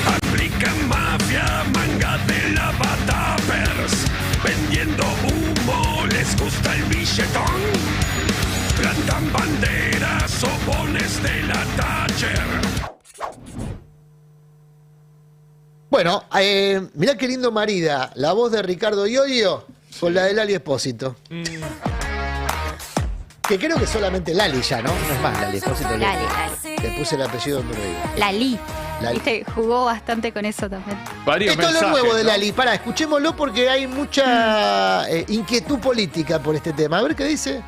Aplican mafia, manga de lavatappers, vendiendo humo, les gusta el billetón. Plantan banderas, sopones de la Thatcher. Bueno, mirá qué lindo marida, la voz de Ricardo Iorio con la de Lali Espósito. Que creo que solamente Lali ya, ¿no? No es más Lali Espósito. Lali. Le puse el apellido donde lo digo. Lali. Viste, jugó bastante con eso también. Esto es lo nuevo de Lali. Pará, escuchémoslo porque hay mucha inquietud política por este tema. A ver qué dice.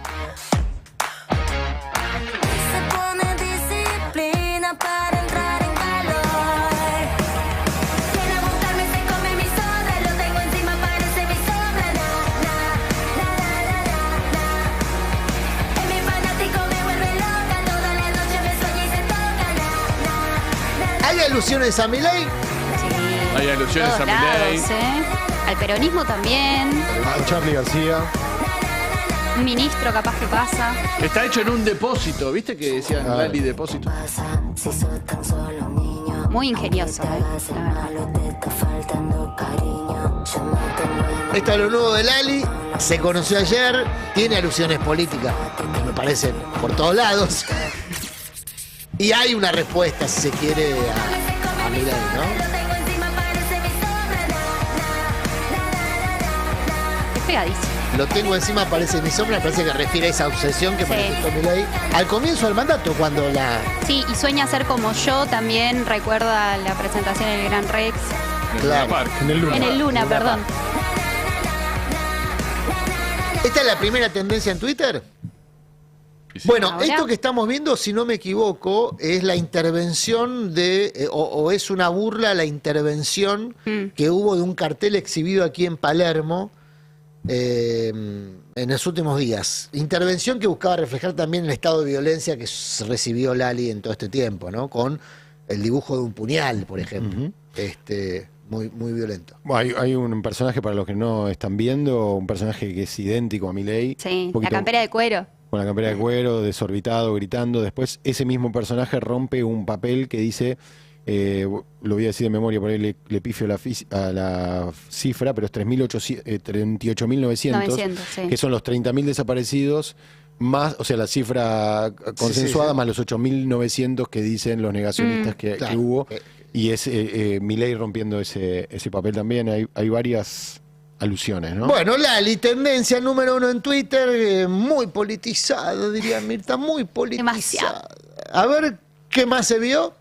¿Hay alusiones a Milei? Sí. Hay alusiones a Milei. Al peronismo también. A Charly García. Un ministro capaz que pasa. Está hecho en un depósito, ¿viste que decían Lali depósito? Muy ingenioso. Esto es lo nuevo de Lali. Se conoció ayer. Tiene alusiones políticas, me parece, por todos lados. Y hay una respuesta, si se quiere, a Milei, ¿no? Es pegadísimo. Lo tengo encima, parece mi sombra, parece que refiere a esa obsesión que manifestó Milei al comienzo del mandato, cuando la... Sí, y sueña ser como yo, también recuerda la presentación en el Gran Rex. Claro. En el Luna. En el Luna, perdón. ¿Esta es la primera tendencia en Twitter? Bueno, ¿ahora? Esto que estamos viendo, si no me equivoco, es la intervención de, o es una burla a la intervención que hubo de un cartel exhibido aquí en Palermo en los últimos días. Intervención que buscaba reflejar también el estado de violencia que recibió Lali en todo este tiempo, ¿no? Con el dibujo de un puñal, por ejemplo. Muy, muy violento. Bueno, hay un personaje, para los que no están viendo, un personaje que es idéntico a Milei. Sí, la campera de cuero. Con la campera de cuero, desorbitado, gritando. Después ese mismo personaje rompe un papel que dice, lo voy a decir de memoria, por ahí le pifio a la cifra, pero es 38.900, sí. Que son los 30.000 desaparecidos, más, o sea, la cifra consensuada, más los 8.900 que dicen los negacionistas que hubo. Y es Milei rompiendo ese papel también. Hay varias alusiones, ¿no? Bueno, Lali, tendencia número 1 en Twitter, muy politizada, diría Mirta, muy politizada. Demasiado. A ver, ¿qué más se vio?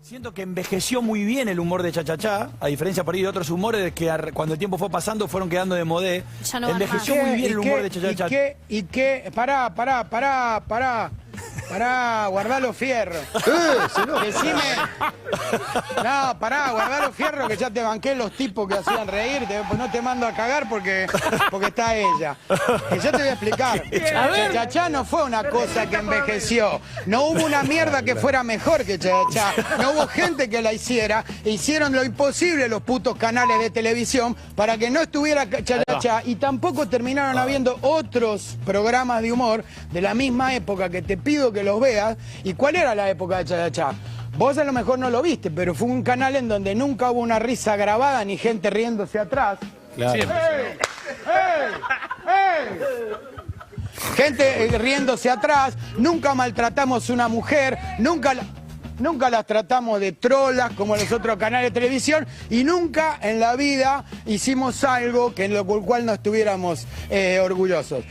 Siento que envejeció muy bien el humor de Cha-Cha-Cha, a diferencia por ahí de otros humores que cuando el tiempo fue pasando fueron quedando de modé. No envejeció muy bien el humor de Cha-Cha-Cha. ¿Y qué? Pará, guardá los fierros. Decime. No, pará, guardá los fierros que ya te banqué los tipos que hacían reír. Pues no te mando a cagar porque está ella. Y yo te voy a explicar. Cha-Cha-Cha no fue una cosa que envejeció. No hubo una mierda que fuera mejor que Cha-Cha-Cha. No hubo gente que la hiciera. Hicieron lo imposible los putos canales de televisión para que no estuviera Cha-Cha-Cha. Y tampoco terminaron habiendo otros programas de humor de la misma época que te pido que los veas. ¿Y cuál era la época de Cha-Cha-Cha? Vos a lo mejor no lo viste, pero fue un canal en donde nunca hubo una risa grabada ni gente riéndose atrás. Claro. Gente riéndose atrás, nunca maltratamos a una mujer, nunca las tratamos de trolas como los otros canales de televisión y nunca en la vida hicimos algo que en lo cual no estuviéramos orgullosos.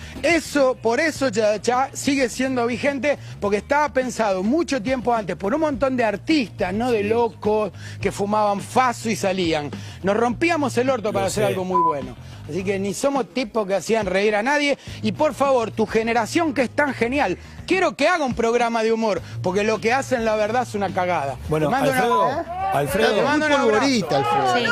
Por eso Cha-Cha sigue siendo vigente, porque estaba pensado mucho tiempo antes por un montón de artistas, no de locos que fumaban faso y salían. Nos rompíamos el orto para hacer algo muy bueno. Así que ni somos tipos que hacían reír a nadie. Y por favor, tu generación que es tan genial, quiero que haga un programa de humor, porque lo que hacen la verdad es una cagada. Bueno, Alfredo, te mando una polvorita, Alfredo. Sí.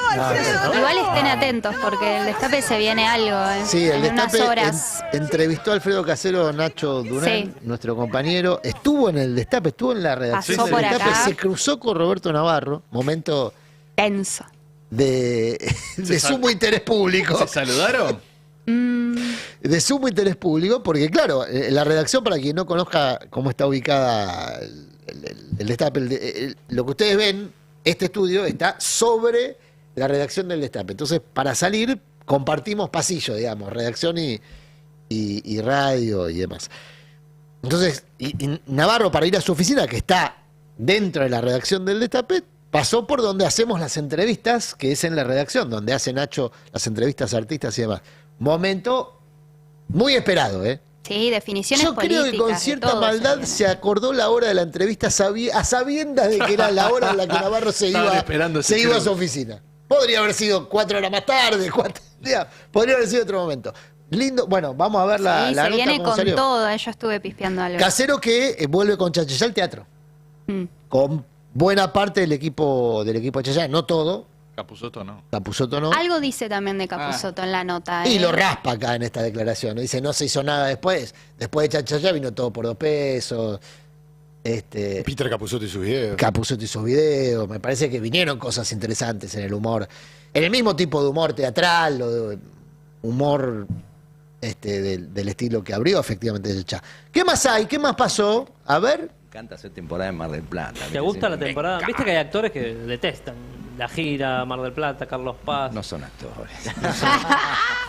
Igual estén atentos porque el destape se viene algo. Sí, el en unas destape horas. entrevistó a Alfredo Casero, Nacho Durán, nuestro compañero. Estuvo en el destape, estuvo en la redacción Pasó del por destape, acá. se cruzó con Roberto Navarro, momento tenso. de sumo interés público. ¿Se saludaron? De sumo interés público, porque claro, la redacción, para quien no conozca cómo está ubicada el destape, lo que ustedes ven, este estudio está sobre la redacción del destape. Entonces, para salir, compartimos pasillo, digamos, redacción y radio y demás. Entonces, y Navarro, para ir a su oficina, que está dentro de la redacción del destape, pasó por donde hacemos las entrevistas, que es en la redacción, donde hace Nacho las entrevistas a artistas y demás. Momento muy esperado, ¿eh? Sí, definiciones Yo políticas. creo que con cierta maldad se acordó la hora de la entrevista a sabiendas de que era la hora en la que Navarro se iba a su oficina. Podría haber sido 4 horas más tarde, podría haber sido otro momento. Lindo, bueno, vamos a ver la nota. Se viene con salió. todo, yo estuve pispeando algo. Casero que vuelve con Chachayá al teatro. Con buena parte del equipo de Chachayá, no todo. Capusotto no. Capusotto no. Algo dice también de Capusotto en la nota. Y lo raspa acá en esta declaración. Dice, no se hizo nada después. Después de Chachayá vino todo por 2 pesos. Peter Capusotto y sus videos. Capusotto y sus videos. Me parece que vinieron cosas interesantes en el humor. En el mismo tipo de humor teatral, o de humor del estilo que abrió efectivamente Chachá. ¿Qué más hay? ¿Qué más pasó? A ver. Me encanta hacer temporada en Mar del Plata. ¿Te gusta la temporada? Viste que hay actores que detestan la gira, Mar del Plata, Carlos Paz. No son actores.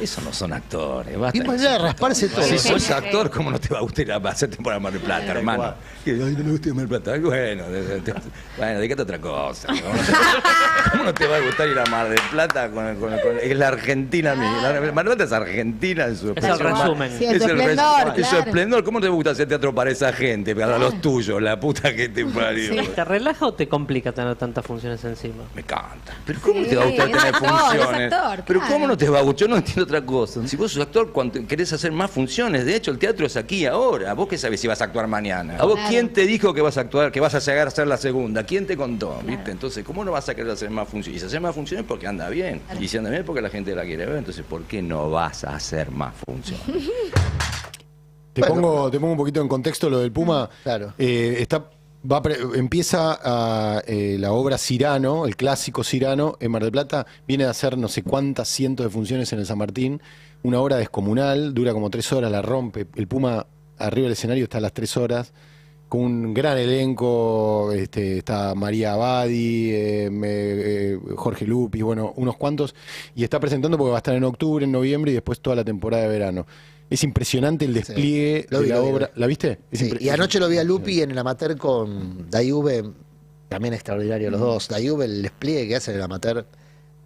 Eso no son actores. Basta Y manera de rasparse todo. Si sos actor, ¿cómo no te va a gustar ir a hacer temporada en Mar del Plata, hermano? Que no le gusta Mar del Plata. Bueno, dedícate a otra cosa. ¿Cómo no te va a gustar ir a Mar del Plata? Es la Argentina. Mar del Plata es Argentina en su Es el resumen. Sí, es el esplendor. Es su esplendor. ¿Cómo te gusta hacer teatro para esa gente? Para los tuyos, la puta que te parió. ¿Te relaja o te complica tener tantas funciones encima? Me encanta. Pero ¿cómo te va a gustar tener funciones? Pero ¿cómo no te va a gustar? Yo no entiendo otra cosa. Si vos sos actor, cuando querés hacer más funciones, de hecho el teatro es aquí ahora. ¿Vos qué sabés si vas a actuar mañana? ¿A vos quién te dijo que vas a actuar, que vas a llegar a ser la segunda? ¿Quién te contó? ¿Viste? Entonces, ¿cómo no vas a querer hacer más funciones? Y si haces más funciones porque anda bien. Y si anda bien porque la gente la quiere ver. Entonces, ¿por qué no vas a hacer más funciones? Te pongo un poquito en contexto lo del Puma. Claro. Empieza la obra Cyrano, el clásico Cyrano, en Mar del Plata. Viene a hacer no sé cuántas cientos de funciones en el San Martín. Una obra descomunal, dura como 3 horas, la rompe. El Puma arriba del escenario está a las 3 horas, con un gran elenco. Está María Abadi, Jorge Lupi, bueno, unos cuantos. Y está presentando porque va a estar en octubre, en noviembre y después toda la temporada de verano. Es impresionante el despliegue de la obra. ¿La viste? Sí, y anoche lo vi a Lupi en el amateur con Dayuve, también extraordinario los dos. Dayuve, el despliegue que hace en el amateur,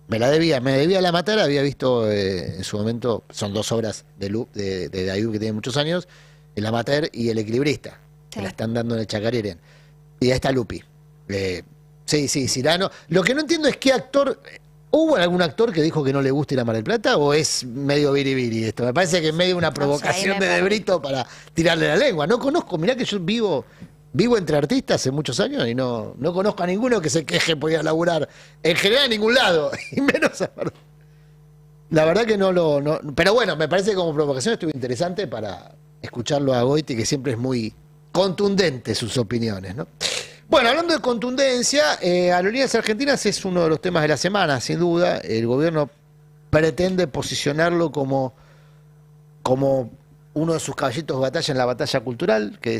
me debía el amateur, había visto en su momento, son 2 obras de Dayuve que tiene muchos años, el amateur y el equilibrista, que la están dando en el Chacareren. Y ahí está Lupi. Sí, Cyrano. Lo que no entiendo es qué actor... ¿Hubo algún actor que dijo que no le gusta ir a Mar del Plata o es medio biribiri esto? Me parece que es medio una provocación de Brito para tirarle la lengua. No conozco, mirá que yo vivo entre artistas hace muchos años y no conozco a ninguno que se queje por ir a laburar en general en ningún lado, y menos a Mar. La verdad que no. Pero bueno, me parece que como provocación estuvo interesante para escucharlo a Goiti, que siempre es muy contundente sus opiniones, ¿no? Bueno, hablando de contundencia, Aerolíneas Argentinas es uno de los temas de la semana, sin duda. El gobierno pretende posicionarlo como uno de sus caballitos de batalla en la batalla cultural, que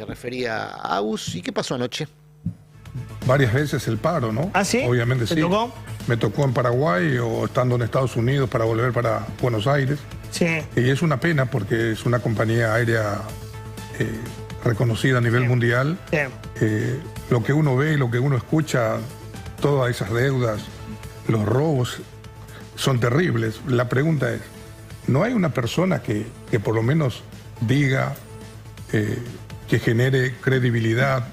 refería a Agus. ¿Y qué pasó anoche? Varias veces el paro, ¿no? ¿Ah, sí? Obviamente sí. ¿Te tocó? Me tocó en Paraguay o estando en Estados Unidos para volver para Buenos Aires. Sí. Y es una pena porque es una compañía aérea reconocida a nivel mundial. Lo que uno ve, lo que uno escucha, todas esas deudas, los robos, son terribles. La pregunta es, ¿no hay una persona que por lo menos diga, que genere credibilidad,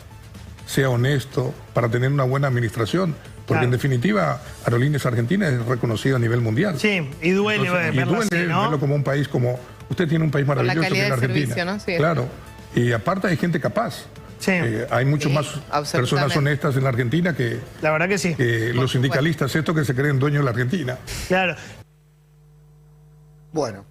sea honesto, para tener una buena administración? Porque en definitiva, Aerolíneas Argentinas es reconocida a nivel mundial. Sí, y duele verlo así, ¿no? Verlo como un país como... Usted tiene un país maravilloso que es la Argentina. Servicio, ¿no? Sí. Claro. Y aparte hay gente capaz. Sí. Hay mucho más personas honestas en la Argentina que, la verdad que sí, los sindicalistas, estos que se creen dueños de la Argentina. Claro. Bueno,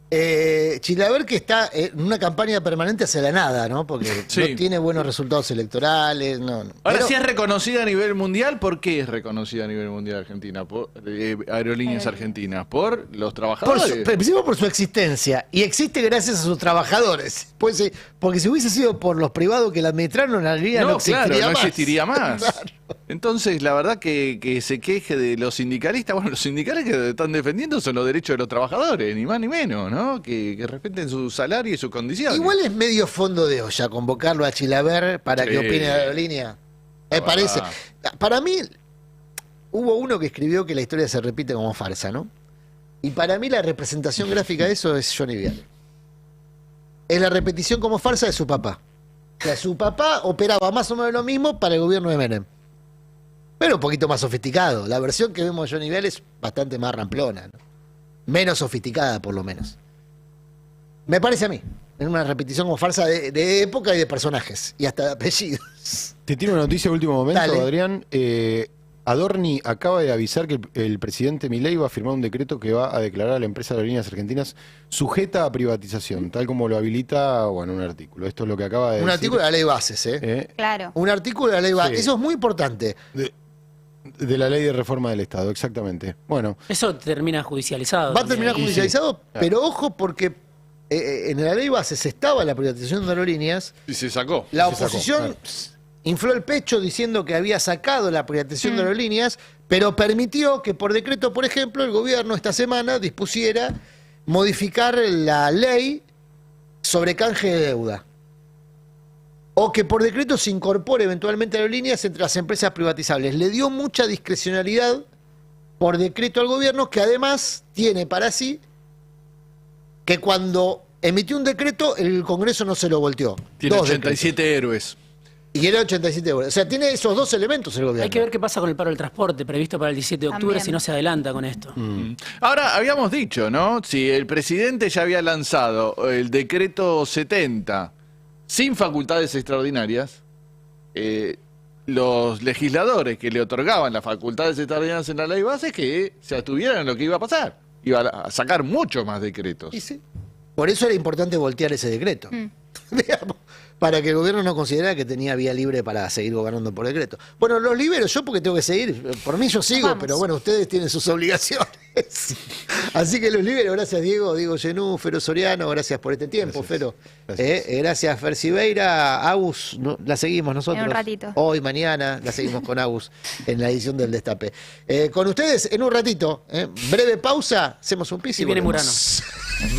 Chilaver que está en una campaña permanente hacia la nada, ¿no? Porque no tiene buenos resultados electorales. Ahora, si es reconocida a nivel mundial, ¿por qué es reconocida a nivel mundial Argentina? Por Aerolíneas Argentinas, por los trabajadores. Principio por su existencia, y existe gracias a sus trabajadores. Pues, porque si hubiese sido por los privados que la administraron, la línea no existiría más. Claro. Entonces, la verdad que se queje de los sindicalistas, bueno, los sindicalistas que están defendiendo son los derechos de los trabajadores, ni más ni menos, ¿no? Que respeten su salario y sus condiciones. Igual es medio fondo de olla convocarlo a Chilaver para que opine de la aerolínea. Me parece. Para mí, hubo uno que escribió que la historia se repite como farsa, ¿no? Y para mí la representación gráfica de eso es Johnny Viale. es la repetición como farsa de su papá. O sea, su papá operaba más o menos lo mismo para el gobierno de Menem. Pero un poquito más sofisticado. La versión que vemos de Johnny Bell es bastante más ramplona, ¿no? Menos sofisticada, por lo menos. Me parece a mí. Es una repetición como farsa de época y de personajes. Y hasta de apellidos. Te tiro una noticia de último momento, Dale. Adrián. Adorni acaba de avisar que el presidente Milei va a firmar un decreto que va a declarar a la empresa de aerolíneas argentinas sujeta a privatización, tal como lo habilita un artículo. Esto es lo que acaba de decir. Un artículo de la ley bases, ¿eh? Claro. Un artículo de la ley bases. Sí. Eso es muy importante. De la ley de reforma del Estado, exactamente. Bueno. Eso termina judicializado. Va a terminar también. judicializado, Sí. pero ojo porque en la ley bases estaba la privatización de aerolíneas. Y se sacó. La Se sacó, oposición claro. infló el pecho diciendo que había sacado la privatización de aerolíneas, pero permitió que por decreto, por ejemplo, el gobierno esta semana dispusiera modificar la ley sobre canje de deuda. O que por decreto se incorpore eventualmente aerolíneas entre las empresas privatizables. Le dio mucha discrecionalidad por decreto al gobierno, que además tiene para sí que cuando emitió un decreto, el Congreso no se lo volteó. Tiene 2 87 decretos. héroes. Y era 87 euros. O sea, tiene esos dos elementos el gobierno. Hay que ver qué pasa con el paro del transporte previsto para el 17 de octubre También. si no se adelanta con esto. Ahora, habíamos dicho, ¿no? Si el presidente ya había lanzado el decreto 70 sin facultades extraordinarias, los legisladores que le otorgaban las facultades extraordinarias en la ley base que se atuvieran en lo que iba a pasar. Iba a sacar muchos más decretos. Y sí. Por eso era importante voltear ese decreto. Digamos, para que el gobierno no considerara que tenía vía libre para seguir gobernando por decreto. Bueno, los libero yo porque tengo que seguir. Por mí yo sigo, pero bueno, ustedes tienen sus obligaciones. Así que los libero. Gracias, Diego Genú, Fero Soriano. Gracias por este tiempo, Fero. Gracias, Fer Siveira. Agus, la seguimos nosotros. En un ratito. Hoy, mañana, la seguimos con Agus en la edición del Destape. Con ustedes, en un ratito. Breve pausa, hacemos un pis y viene volvemos. Murano.